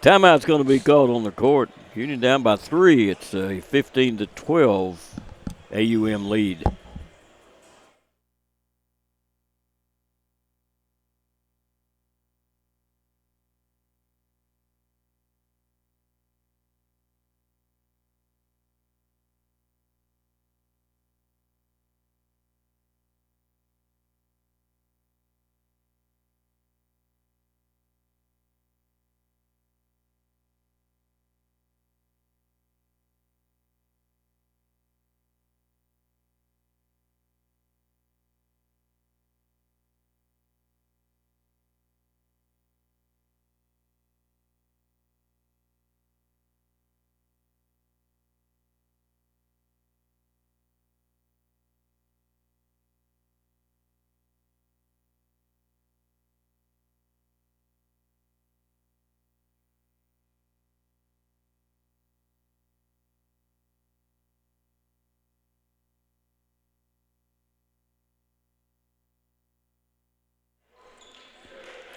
Timeout's going to be called on the court. Union down by 3. It's a 15-12 AUM lead.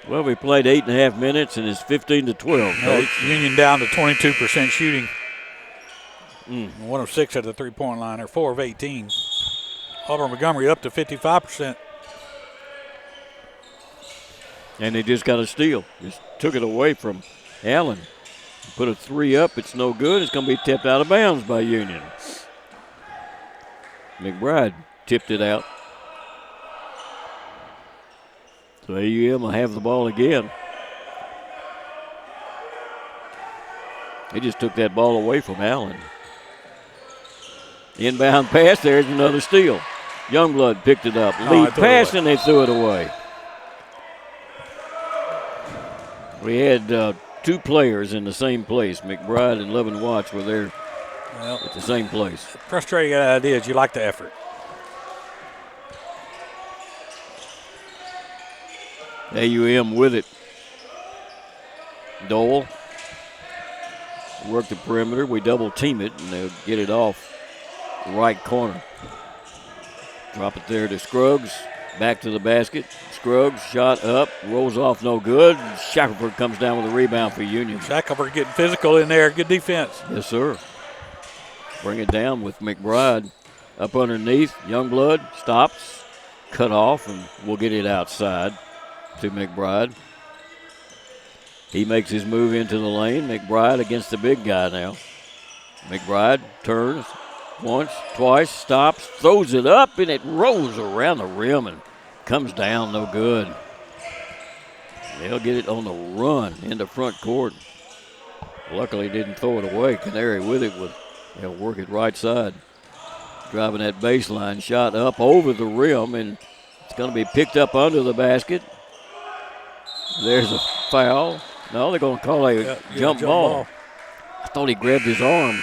Well, we played 8.5 minutes, and it's 15-12. Union down to 22% shooting. 1 of 6 at the three-point line, or 4 of 18. Auburn Montgomery up to 55%. And they just got a steal. Just took it away from Allen. Put a 3 up. It's no good. It's going to be tipped out of bounds by Union. McBride tipped it out. So AUM will have the ball again. He just took that ball away from Allen. Inbound pass, there's another steal. Youngblood picked it up. Lead pass, and they threw it away. We had 2 players in the same place. McBride and Loving Watts were there at the same place. Frustrating idea is you like the effort. AUM with it. Dole work the perimeter. We double team it, and they'll get it off the right corner. Drop it there to Scruggs. Back to the basket. Scruggs shot up, rolls off, no good. Shackelford comes down with a rebound for Union. Shackelford getting physical in there. Good defense. Yes, sir. Bring it down with McBride up underneath. Youngblood stops, cut off, and we'll get it outside to McBride. He makes his move into the lane. McBride against the big guy now. McBride turns once, twice, stops, throws it up, and it rolls around the rim and comes down, no good. They'll get it on the run into front court. Luckily didn't throw it away. Canary with it. They'll work it right side. Driving that baseline shot up over the rim, and it's going to be picked up under the basket. There's a foul. No, they're going to call a jump ball. I thought he grabbed his arm.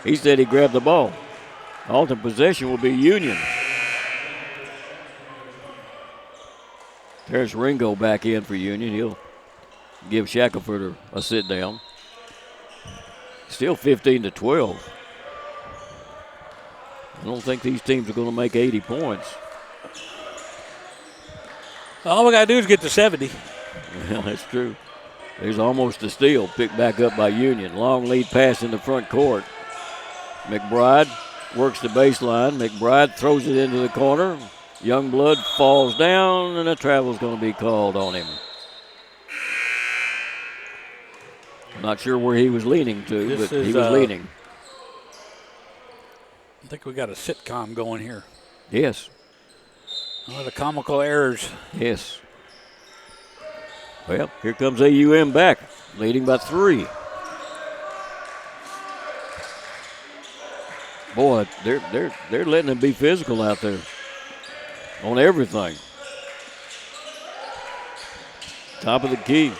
He said he grabbed the ball. Alternate possession will be Union. There's Ringo back in for Union. He'll give Shackelford a sit down. Still 15-12. I don't think these teams are going to make 80 points. All we got to do is get to 70. Well, that's true. There's almost a steal picked back up by Union. Long lead pass in the front court. McBride works the baseline. McBride throws it into the corner. Youngblood falls down, and a travel's going to be called on him. Not sure where he was leaning to, but he was leaning. I think we got a sitcom going here. Yes. The comical errors. Yes. Well, here comes AUM back, leading by 3. Boy, they're letting them be physical out there on everything. Top of the key.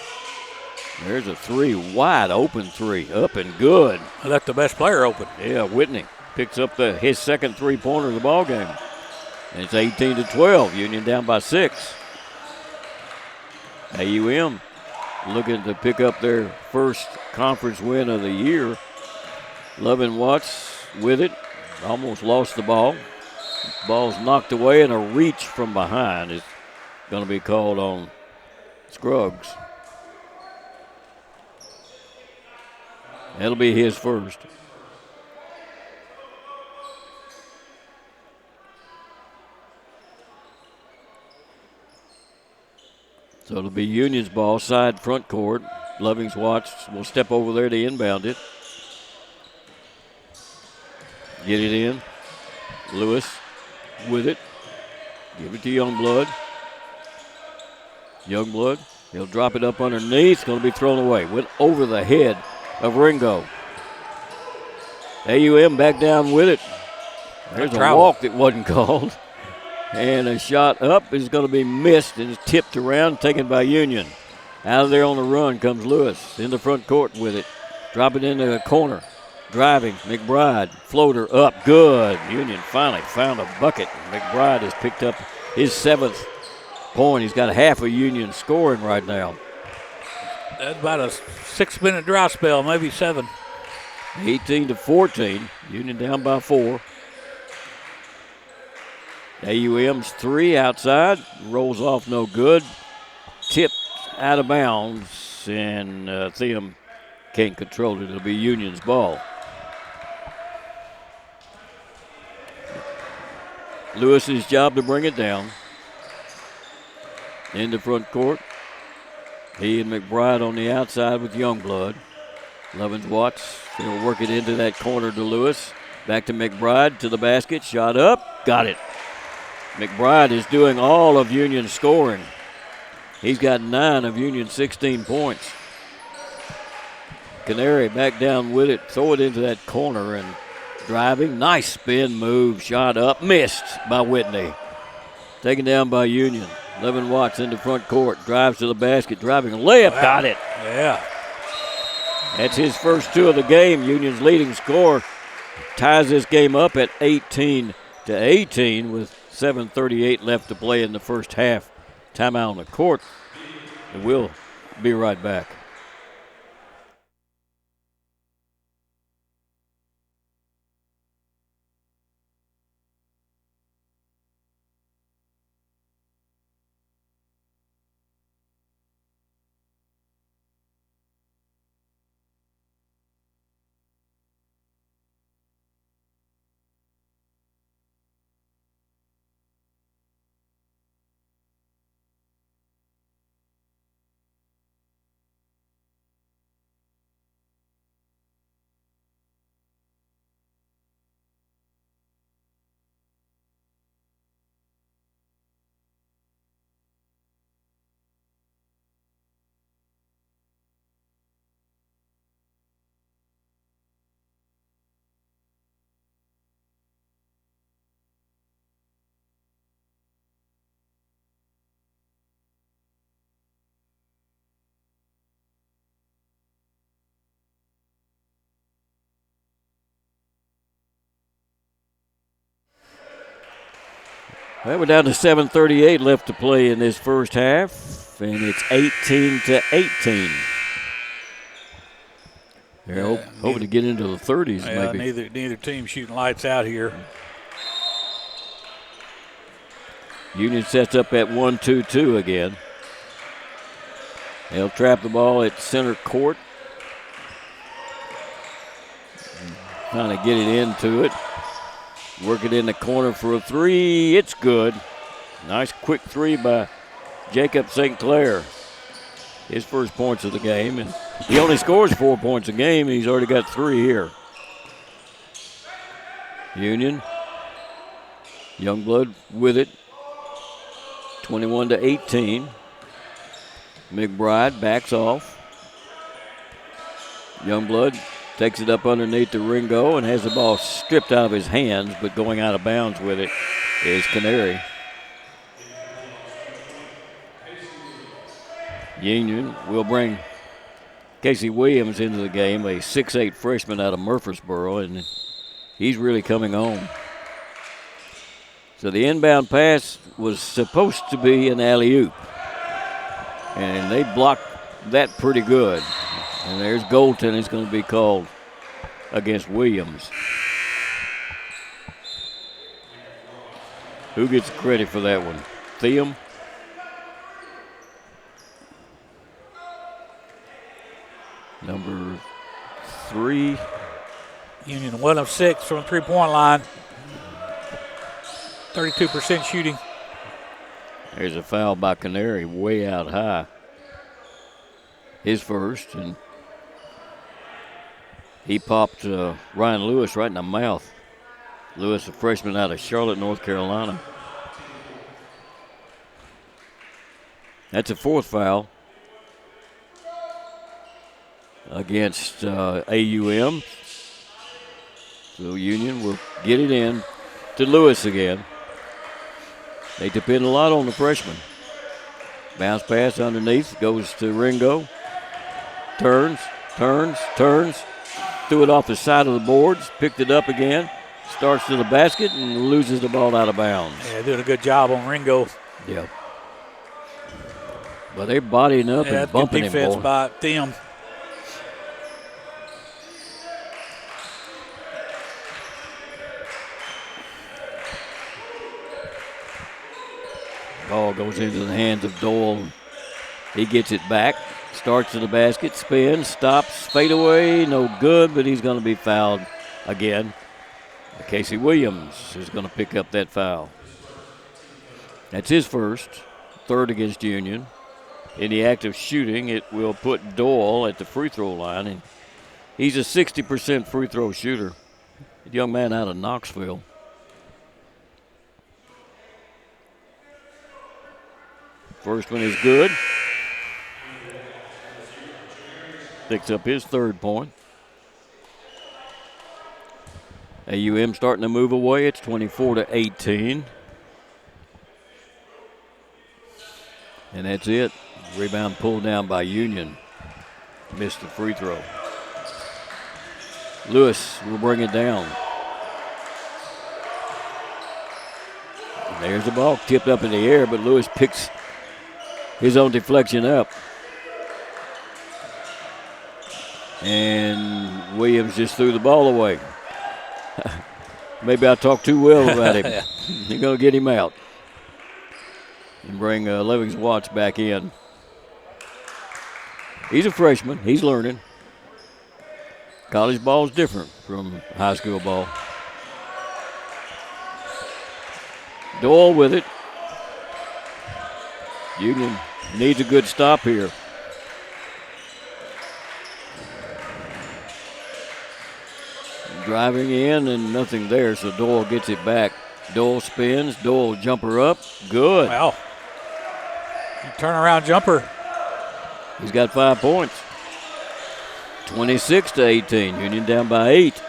There's a 3, wide open 3, up and good. I left the best player open. Yeah, Whitney picks up his second 3-pointer of the ball game. And it's 18-12. Union down by 6. AUM looking to pick up their first conference win of the year. Lovin Watts with it. Almost lost the ball. Ball's knocked away, and a reach from behind is going to be called on Scruggs. That'll be his first. So it'll be Union's ball, side front court. Loving's Watts will step over there to inbound it. Get it in. Lewis with it. Give it to Youngblood. Youngblood, he'll drop it up underneath. It's going to be thrown away. Went over the head of Ringo. AUM back down with it. There's a walk that wasn't called. And a shot up is going to be missed and is tipped around, taken by Union. Out of there on the run comes Lewis in the front court with it. Drop it into the corner. Driving, McBride, floater up, good. Union finally found a bucket. McBride has picked up his 7th point. He's got half a Union scoring right now. That's about a 6-minute dry spell, maybe 7. 18-14, Union down by 4. AUM's 3 outside, rolls off no good. Tipped out of bounds, and Theum can't control it. It'll be Union's ball. Lewis's job to bring it down. In the front court. He and McBride on the outside with Youngblood. Lovins Watts will work it into that corner to Lewis. Back to McBride to the basket. Shot up. Got it. McBride is doing all of Union's scoring. He's got 9 of Union's 16 points. Canary back down with it. Throw it into that corner and driving. Nice spin move. Shot up. Missed by Whitney. Taken down by Union. Levin Watts into front court. Drives to the basket. Driving. Layup. Wow. Got it. Yeah. That's his first 2 of the game. Union's leading scorer ties this game up at 18-18 with 7:38 left to play in the first half. Timeout on the court. And we'll be right back. Well, we're down to 7:38 left to play in this first half, and it's 18-18. They're hoping to get into the 30s, maybe. Neither team shooting lights out here. Union sets up at 1-2-2 again. They'll trap the ball at center court. Trying to get it into it. Work it in the corner for a three. It's good. Nice quick three by Jacob St. Clair. His first points of the game. And he only scores 4 points a game, and he's already got 3 here. Union. Youngblood with it. 21-18. McBride backs off. Youngblood takes it up underneath the Ringo and has the ball stripped out of his hands, but going out of bounds with it is Canary. Union will bring Casey Williams into the game, a 6'8 freshman out of Murfreesboro, and he's really coming on. So the inbound pass was supposed to be an alley-oop, and they blocked that pretty good. And there's goaltending is going to be called against Williams. Who gets credit for that one? Thiam? Number 3. Union 1 of 6 from the three-point line. 32% shooting. There's a foul by Canary way out high. His first, and he popped Ryan Lewis right in the mouth. Lewis, a freshman out of Charlotte, North Carolina. That's a 4th foul against AUM. So Union will get it in to Lewis again. They depend a lot on the freshman. Bounce pass underneath, goes to Ringo. Turns. Threw it off the side of the boards, picked it up again, starts to the basket, and loses the ball out of bounds. Yeah, doing a good job on Ringo. Yeah. But they're bodying up and bumping him. Defense by Thiam. Ball goes into the hands of Doyle. He gets it back. Starts to the basket, spins, stops, fade away, no good, but he's going to be fouled again. Casey Williams is going to pick up that foul. That's his first, 3rd against Union. In the act of shooting, it will put Doyle at the free throw line, and he's a 60% free throw shooter. A young man out of Knoxville. First one is good. Picks up his 3rd point. AUM starting to move away. It's 24-18. And that's it. Rebound pulled down by Union. Missed the free throw. Lewis will bring it down. And there's the ball tipped up in the air, but Lewis picks his own deflection up. And Williams just threw the ball away. Maybe I talked too well about him. You're going to get him out. And bring Levings Watts back in. He's a freshman. He's learning. College ball is different from high school ball. Doyle with it. Union needs a good stop here. Driving in and nothing there, so Doyle gets it back. Doyle spins, Doyle jumper up, good. Wow. Turnaround jumper. He's got 5 points. 26-18, Union down by 8.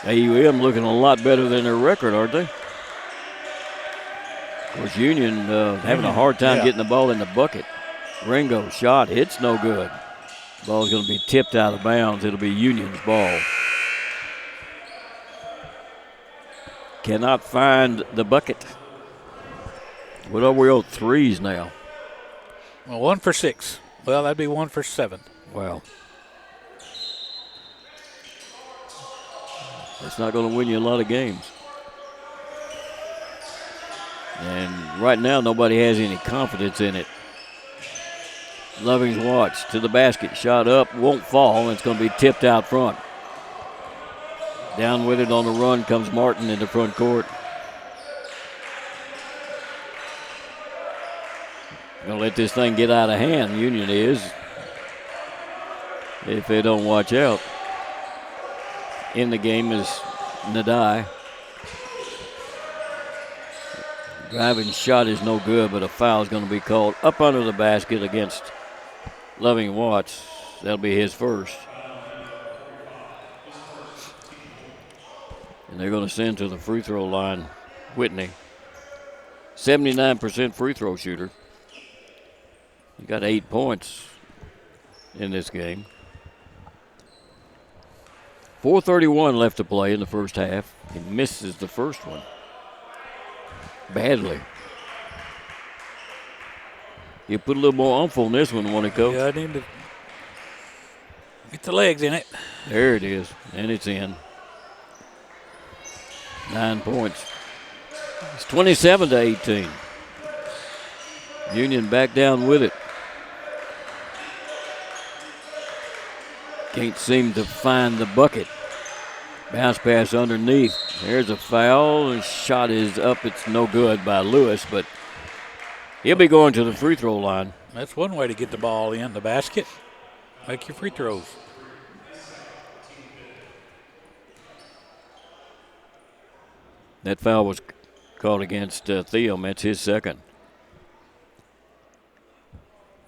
AUM looking a lot better than their record, aren't they? Of course, Union having a hard time getting the ball in the bucket. Ringo shot, it's no good. Ball's going to be tipped out of bounds. It'll be Union's ball. cannot find the bucket. What are we on threes now? Well, 1 for 6. Well, that'd be 1 for 7. Wow. That's not going to win you a lot of games. And right now, nobody has any confidence in it. Loving's watch to the basket. Shot up, won't fall, and it's going to be tipped out front. Down with it on the run comes Martin in the front court. Going to let this thing get out of hand, Union is, if they don't watch out. In the game is Nadai. Driving shot is no good, but a foul is going to be called up under the basket against Loving Watts. That'll be his first. And they're going to send to the free throw line Whitney. 79% free throw shooter. He got 8 points in this game. 4:31 left to play in the first half. He misses the first one badly. You put a little more oomph on this one, won't it, Coach? Yeah, I need to get the legs in it. There it is, and it's in. 9 points. It's 27-18. Union back down with it. Can't seem to find the bucket. Bounce pass underneath. There's a foul. The shot is up. It's no good by Lewis, but he'll be going to the free throw line. That's one way to get the ball in the basket. Make your free throws. That foul was called against Thiam. That's his second.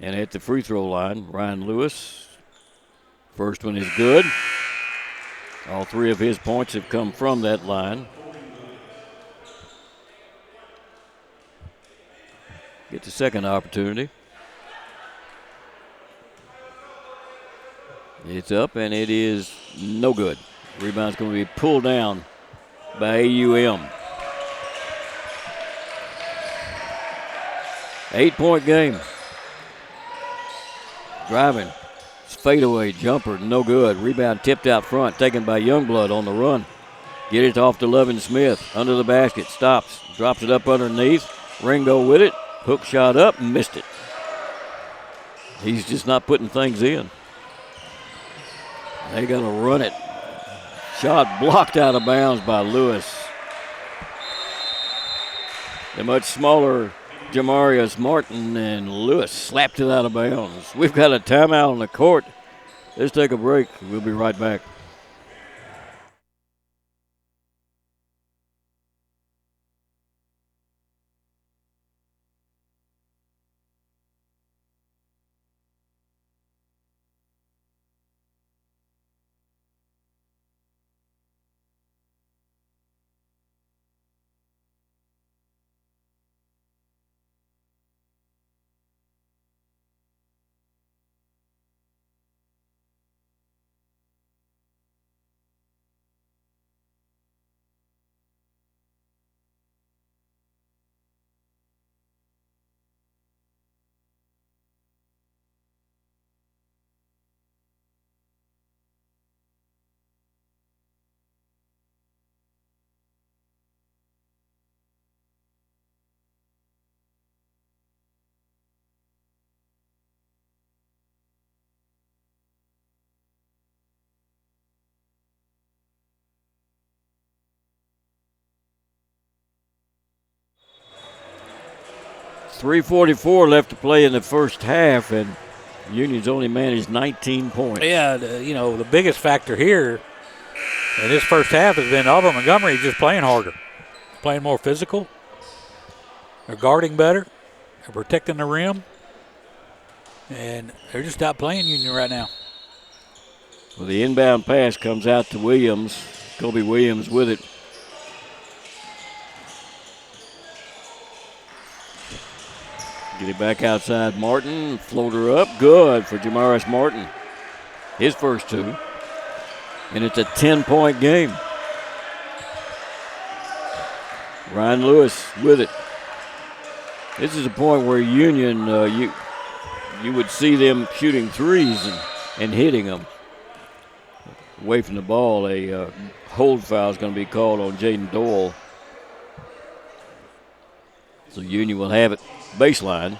And at the free throw line, Ryan Lewis. First one is good. All 3 of his points have come from that line. Get the second opportunity. It's up, and it is no good. Rebound's going to be pulled down by AUM. 8-point game. Driving. Fadeaway jumper, no good. Rebound tipped out front, taken by Youngblood on the run. Get it off to Lovin Smith. Under the basket, stops, drops it up underneath. Ringo with it. Hook shot up, missed it. He's just not putting things in. They got to run it. Shot blocked out of bounds by Lewis. The much smaller Jamarius Martin and Lewis slapped it out of bounds. We've got a timeout on the court. Let's take a break. We'll be right back. .344 left to play in the first half, and Union's only managed 19 points. Yeah, the biggest factor here in this first half has been Auburn Montgomery just playing harder, playing more physical. They're guarding better. They're protecting the rim. And they're just out playing Union right now. Well, the inbound pass comes out to Williams. Kobe Williams with it. Get it back outside Martin. Floater up. Good for Jamarius Martin. His first 2. And it's a 10-point game. Ryan Lewis with it. This is a point where Union, you would see them shooting threes and hitting them. Away from the ball, a hold foul is going to be called on Jaden Doyle. So Union will have it baseline.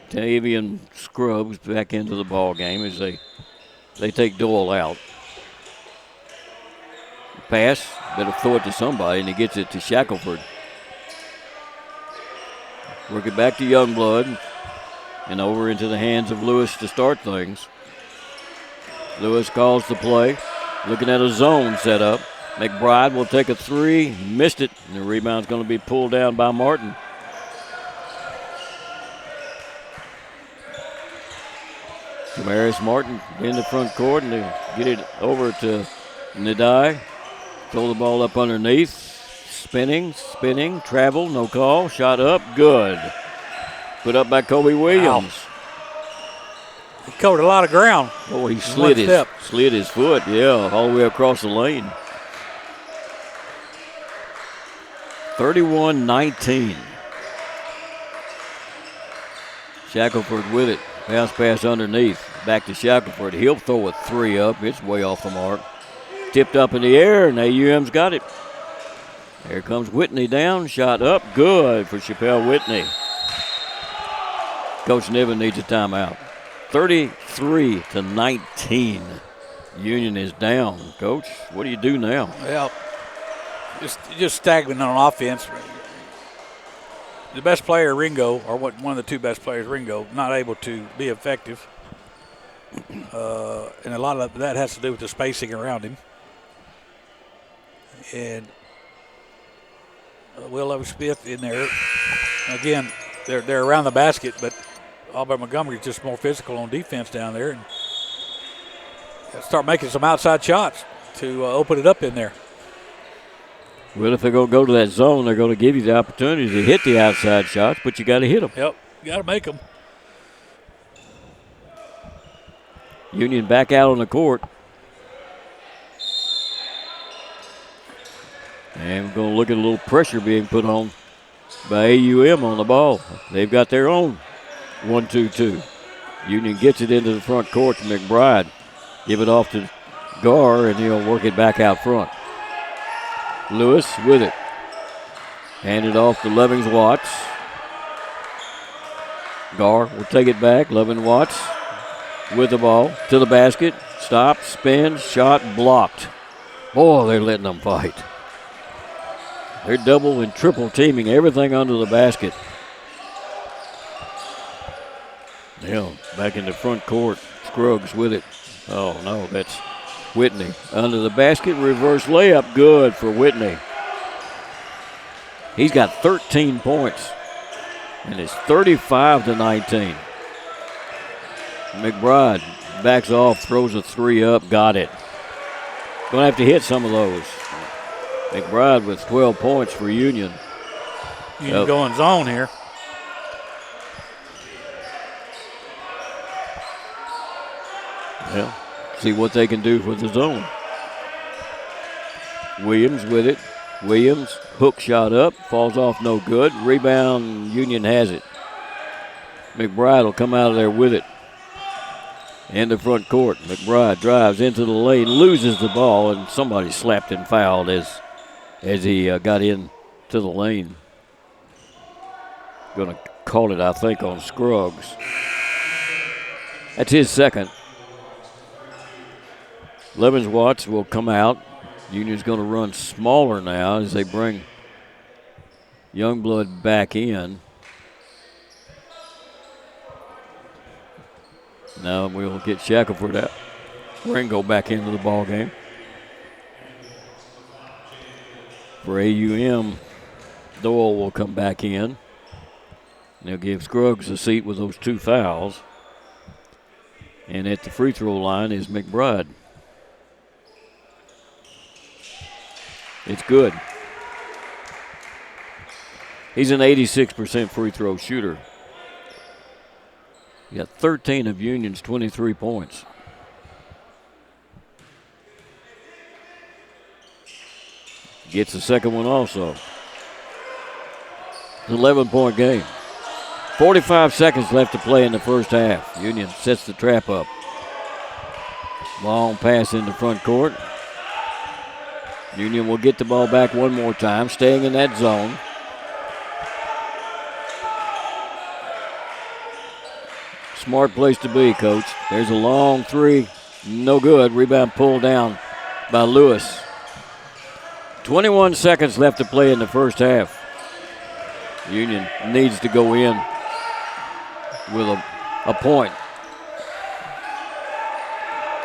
Tavian Scruggs back into the ball game as they take Doyle out. Pass, better throw it to somebody, and he gets it to Shackelford. Work it back to Youngblood and over into the hands of Lewis to start things. Lewis calls the play, looking at a zone set up. McBride will take a three, missed it, and the rebound's going to be pulled down by Martin. Damaris Martin in the front court, and they get it over to Nadai. Throw the ball up underneath. Spinning, travel, no call. Shot up, good. Put up by Kobe Williams. He covered a lot of ground. Oh, he slid his foot, yeah, all the way across the lane. 31-19. Shackelford with it. Bounce pass underneath. Back to Shackelford. He'll throw a three up. It's way off the mark. Tipped up in the air, and AUM's got it. Here comes Whitney down. Shot up. Good for Chappelle Whitney. Coach Niven needs a timeout. 33-19. Union is down. Coach, what do you do now? Well, just stagnant on offense. The best player, Ringo, or one of the two best players, Ringo, not able to be effective. And a lot of that has to do with the spacing around him. And Will Smith in there. Again, they're around the basket, but Auburn Montgomery is just more physical on defense down there. And start making some outside shots to open it up in there. Well, if they're going to go to that zone, they're going to give you the opportunity to hit the outside shots, but you got to hit them. Yep, you got to make them. Union back out on the court. And we're going to look at a little pressure being put on by AUM on the ball. They've got their own 1-2-2. Union gets it into the front court to McBride. Give it off to Gar, and he'll work it back out front. Lewis with it. Hand it off to Levings Watts. Gar will take it back. Levin Watts with the ball to the basket. Stop, spin, shot, blocked. Boy, they're letting them fight. They're double and triple teaming everything under the basket. Yeah, back in the front court. Scruggs with it. Oh, no, that's Whitney. Under the basket, reverse layup. Good for Whitney. He's got 13 points, and it's 35-19. McBride backs off, throws a three up, got it. Going to have to hit some of those. McBride with 12 points for Union. Union going zone here. Well, see what they can do with the zone. Williams with it. Williams, hook shot up, falls off no good. Rebound, Union has it. McBride will come out of there with it. In the front court, McBride drives into the lane, loses the ball, and somebody slapped and fouled as he got in to the lane. Going to call it, I think, on Scruggs. That's his second. Levins Watts will come out. Union's going to run smaller now as they bring Youngblood back in. Now we'll get Shackelford out. Ringo back into the ball game. For AUM, Doyle will come back in. They'll give Scruggs a seat with those two fouls. And at the free throw line is McBride. It's good. He's an 86% free throw shooter. He got 13 of Union's 23 points. Gets the second one also. It's an 11-point game. 45 seconds left to play in the first half. Union sets the trap up. Long pass into front court. Union will get the ball back one more time, staying in that zone. Smart place to be, Coach. There's a long three. No good. Rebound pulled down by Lewis. 21 seconds left to play in the first half. Union needs to go in with a point.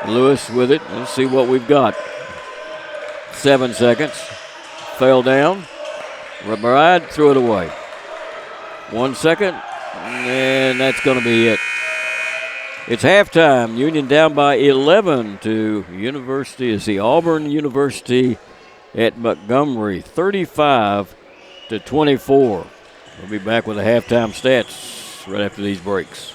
Lewis with it. Let's see what we've got. 7 seconds. Fell down. McBride threw it away. 1 second. And that's going to be it. It's halftime. Union down by 11 to Auburn University at Montgomery. 35-24. We'll be back with the halftime stats right after these breaks.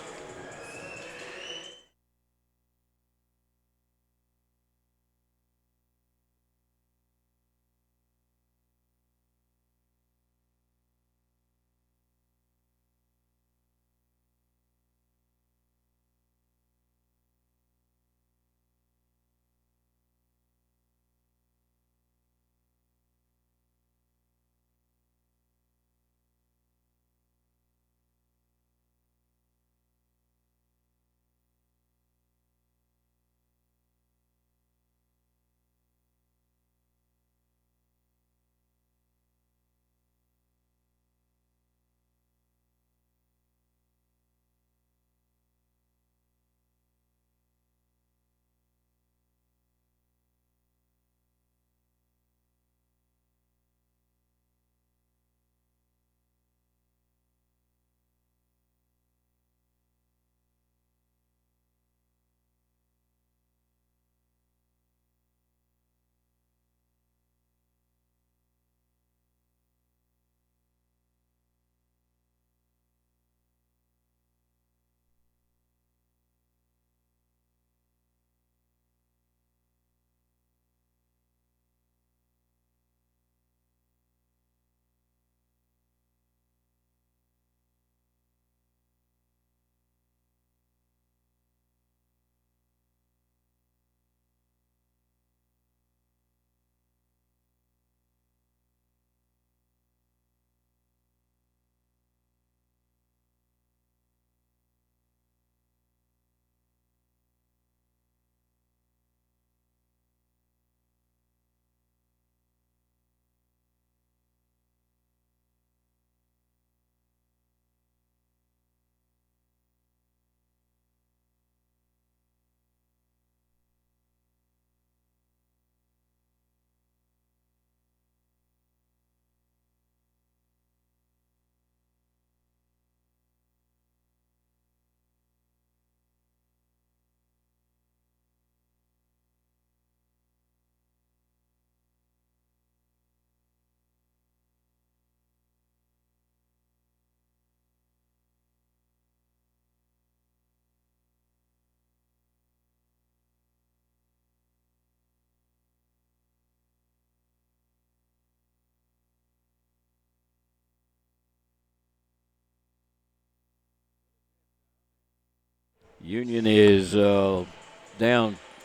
Union is down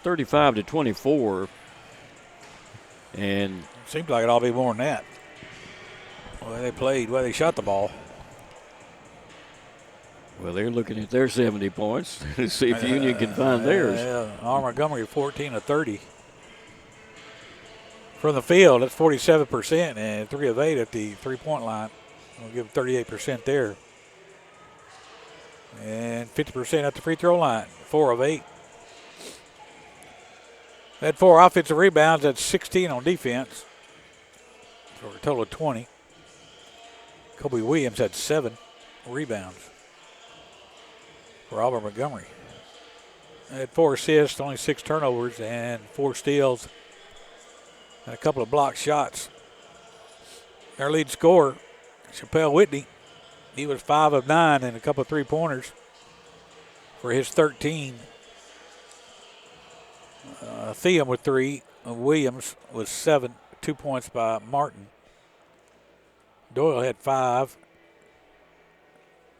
35-24. And seems like it ought to be more than that. The way they played, the way they shot the ball. Well, they're looking at their 70 points to see if Union can find theirs. Auburn Montgomery 14 of 30. From the field, that's 47%, and 3 of 8 at the three-point line. We'll give them 38% there. And 50% at the free throw line, 4 of 8. They had 4 offensive rebounds, that's 16 on defense, for a total of 20. Kobe Williams had 7 rebounds for Auburn Montgomery. They had 4 assists, only 6 turnovers, and 4 steals, and a couple of blocked shots. Their lead scorer, Chappelle Whitney, he was 5 of 9 and a couple of three-pointers for his 13. Theum with 3. Williams was 7. 2 points by Martin. Doyle had 5.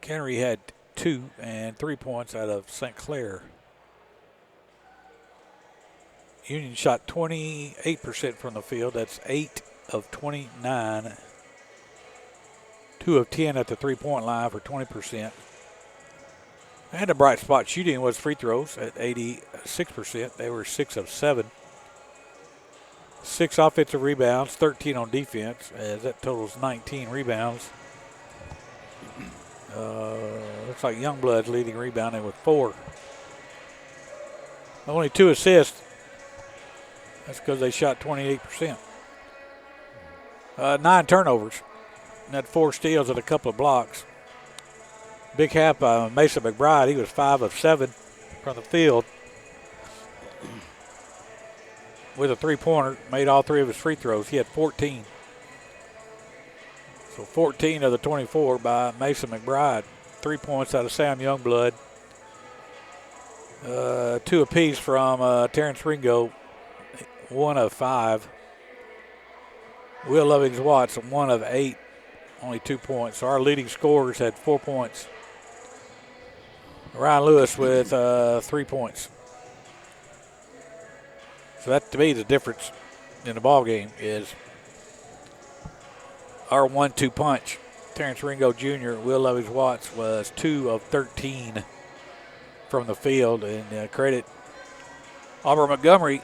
Cannery had 2 and 3 points out of St. Clair. Union shot 28% from the field. That's 8 of 29. 2 of 10 at the three-point line for 20%. And a bright spot shooting was free throws at 86%. They were 6 of 7. 6 offensive rebounds, 13 on defense, as that totals 19 rebounds. Looks like Youngblood's leading rebounding with 4. Only 2 assists. That's because they shot 28%. 9 turnovers. And had 4 steals and a couple of blocks. Big half by Mason McBride. He was 5 of 7 from the field with a three-pointer. Made all 3 of his free throws. He had 14. So 14 of the 24 by Mason McBride. 3 points out of Sam Youngblood. 2 apiece from Terrence Ringo. 1 of 5. Will Lovings-Watts, 1 of 8. Only 2 points. So our leading scorers had 4 points. Ryan Lewis with 3 points. So that, to me, the difference in the ball game is our 1-2 punch. Terrence Ringo Jr., Will Lovings-Watts was 2 of 13 from the field. And credit Auburn Montgomery,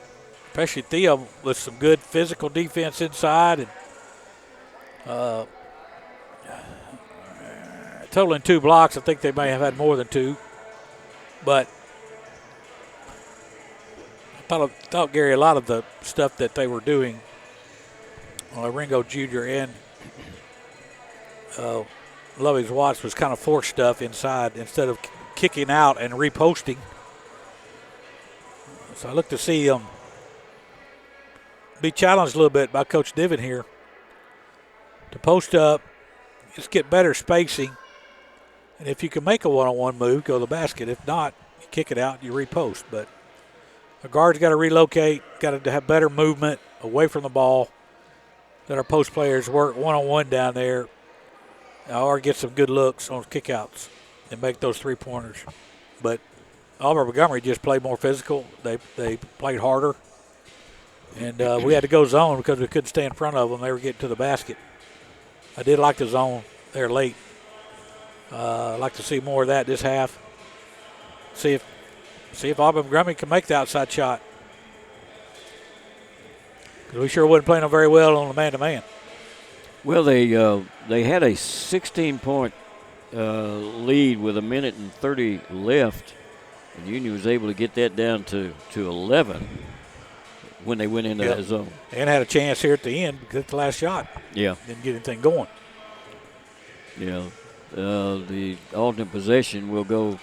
especially Theo, with some good physical defense inside. And totaling 2 blocks. I think they may have had more than 2. But I thought, Gary, a lot of the stuff that they were doing, Ringo Jr. and Lovings-Watts, was kind of forced stuff inside instead of kicking out and reposting. So I look to see them be challenged a little bit by Coach Diven here to post up, just get better spacing. And if you can make a one-on-one move, go to the basket. If not, you kick it out and you repost. But the guards got to relocate, got to have better movement away from the ball. Let our post players work one-on-one down there or get some good looks on kickouts and make those three-pointers. But Auburn Montgomery just played more physical. They played harder. And we had to go zone because we couldn't stay in front of them. They were getting to the basket. I did like the zone there late. I'd like to see more of that this half. See if Auburn Montgomery can make the outside shot. Because we sure wasn't playing them very well on the man-to-man. Well, they had a 16-point lead with 1:30 left, and Union was able to get that down to 11 when they went into that zone. And had a chance here at the end to get the last shot. Yeah. Didn't get anything going. Yeah. The alternate possession will go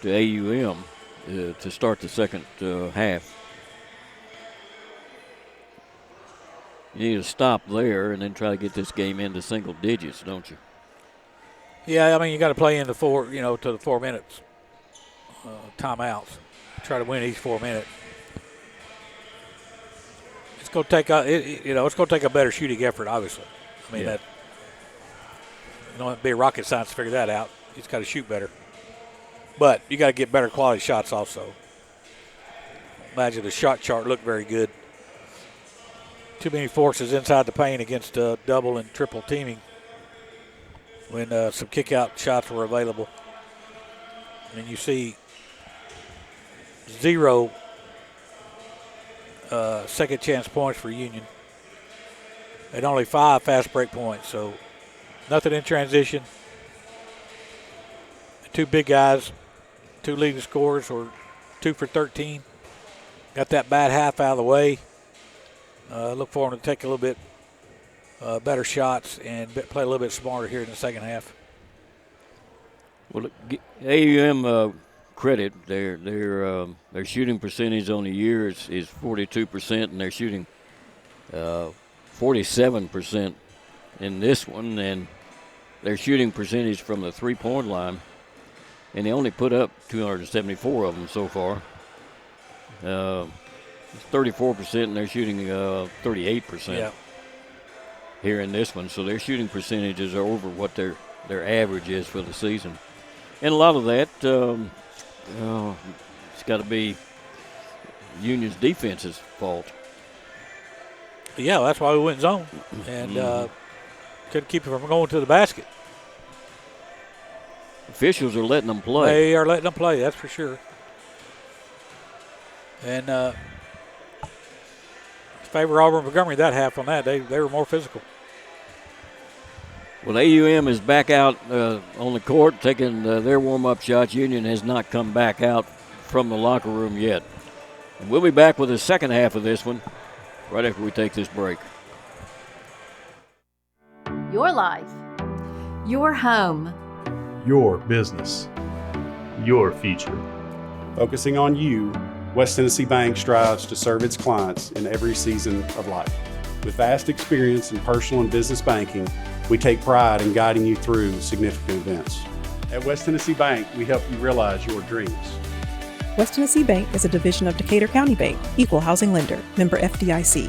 to AUM to start the second half. You need to stop there and then try to get this game into single digits, don't you? Yeah, I mean, you got to play in the 4 minutes timeouts. Try to win each 4 minutes. It's going to take it's going to take a better shooting effort, obviously. I mean, that you don't have to be a rocket science to figure that out. You just got to shoot better. But you got to get better quality shots also. Imagine the shot chart looked very good. Too many forces inside the paint against double and triple teaming when some kick-out shots were available. And you see 0 second chance points for Union and only 5 fast break points. So nothing in transition. 2 big guys, 2 leading scorers, or 2 for 13. Got that bad half out of the way. Look for them to take a little bit better shots and play a little bit smarter here in the second half. Well, AUM credit, their shooting percentage on the year is 42%, and they're shooting 47% in this one, and their shooting percentage from the three-point line, and they only put up 274 of them so far. It's 34%, and they're shooting 38% here in this one. So their shooting percentages are over what their average is for the season. And a lot of that, it's got to be Union's defense's fault. Yeah, that's why we went zone and couldn't keep it from going to the basket. Officials are letting them play. They are letting them play, that's for sure. And favor Auburn Montgomery that half on that. They were more physical. Well, AUM is back out on the court taking their warm-up shots. Union has not come back out from the locker room yet. And we'll be back with the second half of this one right after we take this break. Your life, your home, Your business. Your future. Focusing on you, West Tennessee Bank strives to serve its clients in every season of life. With vast experience in personal and business banking, we take pride in guiding you through significant events. At West Tennessee Bank, we help you realize your dreams. West Tennessee Bank is a division of Decatur County Bank, equal housing lender, member FDIC.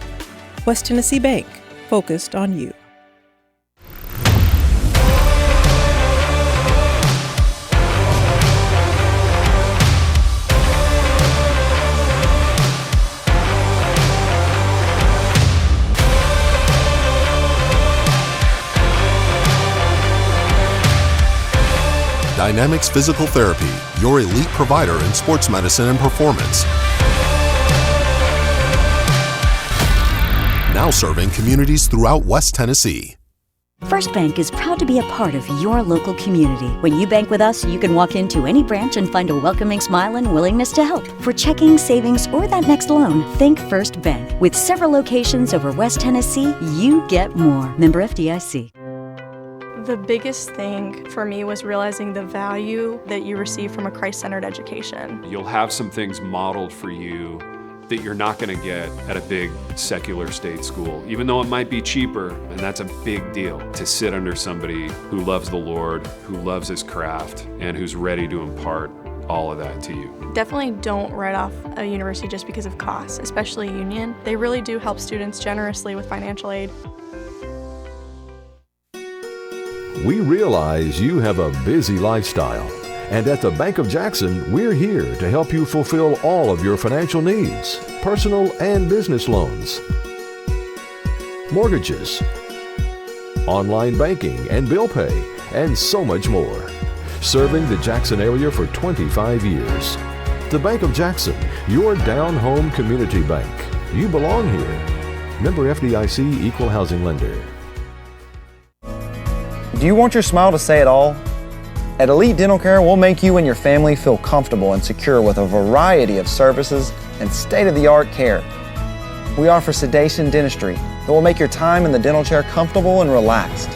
West Tennessee Bank, focused on you. Dynamics Physical Therapy, your elite provider in sports medicine and performance. Now serving communities throughout West Tennessee. First Bank is proud to be a part of your local community. When you bank with us, you can walk into any branch and find a welcoming smile and willingness to help. For checking, savings, or that next loan, think First Bank. With several locations over West Tennessee, you get more. Member FDIC. The biggest thing for me was realizing the value that you receive from a Christ-centered education. You'll have some things modeled for you that you're not going to get at a big secular state school, even though it might be cheaper, and that's a big deal to sit under somebody who loves the Lord, who loves his craft, and who's ready to impart all of that to you. Definitely don't write off a university just because of costs, especially Union. They really do help students generously with financial aid. We realize you have a busy lifestyle, and at the Bank of Jackson, we're here to help you fulfill all of your financial needs, personal and business loans, mortgages, online banking and bill pay, and so much more. Serving the Jackson area for 25 years. The Bank of Jackson, your down-home community bank. You belong here. Member FDIC, equal housing lender. Do you want your smile to say it all? At Elite Dental Care, we'll make you and your family feel comfortable and secure with a variety of services and state-of-the-art care. We offer sedation dentistry that will make your time in the dental chair comfortable and relaxed.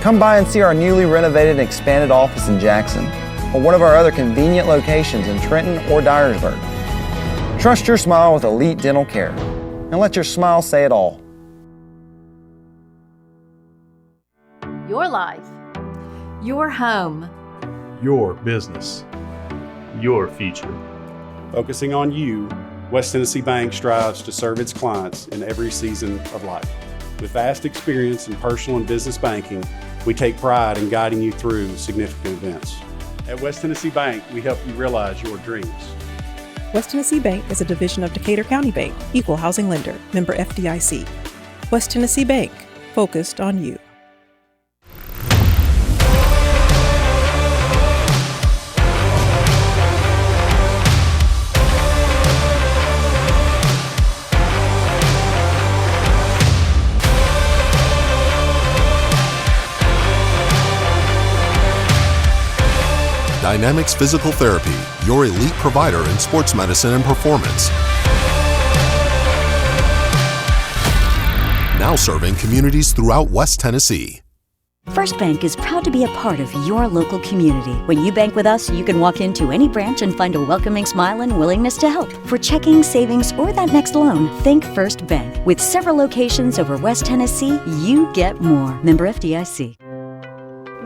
Come by and see our newly renovated and expanded office in Jackson or one of our other convenient locations in Trenton or Dyersburg. Trust your smile with Elite Dental Care and let your smile say it all. your life, your home, Your business. Your future. Focusing on you, West Tennessee Bank strives to serve its clients in every season of life. With vast experience in personal and business banking, we take pride in guiding you through significant events. At West Tennessee Bank, we help you realize your dreams. West Tennessee Bank is a division of Decatur County Bank, equal housing lender, member FDIC. West Tennessee Bank, focused on you. Dynamics Physical Therapy, your elite provider in sports medicine and performance. Now serving communities throughout West Tennessee. First Bank is proud to be a part of your local community. When you bank with us, you can walk into any branch and find a welcoming smile and willingness to help. For checking, savings, or that next loan, think First Bank. With several locations over West Tennessee, you get more. Member FDIC.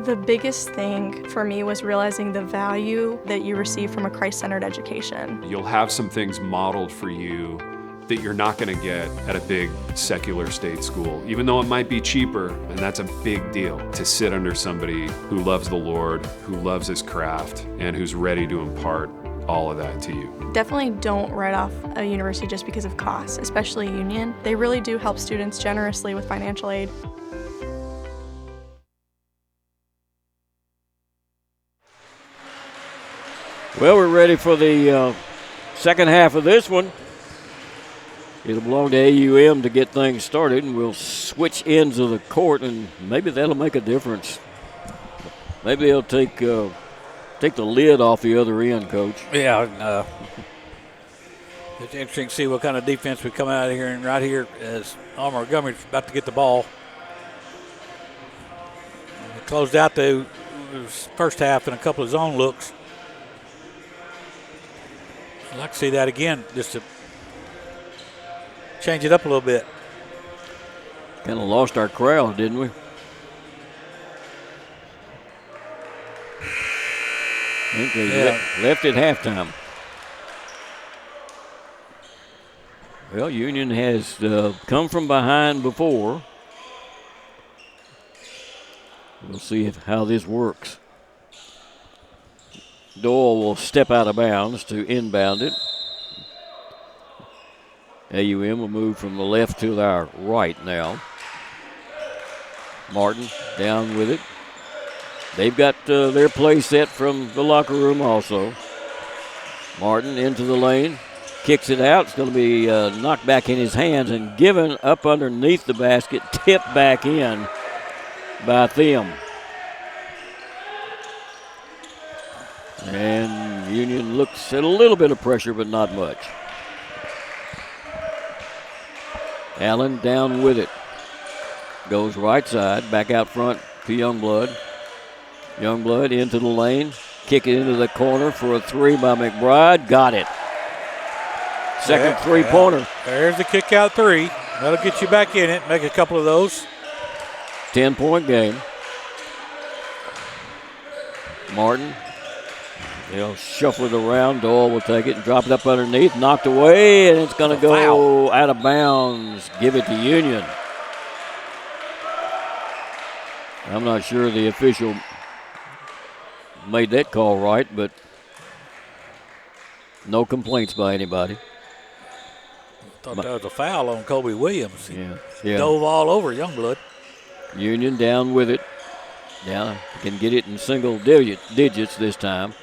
The biggest thing for me was realizing the value that you receive from a Christ-centered education. You'll have some things modeled for you that you're not going to get at a big secular state school, even though it might be cheaper, and that's a big deal, to sit under somebody who loves the Lord, who loves his craft, and who's ready to impart all of that to you. Definitely don't write off a university just because of costs, especially Union. They really do help students generously with financial aid. Well, we're ready for the second half of this one. It'll belong to AUM to get things started, and we'll switch ends of the court, and maybe that'll make a difference. Maybe they'll take the lid off the other end, Coach. Yeah, it's interesting to see what kind of defense we come out of here. And right here, as Auburn Montgomery's about to get the ball, they closed out the first half in a couple of zone looks. I'd like to see that again, just to change it up a little bit. Kind of lost our crowd, didn't we? I think they left at halftime. Well, Union has come from behind before. We'll see how this works. Doyle will step out of bounds to inbound it. AUM will move from the left to our right now. Martin down with it. They've got their play set from the locker room also. Martin into the lane, kicks it out. It's going to be knocked back in his hands and given up underneath the basket, tipped back in by Thiem. And Union looks at a little bit of pressure, but not much. Allen down with it. Goes right side, back out front to Youngblood. Youngblood into the lane. Kick it into the corner for a three by McBride. Got it. Second three-pointer. There's the kick-out three. That'll get you back in it. Make a couple of those. 10-point game. Martin. They'll shuffle it around. Doyle will take it and drop it up underneath. Knocked away, and it's going to go out of bounds. Give it to Union. I'm not sure the official made that call right, but no complaints by anybody. Thought that was a foul on Kobe Williams. Yeah. Dove all over Youngblood. Union down with it. Now can get it in single digits this time.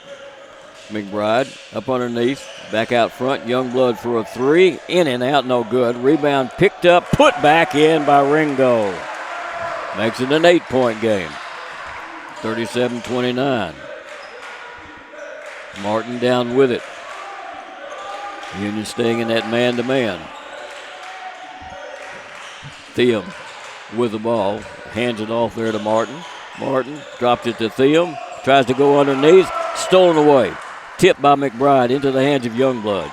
McBride up underneath, back out front. Youngblood for a three. In and out, no good. Rebound picked up, put back in by Ringo. Makes it an 8-point game. 37-29. Martin down with it. Union staying in that man-to-man. Thiem with the ball. Hands it off there to Martin. Martin drops it to Thiem. Tries to go underneath. Stolen away. Tipped by McBride into the hands of Youngblood.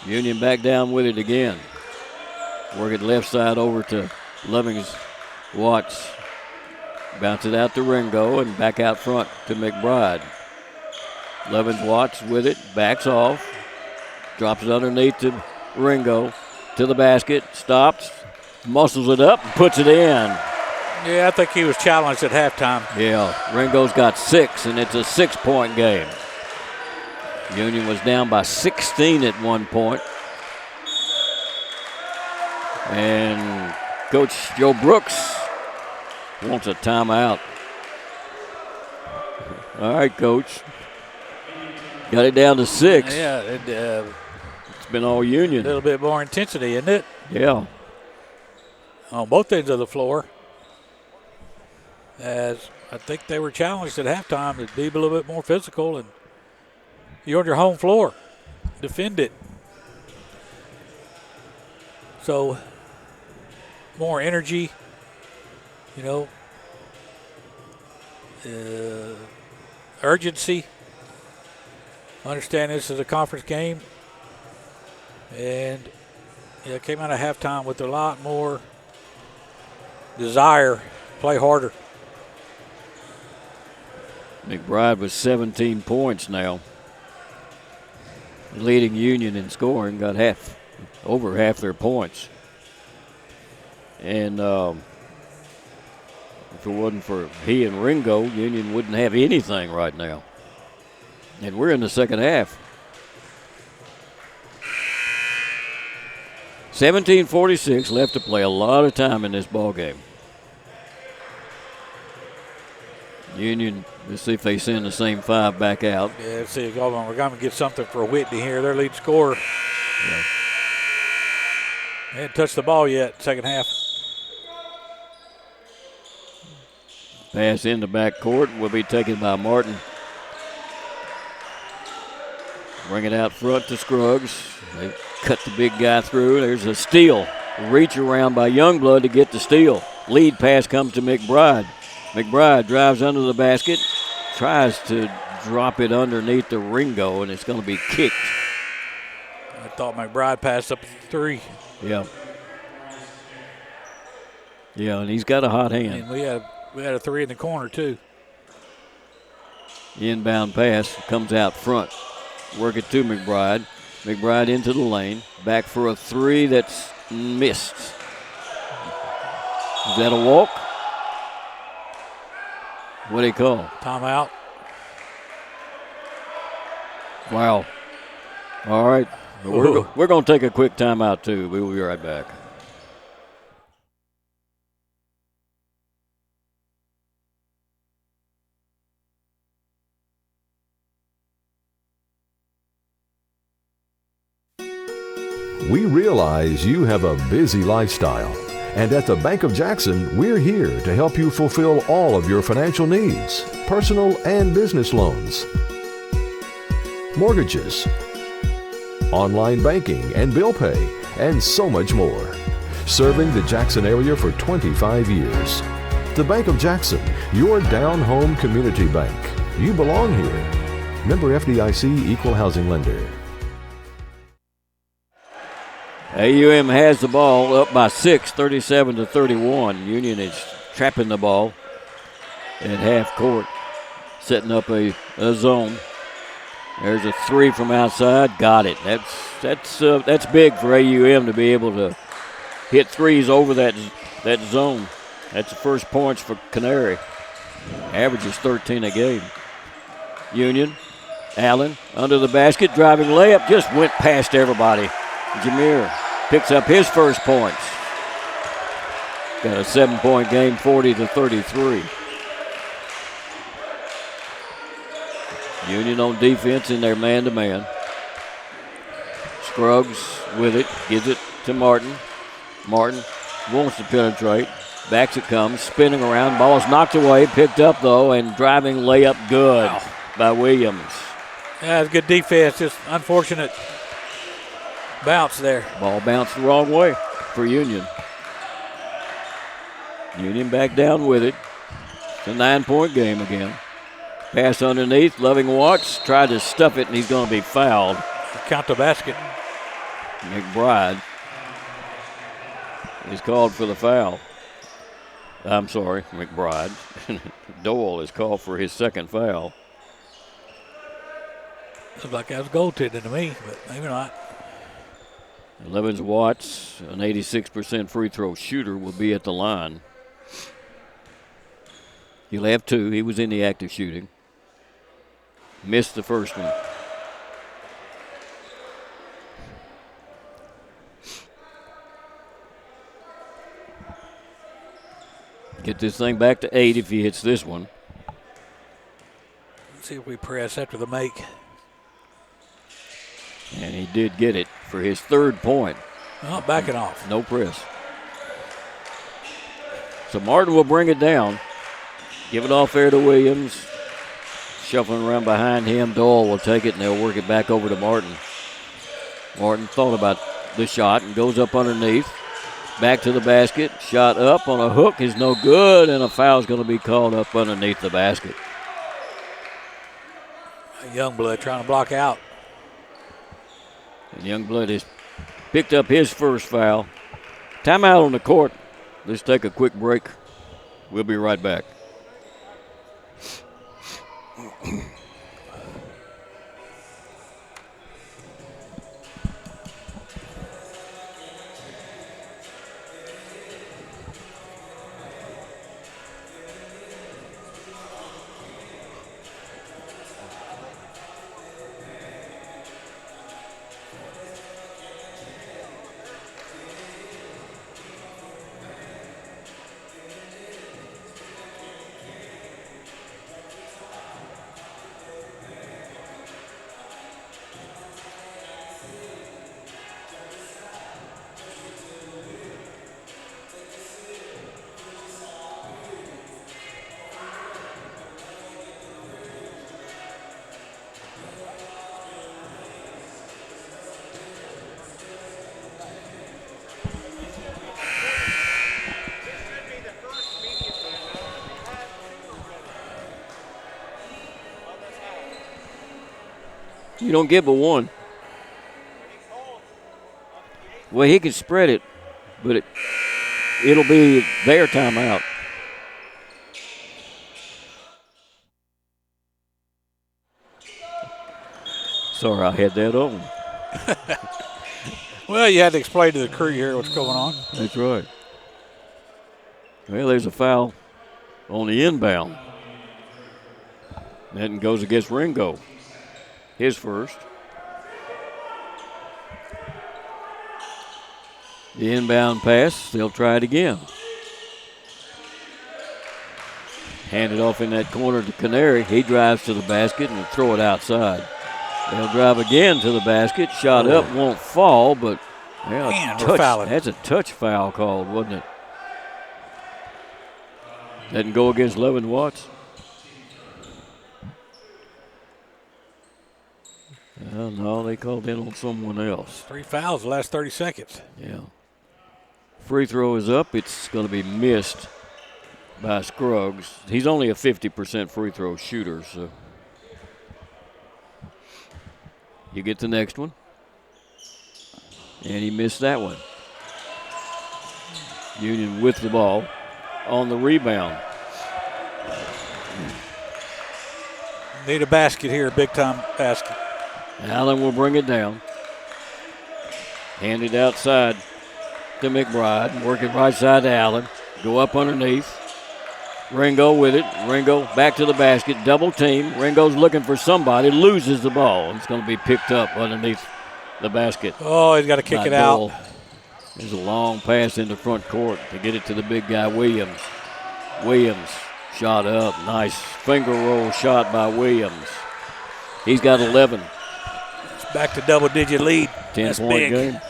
Union back down with it again. Work it left side over to Lovings. Watts. Bounce it out to Ringo and back out front to McBride. Lovins Watts with it. Backs off. Drops it underneath to Ringo. To the basket. Stops. Muscles it up and puts it in. Yeah, I think he was challenged at halftime. Yeah, Ringo's got 6, and it's a 6-point game. Union was down by 16 at one point. And Coach Joe Brooks wants a timeout. All right, Coach. Got it down to 6. Yeah, it's been all Union. A little bit more intensity, isn't it? Yeah. On both ends of the floor. As I think they were challenged at halftime to be a little bit more physical, and you're on your home floor. Defend it. So, more energy, urgency. Understand this is a conference game. And it came out of halftime with a lot more desire to play harder. McBride with 17 points now. Leading Union in scoring, got half over half their points. And if it wasn't for he and Ringo, Union wouldn't have anything right now. And we're in the second half. 17:46 left to play. A lot of time in this ball game. Union, let's see if they send the same 5 back out. Yeah, let's see if Auburn Montgomery get something for Whitney here. Their lead scorer. Yeah. They hadn't touched the ball yet, second half. Pass in the back court will be taken by Martin. Bring it out front to Scruggs. They cut the big guy through. There's a steal. Reach around by Youngblood to get the steal. Lead pass comes to McBride. McBride drives under the basket, tries to drop it underneath the Ringo, and it's going to be kicked. I thought McBride passed up 3. Yeah. Yeah, and he's got a hot hand. And we had a 3 in the corner, too. Inbound pass comes out front. Work it to McBride. McBride into the lane. Back for a 3 that's missed. Is that a walk? What do you call? Timeout. Wow. All right. We're going to take a quick timeout, too. We will be right back. We realize you have a busy lifestyle, and at the Bank of Jackson, we're here to help you fulfill all of your financial needs, personal and business loans, mortgages, online banking and bill pay, and so much more. Serving the Jackson area for 25 years. The Bank of Jackson, your down-home community bank. You belong here. Member FDIC, Equal Housing Lender. AUM has the ball up by 6, 37-31. Union is trapping the ball at half court, setting up a zone. There's a 3 from outside. Got it. That's big for AUM to be able to hit threes over that zone. That's the first points for Canary. Averages 13 a game. Union, Allen under the basket, driving layup, just went past everybody. Jameer picks up his first points. Got a 7-point game, 40-33. Union on defense in their man-to-man. Scruggs with it, gives it to Martin. Martin wants to penetrate. Backs it comes, spinning around. Ball's knocked away, picked up though, and driving layup good by Williams. Yeah, it's good defense. Just unfortunate bounce there. Ball bounced the wrong way for Union. Union back down with it. It's a 9-point game again. Pass underneath. Loving Watts tried to stuff it, and he's going to be fouled. Count the basket. McBride is called for the foul. I'm sorry, McBride. Doyle is called for his second foul. Looks like that was goaltending to me, but maybe not. 11 Watts, an 86% free throw shooter, will be at the line. He'll have 2. He was in the act of shooting. Missed the first one. Get this thing back to 8 if he hits this one. Let's see if we press after the make. And he did get it for his 3rd point. Oh, backing off. No press. So Martin will bring it down. Give it off there to Williams. Shuffling around behind him. Doyle will take it, and they'll work it back over to Martin. Martin thought about the shot and goes up underneath. Back to the basket. Shot up on a hook is no good, and a foul's going to be called up underneath the basket. Youngblood trying to block out. And Youngblood has picked up his first foul. Timeout on the court. Let's take a quick break. We'll be right back. You don't get but one. Well, he can spread it, but it'll be their timeout. Sorry, I had that on. Well, you had to explain to the crew here what's going on. That's right. Well, there's a foul on the inbound. That goes against Ringo. His first. The inbound pass, they'll try it again. Hand it off in that corner to Canary. He drives to the basket and throw it outside. They'll drive again to the basket. Shot up, won't fall, but that's a touch foul called, wasn't it? Doesn't go against Levin Watts. No, they called in on someone else. 3 fouls the last 30 seconds. Yeah. Free throw is up. It's going to be missed by Scruggs. He's only a 50% free throw shooter, so. You get the next one. And he missed that one. Union with the ball on the rebound. Need a basket here, big time basket. Allen will bring it down. Hand it outside to McBride. Work it right side to Allen. Go up underneath. Ringo with it. Ringo back to the basket. Double team. Ringo's looking for somebody. Loses the ball. It's going to be picked up underneath the basket. Oh, he's got to kick it out. There's a long pass into front court to get it to the big guy, Williams. Williams shot up. Nice finger roll shot by Williams. He's got 11. It's back to double-digit lead. 10-point game.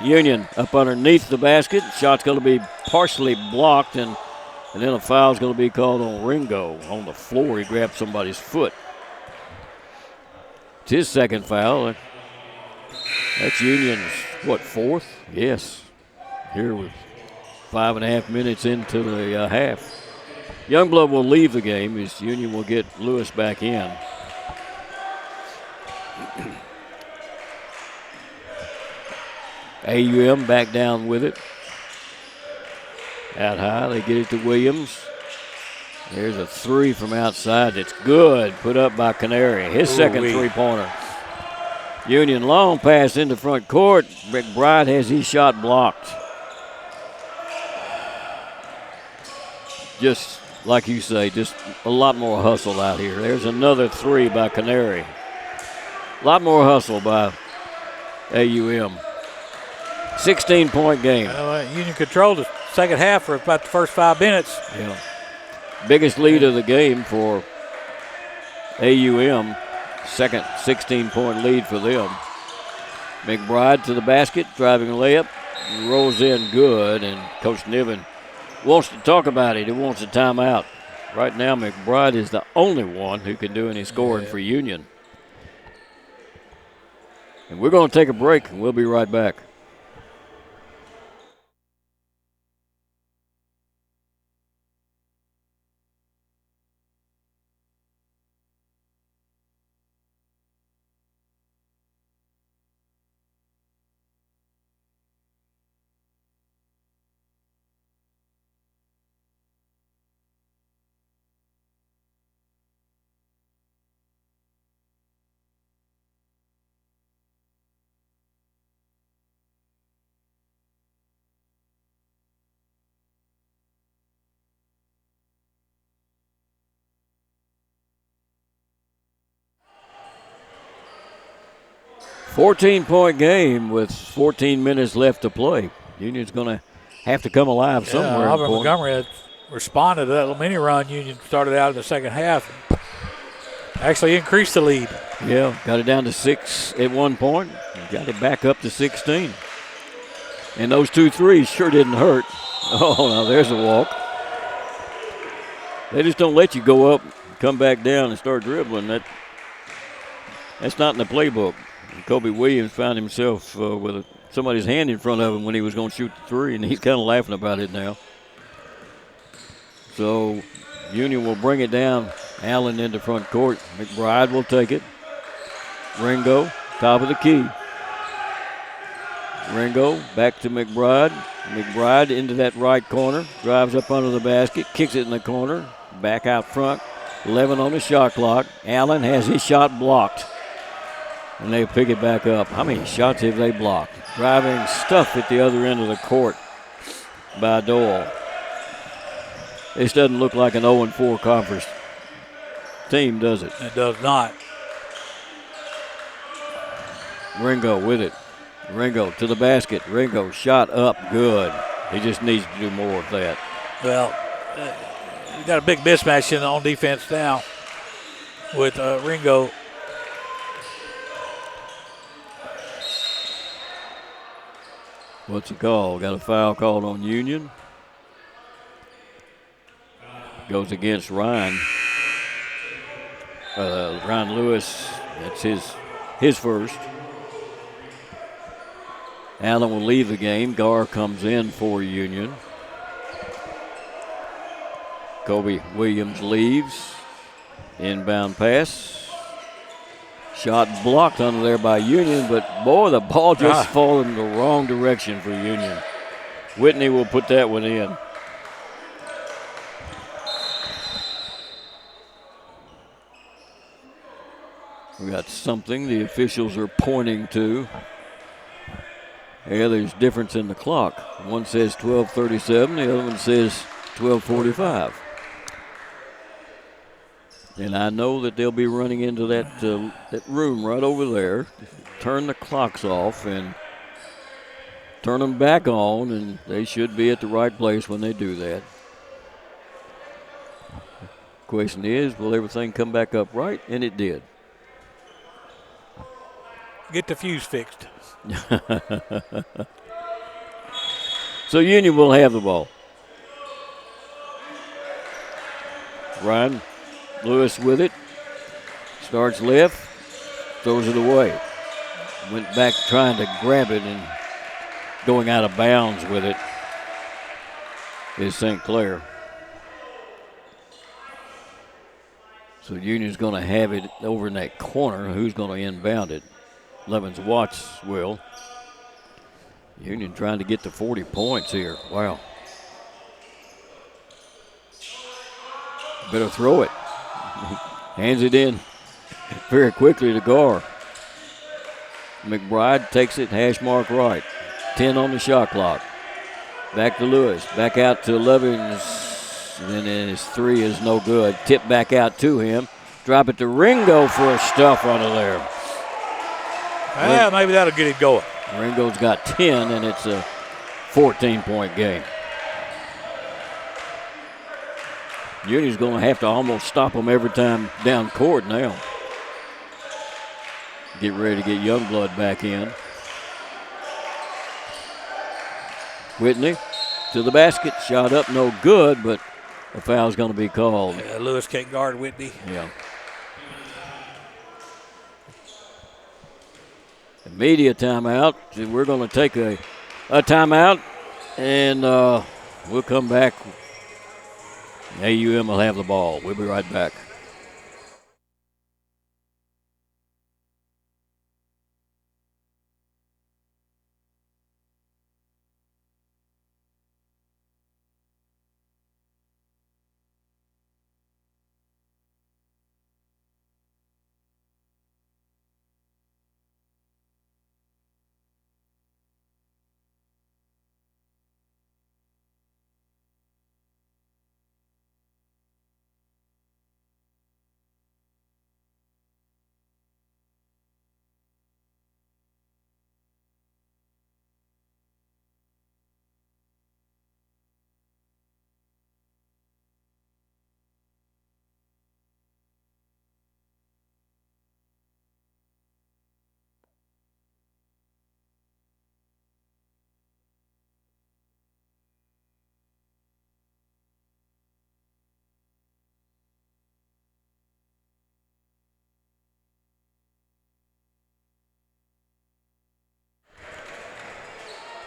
Union up underneath the basket. Shot's going to be partially blocked, and then a foul's going to be called on Ringo on the floor. He grabbed somebody's foot. It's his second foul. That's Union's, fourth? Yes. Here with 5.5 minutes into the half. Youngblood will leave the game as Union will get Lewis back in. AUM back down with it. Out high, they get it to Williams. There's a three from outside that's good, put up by Canary. His second three-pointer. Union long pass into front court. McBride has his shot blocked. Just like you say, just a lot more hustle out here. There's another three by Canary. A lot more hustle by AUM. 16-point game. Union controlled the second half for about the first 5 minutes. Yeah. Biggest lead of the game for AUM. Second 16-point lead for them. McBride to the basket, driving layup, rolls in good, and Coach Niven wants to talk about it. He wants a timeout. Right now, McBride is the only one who can do any scoring for Union. And we're going to take a break, and we'll be right back. $14-point game with 14 minutes left to play. Union's going to have to come alive somewhere. Auburn Montgomery had responded to that little mini run Union started out in the second half. Actually increased the lead. Yeah, got it down to 6 at one point. Got it back up to 16. And those 2 threes sure didn't hurt. Oh, now there's a walk. They just don't let you go up, come back down, and start dribbling. That's not in the playbook. Kobe Williams found himself with somebody's hand in front of him when he was going to shoot the three, and he's kind of laughing about it now. So Union will bring it down. Allen into front court. McBride will take it. Ringo, top of the key. Ringo back to McBride. McBride into that right corner. Drives up under the basket. Kicks it in the corner. Back out front. 11 on the shot clock. Allen has his shot blocked. And they pick it back up. How many shots have they blocked? Driving stuff at the other end of the court by Doyle. This doesn't look like an 0-4 conference team, does it? It does not. Ringo with it. Ringo to the basket. Ringo shot up good. He just needs to do more of that. Well, you got a big mismatch on defense now with Ringo. What's the call? Got a foul called on Union. Goes against Ryan. Ryan Lewis, that's his first. Allen will leave the game. Gar comes in for Union. Kobe Williams leaves. Inbound pass. Shot blocked under there by Union, but boy, the ball just falling in the wrong direction for Union. Whitney will put that one in. We got something the officials are pointing to. Yeah, there's difference in the clock. One says 12:37, the other one says 12:45. And I know that they'll be running into that room right over there. Turn the clocks off and turn them back on, and they should be at the right place when they do that. Question is, will everything come back up right? And it did. Get the fuse fixed. So Union will have the ball. Ryan Lewis with it. Starts left. Throws it away. Went back trying to grab it and going out of bounds with it is St. Clair. So Union's going to have it over in that corner. Who's going to inbound it? Levens Watts will. Union trying to get to 40 points here. Wow. Better throw it. Hands it in very quickly to Gar. McBride takes it, hash mark right. 10 on the shot clock. Back to Lewis. Back out to Levens. And then his three is no good. Tip back out to him. Drop it to Ringo for a stuff under there. Yeah, maybe that'll get it going. Ringo's got 10, and it's a 14-point game. Union's going to have to almost stop them every time down court now. Get ready to get Youngblood back in. Whitney to the basket. Shot up, no good, but a foul's going to be called. Yeah, Lewis can't guard Whitney. Yeah. Media timeout. We're going to take a timeout, and we'll come back. AUM will have the ball. We'll be right back.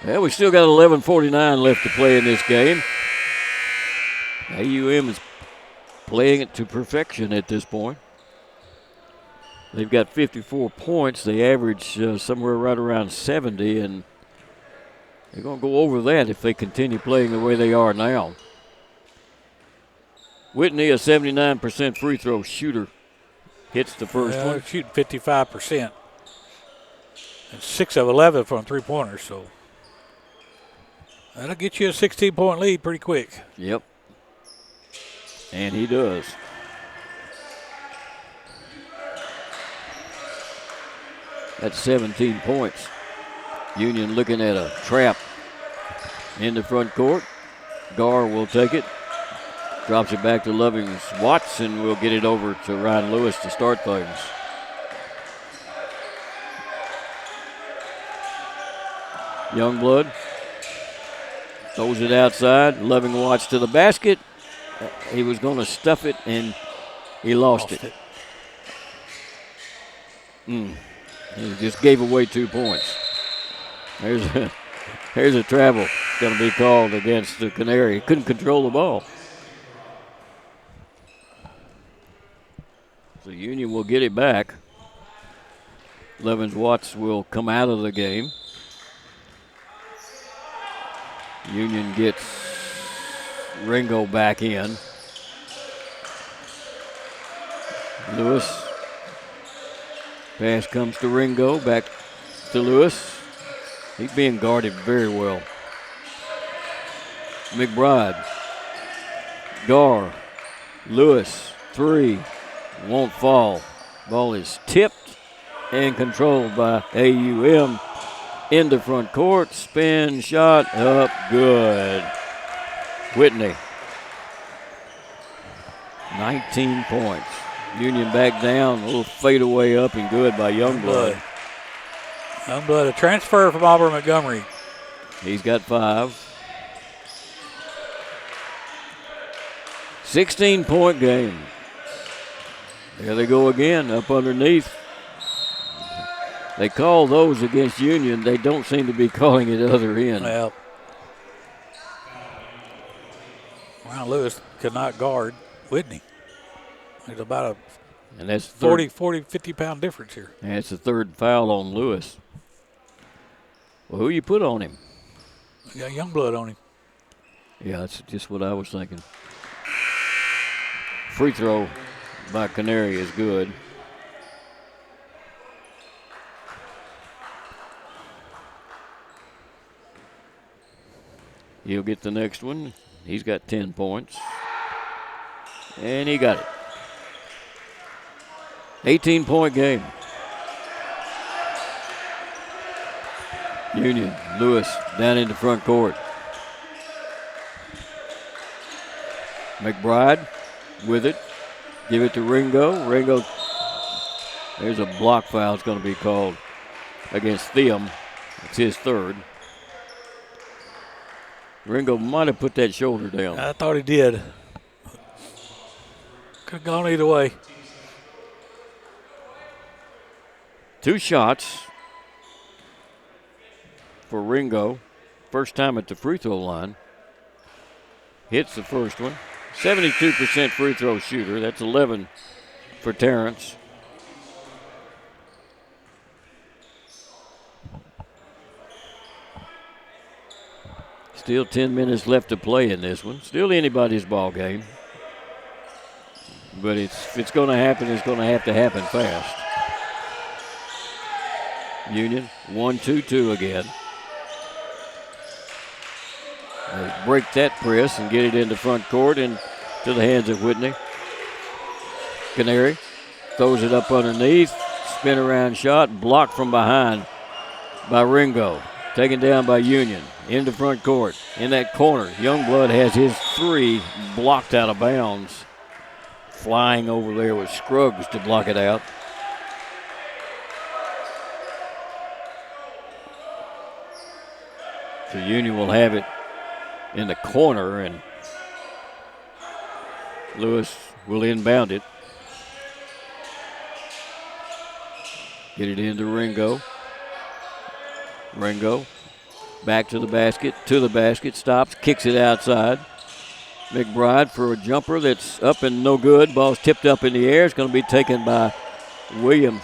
Yeah, we still got 11:49 left to play in this game. AUM is playing it to perfection at this point. They've got 54 points. They average somewhere right around 70, and they're going to go over that if they continue playing the way they are now. Whitney, a 79% free throw shooter, hits the first one. Shooting 55%. And 6 of 11 from three-pointers, so that'll get you a 16-point lead pretty quick. Yep. And he does. That's 17 points. Union looking at a trap in the front court. Gar will take it. Drops it back to Lovings. Watson will get it over to Ryan Lewis to start things. Youngblood throws it outside. Loving Watts to the basket. He was going to stuff it, and he lost it. He just gave away 2 points. There's a travel going to be called against the Canary. He couldn't control the ball. So Union will get it back. Levens Watts will come out of the game. Union gets Ringo back in. Lewis. Pass comes to Ringo, back to Lewis. He's being guarded very well. McBride. Gar. Lewis. 3. Won't fall. Ball is tipped and controlled by AUM. In the front court. Spin shot up good. Whitney. 19 points. Union back down. A little fadeaway up and good by Youngblood. Youngblood, a transfer from Auburn Montgomery. He's got 5. 16-point game. There they go again, up underneath. They call those against Union. They don't seem to be calling it other end. Well, Ryan Lewis could not guard Whitney. There's about a and that's 50-pound difference here. And it's the third foul on Lewis. Well, who you put on him? You got Youngblood on him. Yeah, that's just what I was thinking. Free throw by Canary is good. He'll get the next one. He's got 10 points. And he got it. 18-point game. Union, Lewis down in the front court. McBride with it. Give it to Ringo. Ringo, there's a block foul that's going to be called against Theum. It's his third. Ringo might have put that shoulder down. I thought he did. Could have gone either way. 2 shots for Ringo. First time at the free throw line. Hits the first one. 72% free throw shooter. That's 11 for Terrence. Still 10 minutes left to play in this one. Still anybody's ball game. But if it's going to happen, it's going to happen fast. Union 1-2-2 again. They break that press and get it into front court and to the hands of Whitney. Canary throws it up underneath. Spin around shot. Blocked from behind by Ringo. Taken down by Union. Into front court. In that corner, Youngblood has his 3 blocked out of bounds. Flying over there with Scruggs to block it out. So Union will have it in the corner, and Lewis will inbound it. Get it into Ringo. Ringo back to the basket, stops, kicks it outside. McBride for a jumper that's up and no good. Ball's tipped up in the air. It's going to be taken by Williams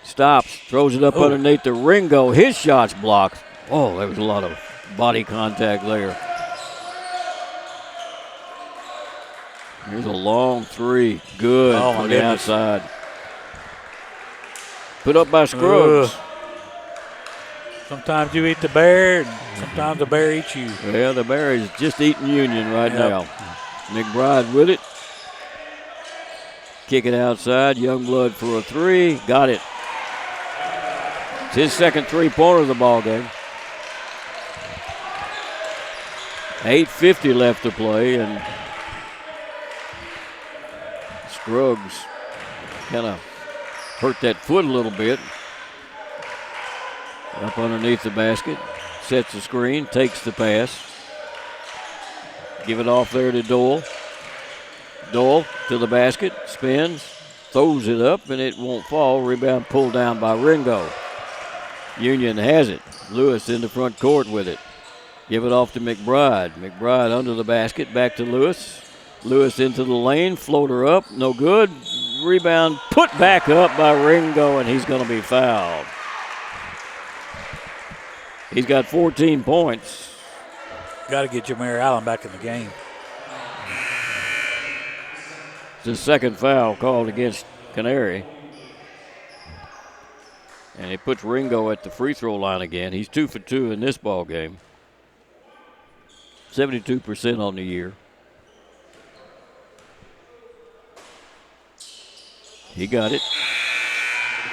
stops, throws it up underneath the Ringo. His shot's blocked. Oh, there was a lot of body contact there. Here's a long three. Good from the outside. Put up by Scruggs. Sometimes you eat the bear, and sometimes the bear eats you. Yeah, the bear is just eating Union right now. McBride with it. Kick it outside. Youngblood for a three. Got it. It's his second three-pointer of the ball game. 8:50 left to play, and Scruggs kind of hurt that foot a little bit. Up underneath the basket. Sets the screen. Takes the pass. Give it off there to Doyle. Doyle to the basket. Spins. Throws it up, and it won't fall. Rebound pulled down by Ringo. Union has it. Lewis in the front court with it. Give it off to McBride. McBride under the basket. Back to Lewis. Lewis into the lane. Floater up. No good. Rebound put back up by Ringo, and he's going to be fouled. He's got 14 points. Got to get Jameer Allen back in the game. It's the second foul called against Canary. And he puts Ringo at the free throw line again. He's 2 for 2 in this ball game. 72% on the year. He got it.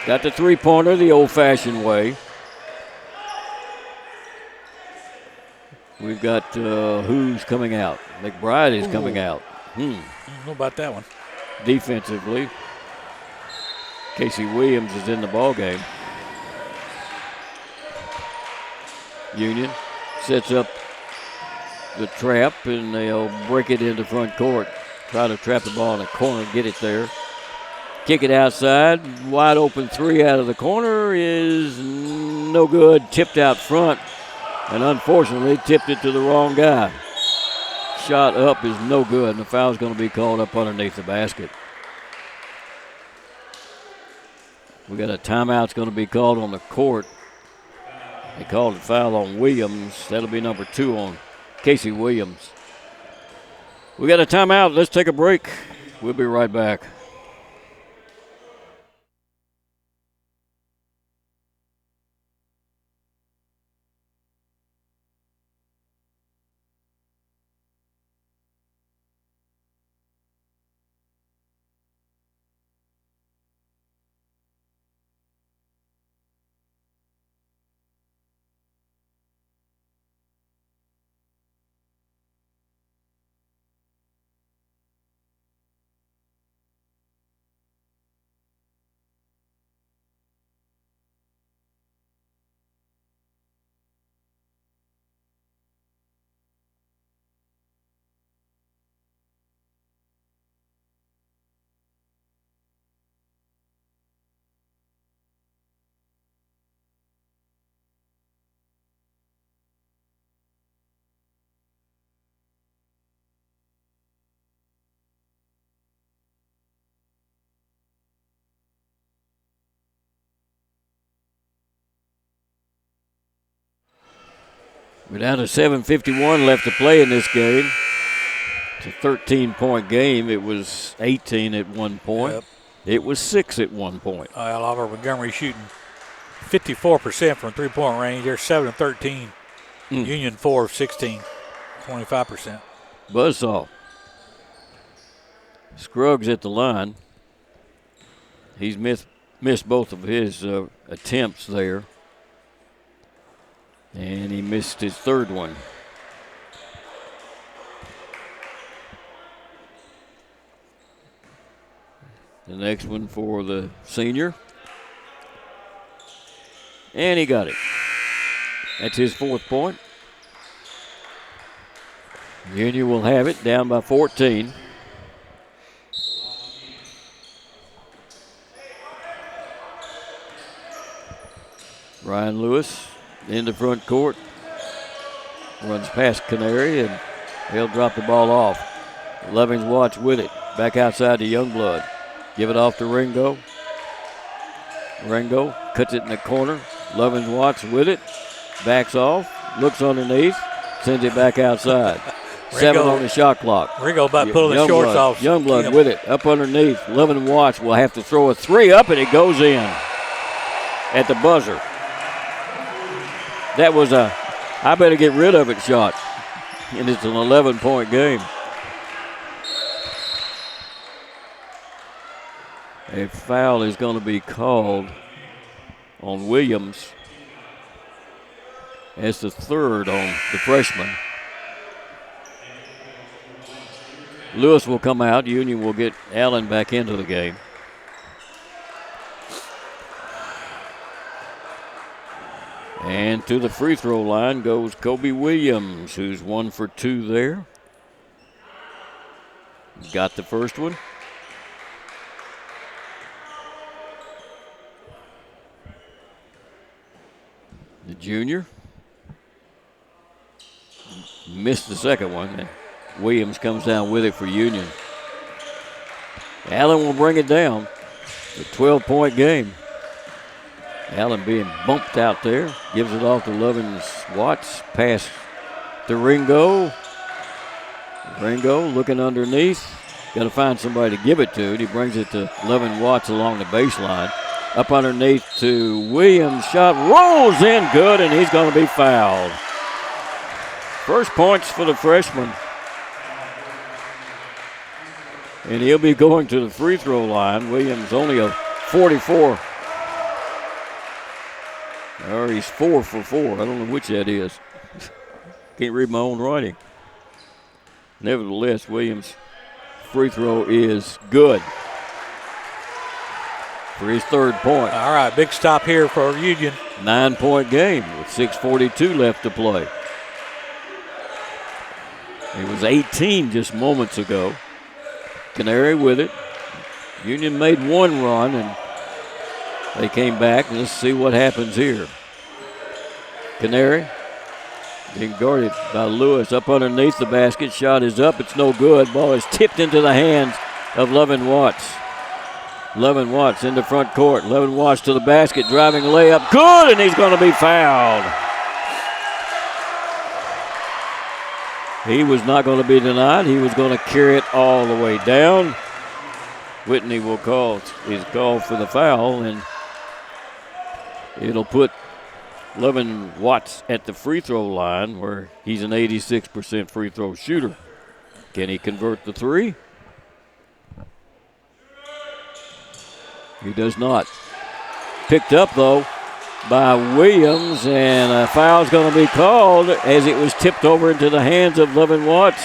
Got the three-pointer the old-fashioned way. We've got who's coming out? McBride is coming out. I don't know about that one. Defensively, Casey Williams is in the ball game. Union sets up the trap, and they'll break it into front court. Try to trap the ball in the corner, get it there. Kick it outside. Wide open three out of the corner is no good. Tipped out front, and unfortunately tipped it to the wrong guy. Shot up is no good, and the foul's going to be called up underneath the basket. We got a timeout's going to be called on the court. They called a foul on Williams. That'll be number 2 on Casey Williams. We got a timeout. Let's take a break. We'll be right back. We're down to 7:51 left to play in this game. It's a 13-point game. It was 18 at one point. Yep. It was 6 at one point. Auburn Montgomery shooting 54% from three-point range. They're 7 of 13. Union 4 of 16, 25%. Buzzsaw. Scruggs at the line. He's missed both of his attempts there. And he missed his third one. The next one for the senior. And he got it. That's his 4th point. Union will have it, down by 14. Ryan Lewis in the front court. Runs past Canary, and he'll drop the ball off. Loving's watch with it. Back outside to Youngblood. Give it off to Ringo. Ringo cuts it in the corner. Lovins Watts with it. Backs off. Looks underneath. Sends it back outside. 7 on the shot clock. Ringo about pulling the shorts off. Youngblood with it. Up underneath. Lovin Watts will have to throw a 3 up, and it goes in at the buzzer. That was a I better get rid of it shot. And it's an 11-point game. A foul is going to be called on Williams. That's the third on the freshman. Lewis will come out. Union will get Allen back into the game. And to the free throw line goes Kobe Williams, who's 1 for 2 there. Got the first one. The junior missed the second one. And Williams comes down with it for Union. Allen will bring it down. A 12-point game. Allen being bumped out there. Gives it off to Lovins Watts. Pass to Ringo. Ringo looking underneath. Got to find somebody to give it to. He brings it to Lovin Watts along the baseline. Up underneath to Williams. Shot rolls in good, and he's going to be fouled. First points for the freshman. And he'll be going to the free throw line. Williams only a 44. Or he's 4 for 4. I don't know which that is. Can't read my own writing. Nevertheless, Williams' free throw is good for his third point. All right, big stop here for Union. 9-point game with 6:42 left to play. It was 18 just moments ago. Canary with it. Union made one run, and they came back. Let's see what happens here. Canary being guarded by Lewis up underneath the basket. Shot is up. It's no good. Ball is tipped into the hands of Lovin Watts. Lovin Watts in the front court. Lovin Watts to the basket. Driving layup. Good, and he's going to be fouled. He was not going to be denied. He was going to carry it all the way down. Whitney will call his call for the foul, and it'll put Lovin Watts at the free throw line where he's an 86% free throw shooter. Can he convert the 3? He does not. Picked up, though, by Williams, and a foul's going to be called as it was tipped over into the hands of Lovin Watts.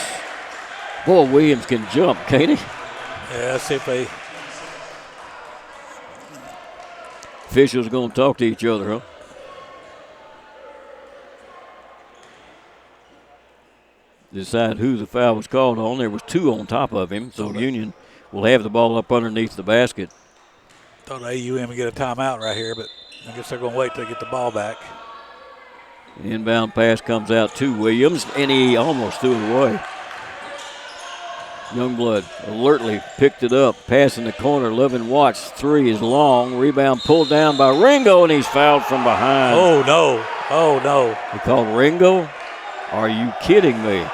Boy, Williams can jump, can't he? Yeah, let's see if they... Officials going to talk to each other, huh? Decide who the foul was called on. There was 2 on top of him, so Union will have the ball up underneath the basket. Thought AUM would get a timeout right here, but I guess they're going to wait till they get the ball back. Inbound pass comes out to Williams, and he almost threw it away. Youngblood alertly picked it up. Pass in the corner. Lovin Watts, 3 is long. Rebound pulled down by Ringo, and he's fouled from behind. Oh, no. Oh, no. They called Ringo? Are you kidding me?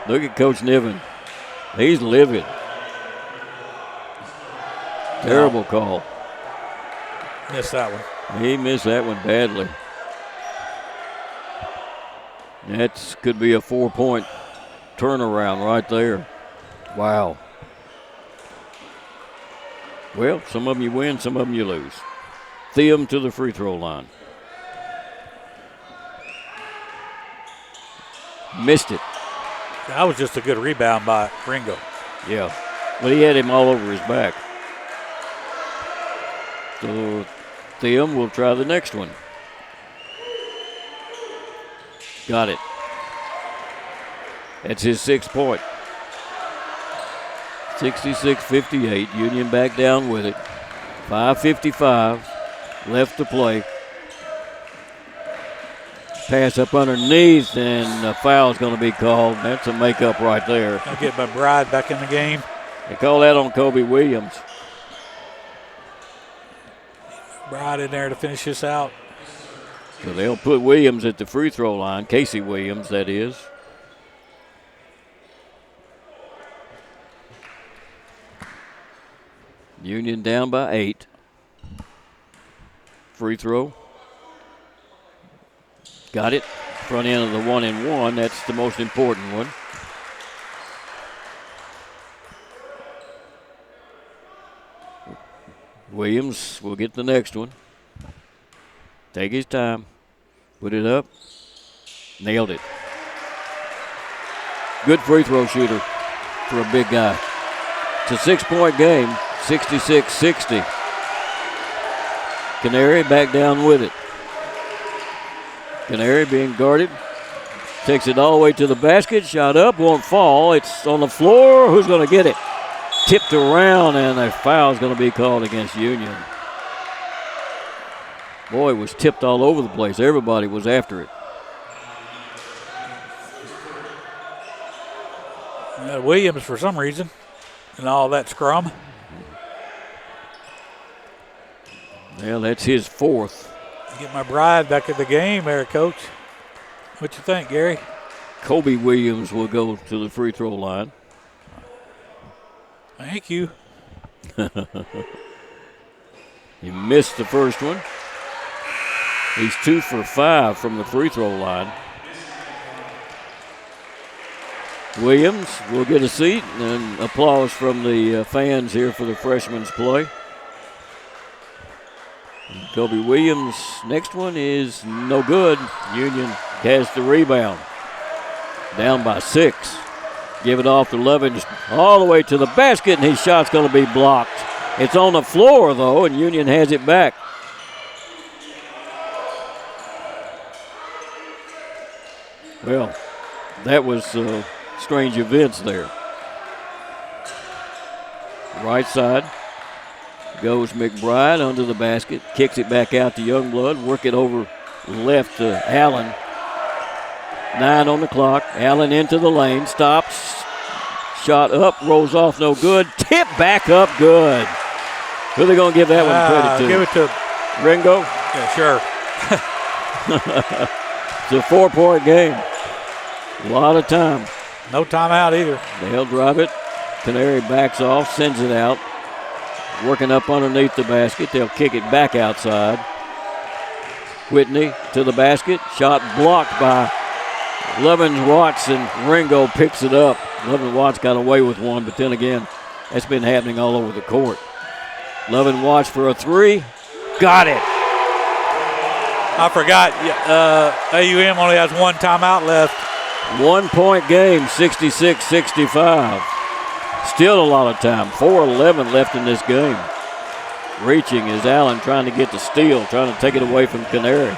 Look at Coach Niven. He's livid. Terrible call. Missed that one. He missed that one badly. That could be a 4-point turnaround right there. Wow. Well, some of them you win, some of them you lose. Theum to the free throw line. Missed it. That was just a good rebound by Ringo. Yeah. Well, he had him all over his back. So Theum will try the next one. Got it. That's his 6th point. 66-58. Union back down with it. 5:55 left to play. Pass up underneath, and a foul is going to be called. That's a makeup right there. I'll get McBride back in the game. They call that on Kobe Williams. McBride in there to finish this out. So they'll put Williams at the free throw line. Casey Williams, that is. Union down by 8. Free throw. Got it. Front end of the 1-and-1. That's the most important one. Williams will get the next one. Take his time. Put it up. Nailed it. Good free throw shooter for a big guy. It's a 6-point game, 66-60. Canary back down with it. Canary being guarded. Takes it all the way to the basket. Shot up, won't fall. It's on the floor. Who's going to get it? Tipped around, and a foul is going to be called against Union. Boy, it was tipped all over the place. Everybody was after it. Williams, for some reason, and all that scrum. Well, that's his 4th. Get my bride back in the game there, Coach. What you think, Gary? Kobe Williams will go to the free throw line. Thank you. He missed the first one. He's 2 for 5 from the free throw line. Williams will get a seat, and applause from the fans here for the freshman's play. Kobe Williams' next one is no good. Union has the rebound. Down by 6. Give it off to Lovins all the way to the basket, and his shot's going to be blocked. It's on the floor, though, and Union has it back. Well, that was strange events there. Right side goes McBride under the basket, kicks it back out to Youngblood, work it over left to Allen. 9 on the clock. Allen into the lane, stops, shot up, rolls off, no good. Tip back up, good. Who are they going to give that one credit to? Give it to Ringo? Yeah, sure. It's a 4-point game. A lot of time. No timeout either. They'll drive it. Canary backs off, sends it out. Working up underneath the basket. They'll kick it back outside. Whitney to the basket. Shot blocked by Lovins Watts, and Ringo picks it up. Lovin Watts got away with one, but then again, that's been happening all over the court. Lovin Watts for a 3. Got it. I forgot. AUM only has 1 timeout left. 1-point game, 66-65. Still a lot of time. 4:11 left in this game. Reaching is Allen trying to get the steal, trying to take it away from Canary.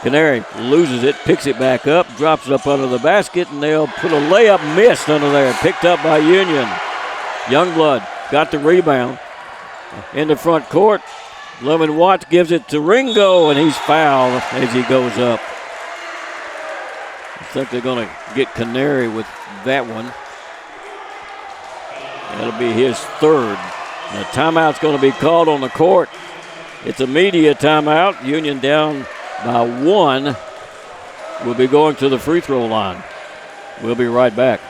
Canary loses it, picks it back up, drops it up under the basket, and they'll put a layup missed under there, picked up by Union. Youngblood got the rebound in the front court. Lovin Watts gives it to Ringo, and he's fouled as he goes up. I think they're going to get Canary with that one. That'll be his 3rd. The timeout's going to be called on the court. It's a media timeout. Union down by 1. We'll be going to the free throw line. We'll be right back.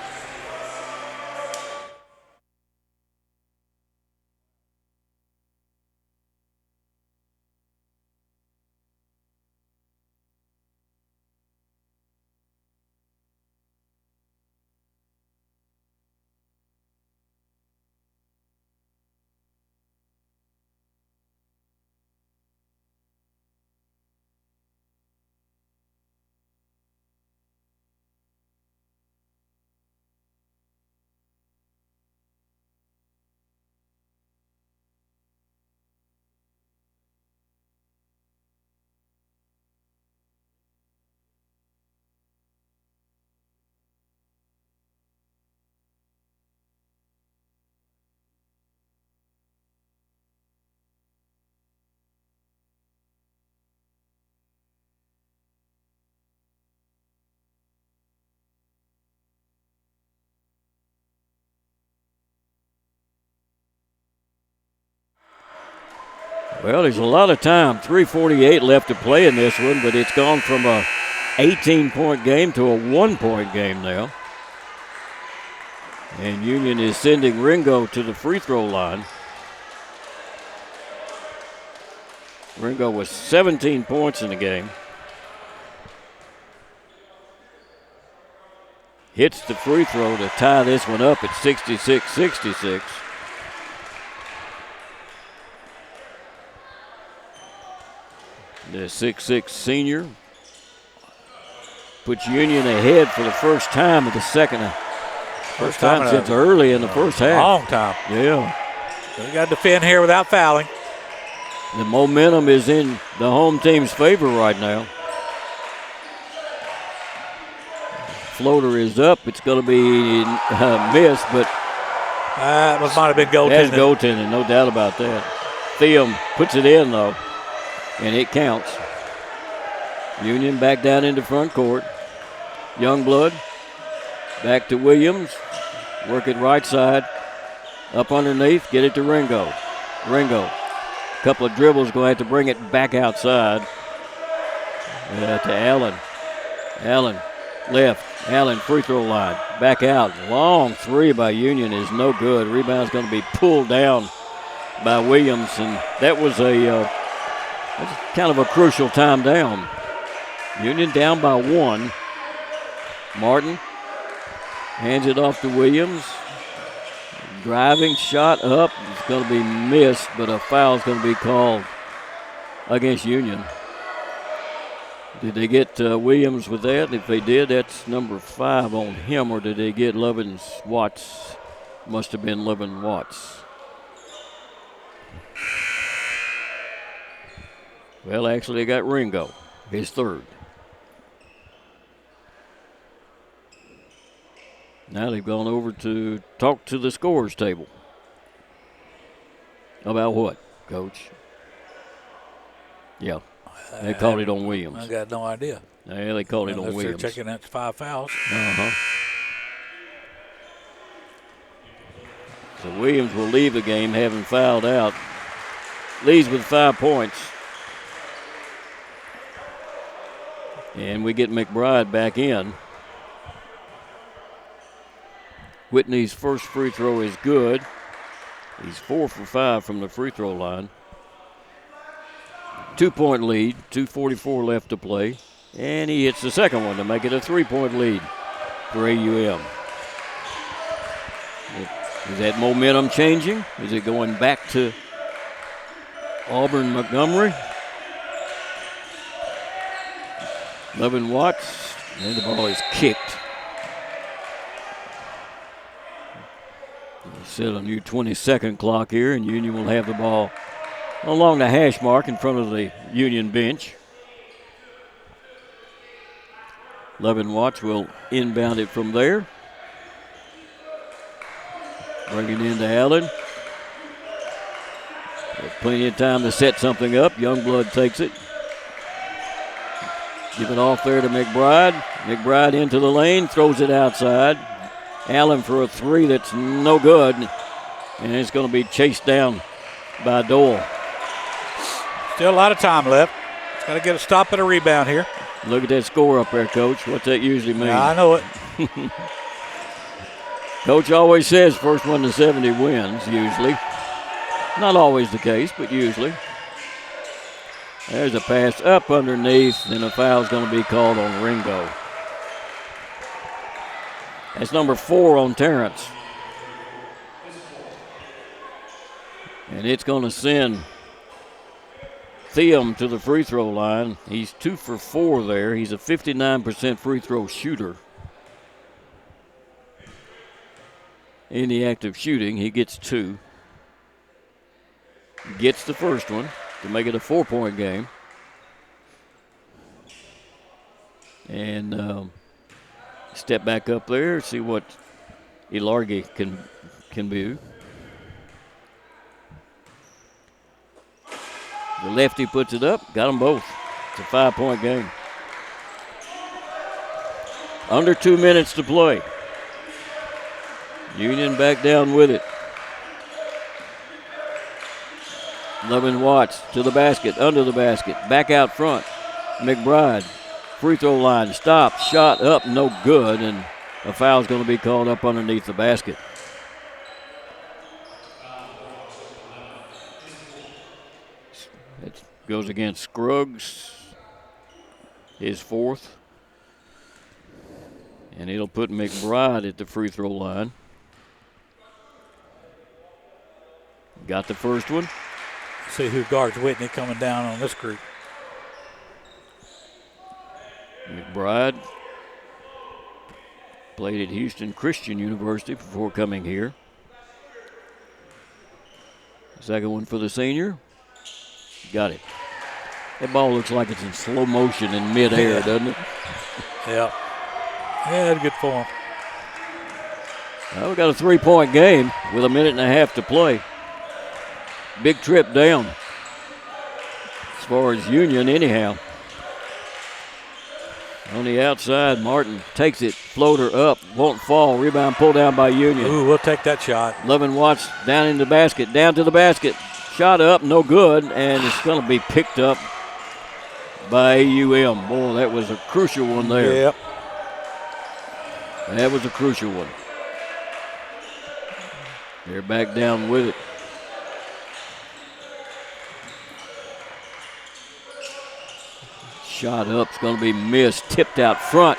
Well, there's a lot of time. 3:48 left to play in this one, but it's gone from a 18-point game to a 1-point game now. And Union is sending Ringo to the free throw line. Ringo with 17 points in the game. Hits the free throw to tie this one up at 66-66. The 6'6" senior puts Union ahead for the first time in the second. First time since early in the first half. Long time. Yeah. So we got to defend here without fouling. The momentum is in the home team's favor right now. Floater is up. It's going to be missed, but that might have been goaltending. That's goaltending, no doubt about that. Thiam puts it in, though, and it counts. Union back down into front court. Youngblood back to Williams. Work it right side. Up underneath. Get it to Ringo. Ringo. Couple of dribbles. Going to have to bring it back outside. To Allen. Allen left. Allen free throw line. Back out. Long three by Union is no good. Rebound's going to be pulled down by Williams. And that was that's kind of a crucial time down. Union down by 1. Martin hands it off to Williams. Driving shot up. It's going to be missed, but a foul is going to be called against Union. Did they get Williams with that? If they did, that's number 5 on him, or did they get Watts? Must have been Levin Watts. Well, actually, they got Ringo, his 3rd. Now they've gone over to talk to the scores table. About what, Coach? Yeah, they called it on Williams. I got no idea. Yeah, they called it on Williams. They're checking that's 5 fouls. So Williams will leave the game having fouled out. Leads with 5 points. And we get McBride back in. Whitney's first free throw is good. He's 4 for 5 from the free throw line. 2-point lead, 2:44 left to play. And he hits the second one to make it a 3-point lead for AUM. Is that momentum changing? Is it going back to Auburn Montgomery? Levin Watts, and the ball is kicked. Set a new 20-second clock here, and Union will have the ball along the hash mark in front of the Union bench. Levin Watts will inbound it from there. Bring it into Allen. There's plenty of time to set something up. Youngblood takes it. Give it off there to McBride. McBride into the lane, throws it outside. Allen for a 3 that's no good. And it's going to be chased down by Doyle. Still a lot of time left. It's got to get a stop and a rebound here. Look at that score up there, Coach. What's that usually mean? Yeah, I know it. Coach always says first one to 70 wins, usually. Not always the case, but usually. There's a pass up underneath, and a foul's going to be called on Ringo. That's number 4 on Terrence. And it's going to send Thiam to the free throw line. He's 2 for 4 there. He's a 59% free throw shooter. In the act of shooting, he gets 2. Gets the first one to make it a 4-point game. And step back up there, see what Ilargi can do. The lefty puts it up, got them both. It's a 5-point game. Under 2 minutes to play. Union back down with it. Levin Watts to the basket, under the basket, back out front. McBride, free throw line, stop, shot up, no good, and a foul's going to be called up underneath the basket. It goes against Scruggs, his fourth. And it'll put McBride at the free throw line. Got the first one. See who guards Whitney coming down on this group. McBride played at Houston Christian University before coming here. Second one for the senior. Got it. That ball looks like it's in slow motion in midair, doesn't it? Yeah. Yeah, that's good for him. Well, we got a 3-point game with a minute and a half to play. Big trip down as far as Union anyhow. On the outside, Martin takes it, floater up, won't fall, rebound pulled down by Union. Ooh, we'll take that shot. Levin Watts down in the basket, down to the basket. Shot up, no good, and it's going to be picked up by AUM. Boy, that was a crucial one there. Yep. That was a crucial one. They're back down with it. Shot up's going to be missed. Tipped out front.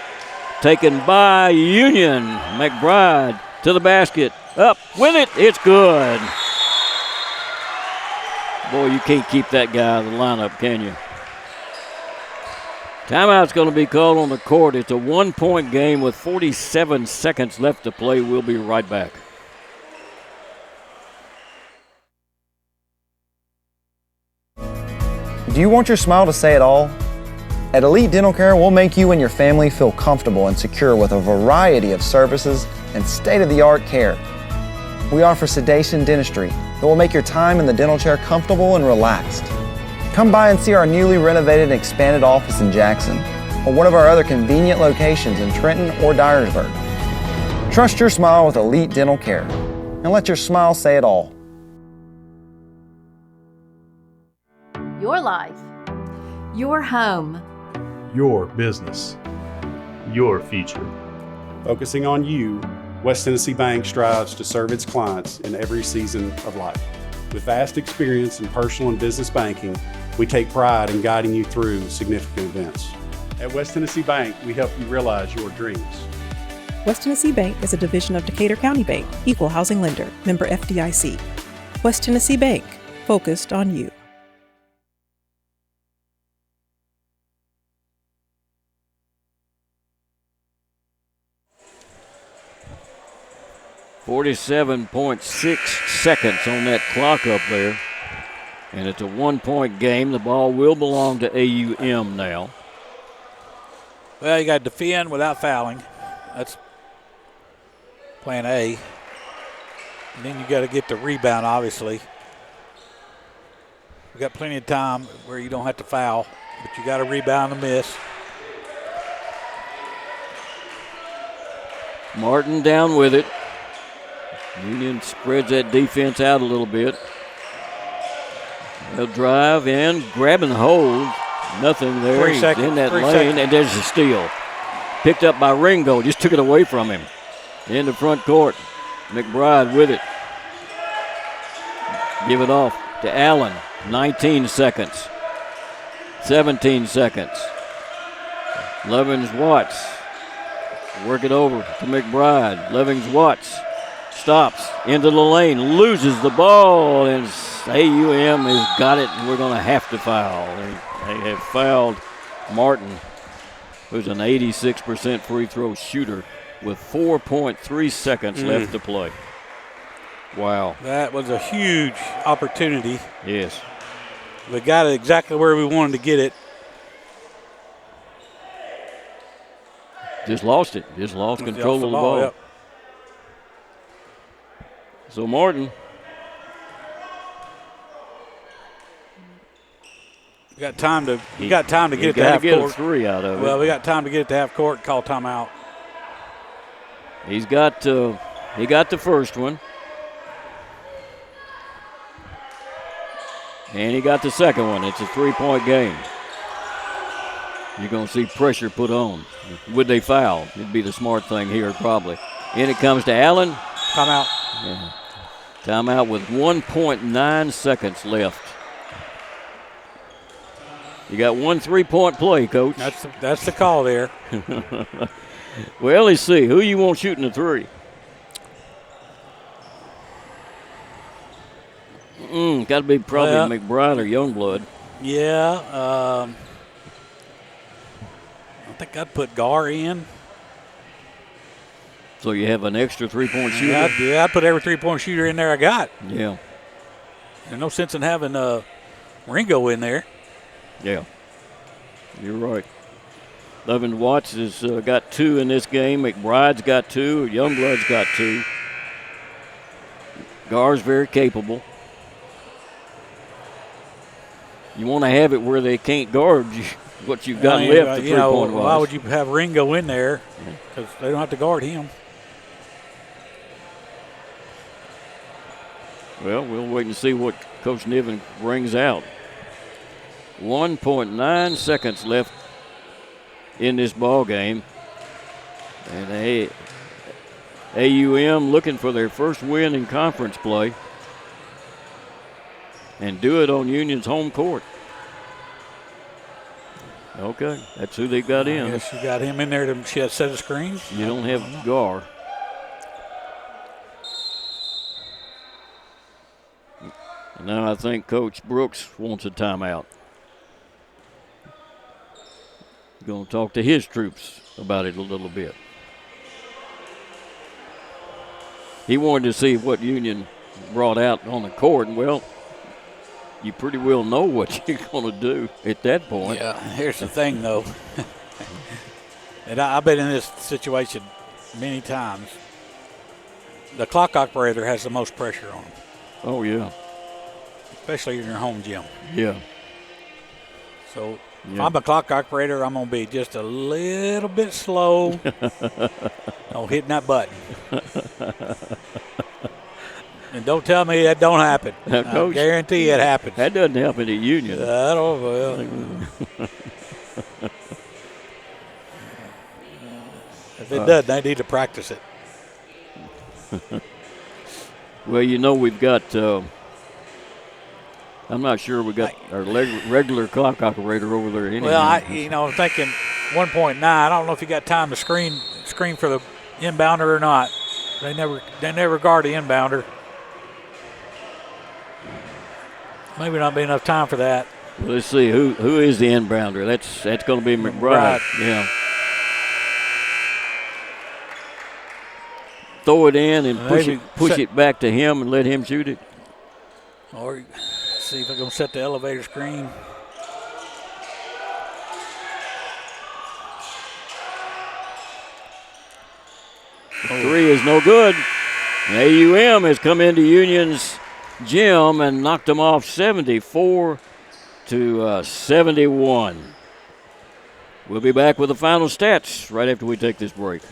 Taken by Union. McBride to the basket. Up with it. It's good. Boy, you can't keep that guy out of the lineup, can you? Timeout's going to be called on the court. It's a 1-point game with 47 seconds left to play. We'll be right back. Do you want your smile to say it all? At Elite Dental Care, we'll make you and your family feel comfortable and secure with a variety of services and state-of-the-art care. We offer sedation dentistry that will make your time in the dental chair comfortable and relaxed. Come by and see our newly renovated and expanded office in Jackson or one of our other convenient locations in Trenton or Dyersburg. Trust your smile with Elite Dental Care and let your smile say it all. Your life. Your home. Your business. Your future. Focusing on you, West Tennessee Bank strives to serve its clients in every season of life. With vast experience in personal and business banking, we take pride in guiding you through significant events. At West Tennessee Bank, we help you realize your dreams. West Tennessee Bank is a division of Decatur County Bank, equal housing lender, member FDIC. West Tennessee Bank, focused on you. .6 seconds on that clock up there. And it's a 1-point game. The ball will belong to AUM now. Well, you got to defend without fouling. That's plan A. And then you got to get the rebound, obviously. We got plenty of time where you don't have to foul, but you got to rebound and miss. Martin down with it. Union spreads that defense out a little bit. They'll drive in, grab and hold. Nothing there. 3 seconds. In that 3 lane, seconds. and there's a steal. Picked up by Ringo, just took it away from him. In the front court, McBride with it. Give it off to Allen. 19 seconds. 17 seconds. Levins Watts. Work it over to McBride. Levins Watts. Stops into the lane, loses the ball, and AUM has got it, and we're going to have to foul. They have fouled Martin, who's an 86% free throw shooter, with 4.3 seconds left to play. Wow. That was a huge opportunity. Yes. We got it exactly where we wanted to get it. Just lost it. Just lost control of the ball. Yep. So Martin. We got time to get it to half get court. A 3 out of it. Well, we got time to get it to half court and call timeout. He got the first one. And he got the second one. It's a 3-point game. You're going to see pressure put on. Would they foul? It'd be the smart thing here, probably. In it comes to Allen. Timeout. Yeah. Timeout with 1.9 seconds left. You got 1 3-point play, Coach. That's the call there. Well, let's see. Who you want shooting the three? Got to be probably McBride or Youngblood. Yeah. I think I'd put Gar in. So you have an extra 3-point shooter? Yeah, I'd put every 3-point shooter in there I got. Yeah. There's no sense in having Ringo in there. Yeah. You're right. Levin Watts has got 2 in this game. McBride's got 2. Youngblood's got 2. Gar's very capable. You want to have it where they can't guard what you've got left. The 3-point why would you have Ringo in there? Because they don't have to guard him. Well, we'll wait and see what Coach Niven brings out. 1.9 seconds left in this ball game. And AUM looking for their first win in conference play. And do it on Union's home court. Okay, that's who they got in. Yes, you got him in there to set of screens. You don't have Gar. And now I think Coach Brooks wants a timeout. Going to talk to his troops about it a little bit. He wanted to see what Union brought out on the court, and well, you pretty well know what you're going to do at that point. Yeah, here's the thing, though. And I've been in this situation many times. The clock operator has the most pressure on him. Oh, yeah. Especially in your home gym. Yeah. So if I'm a clock operator, I'm going to be just a little bit slow on hitting that button. And don't tell me that don't happen. I guarantee it happens. That doesn't happen at Union. I don't know. If it does, they need to practice it. Well, you know, we've got, I'm not sure we got our regular clock operator over there anyway. Well, I'm thinking 1.9. I don't know if you got time to screen for the inbounder or not. They never guard the inbounder. Maybe not be enough time for that. Well, let's see who is the inbounder. That's going to be McBride. Yeah. Throw it in and push it back to him and let him shoot it. Or see if I'm going to set the elevator screen. Three is no good. AUM has come into Union's gym and knocked them off 74 to 71. We'll be back with the final stats right after we take this break.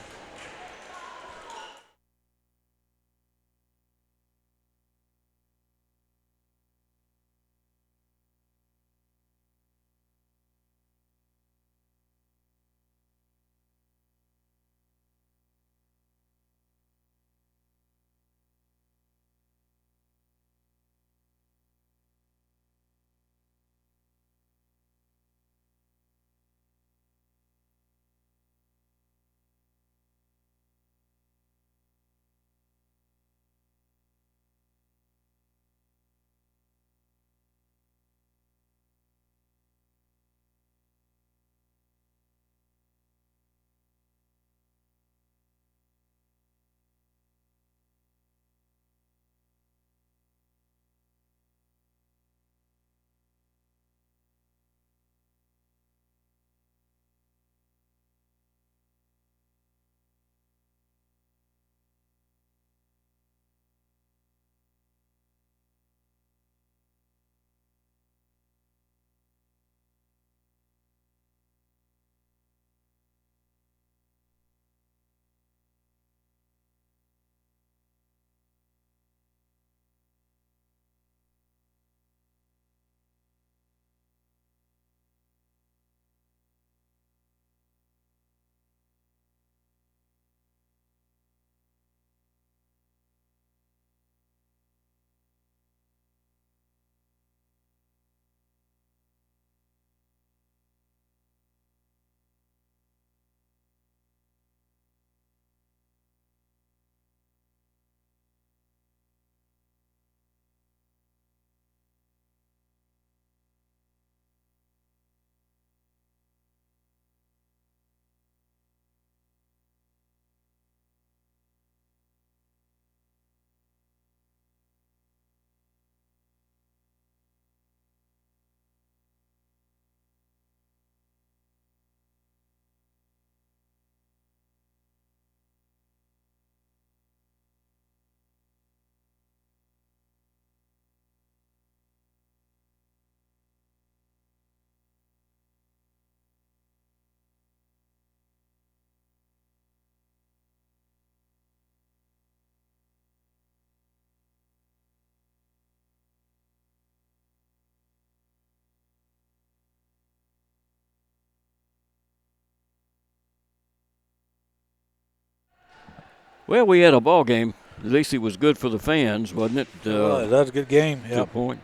Well, we had a ball game. At least it was good for the fans, wasn't it? That was a good game. To a point.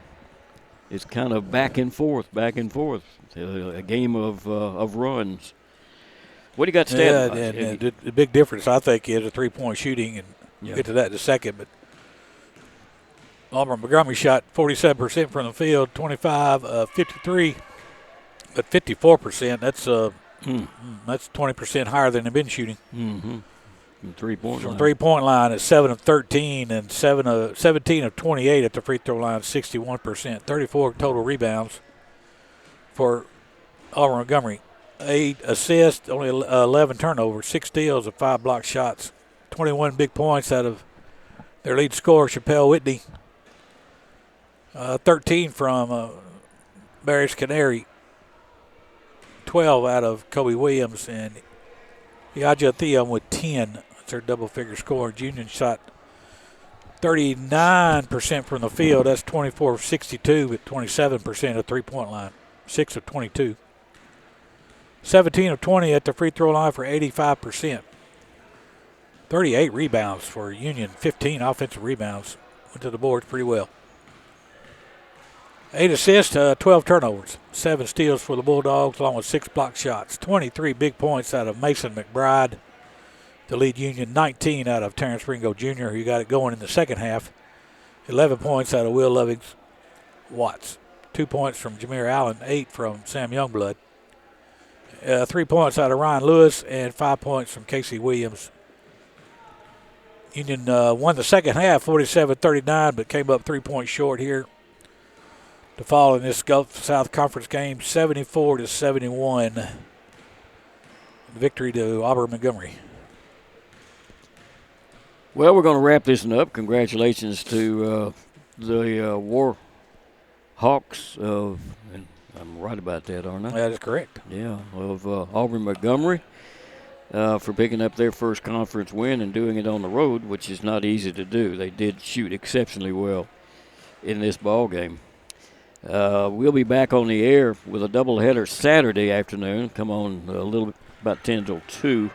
It's kind of back and forth. A game of runs. What do you got standing? And the big difference, I think, is a three-point shooting, and we'll get to that in a second. But Auburn Montgomery shot 47% from the field, 53, but 54%. That's 20% higher than they've been shooting. Mm-hmm. From three-point line is 7 of 13 and 17 of 28 at the free throw line, 61%. 34 total rebounds for Auburn Montgomery. 8 assists, only 11 turnovers, 6 steals, and 5 blocked shots. 21 big points out of their lead scorer, Chappelle Whitney. 13 from Barris Canary. 12 out of Kobe Williams, and Yaja Theum with 10. That's their double-figure score. Union shot 39% from the field. That's 24 of 62 with 27% at three-point line. 6 of 22. 17 of 20 at the free throw line for 85%. 38 rebounds for Union. 15 offensive rebounds. Went to the boards pretty well. 8 assists, 12 turnovers. 7 steals for the Bulldogs, along with 6 blocked shots. 23 big points out of Mason McBride to lead Union. 19 out of Terrence Ringo Jr., who got it going in the second half. 11 points out of Will Lovings Watts. 2 points from Jameer Allen. 8 from Sam Youngblood. 3 points out of Ryan Lewis, and 5 points from Casey Williams. Union won the second half, 47-39, but came up 3 points short here to fall in this Gulf South Conference game, 74-71. Victory to Auburn Montgomery. Well, we're going to wrap this one up. Congratulations to the War Hawks of, and I'm right about that, aren't I? That is correct. Yeah, of Auburn Montgomery for picking up their first conference win and doing it on the road, which is not easy to do. They did shoot exceptionally well in this ball game. We'll be back on the air with a doubleheader Saturday afternoon. Come on a little bit, about 10 till 2.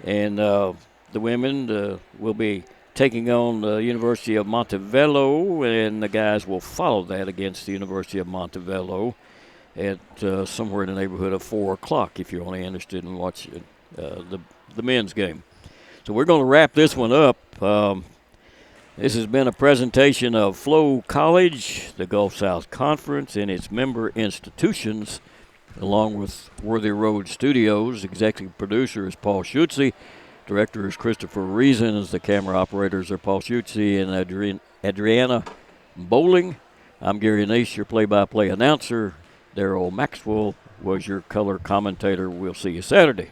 And the women will be taking on the University of Montevallo, and the guys will follow that against the University of Montevallo at somewhere in the neighborhood of 4 o'clock if you're only interested in watching the men's game. So we're going to wrap this one up. This has been a presentation of Flow College, the Gulf South Conference, and its member institutions, along with Worthy Road Studios. Executive producer is Paul Schutze. Director is Christopher Reason. As the camera operators are Paul Schutze and Adriana Bowling. I'm Gary Nace, your play-by-play announcer. Darrell Maxwell was your color commentator. We'll see you Saturday.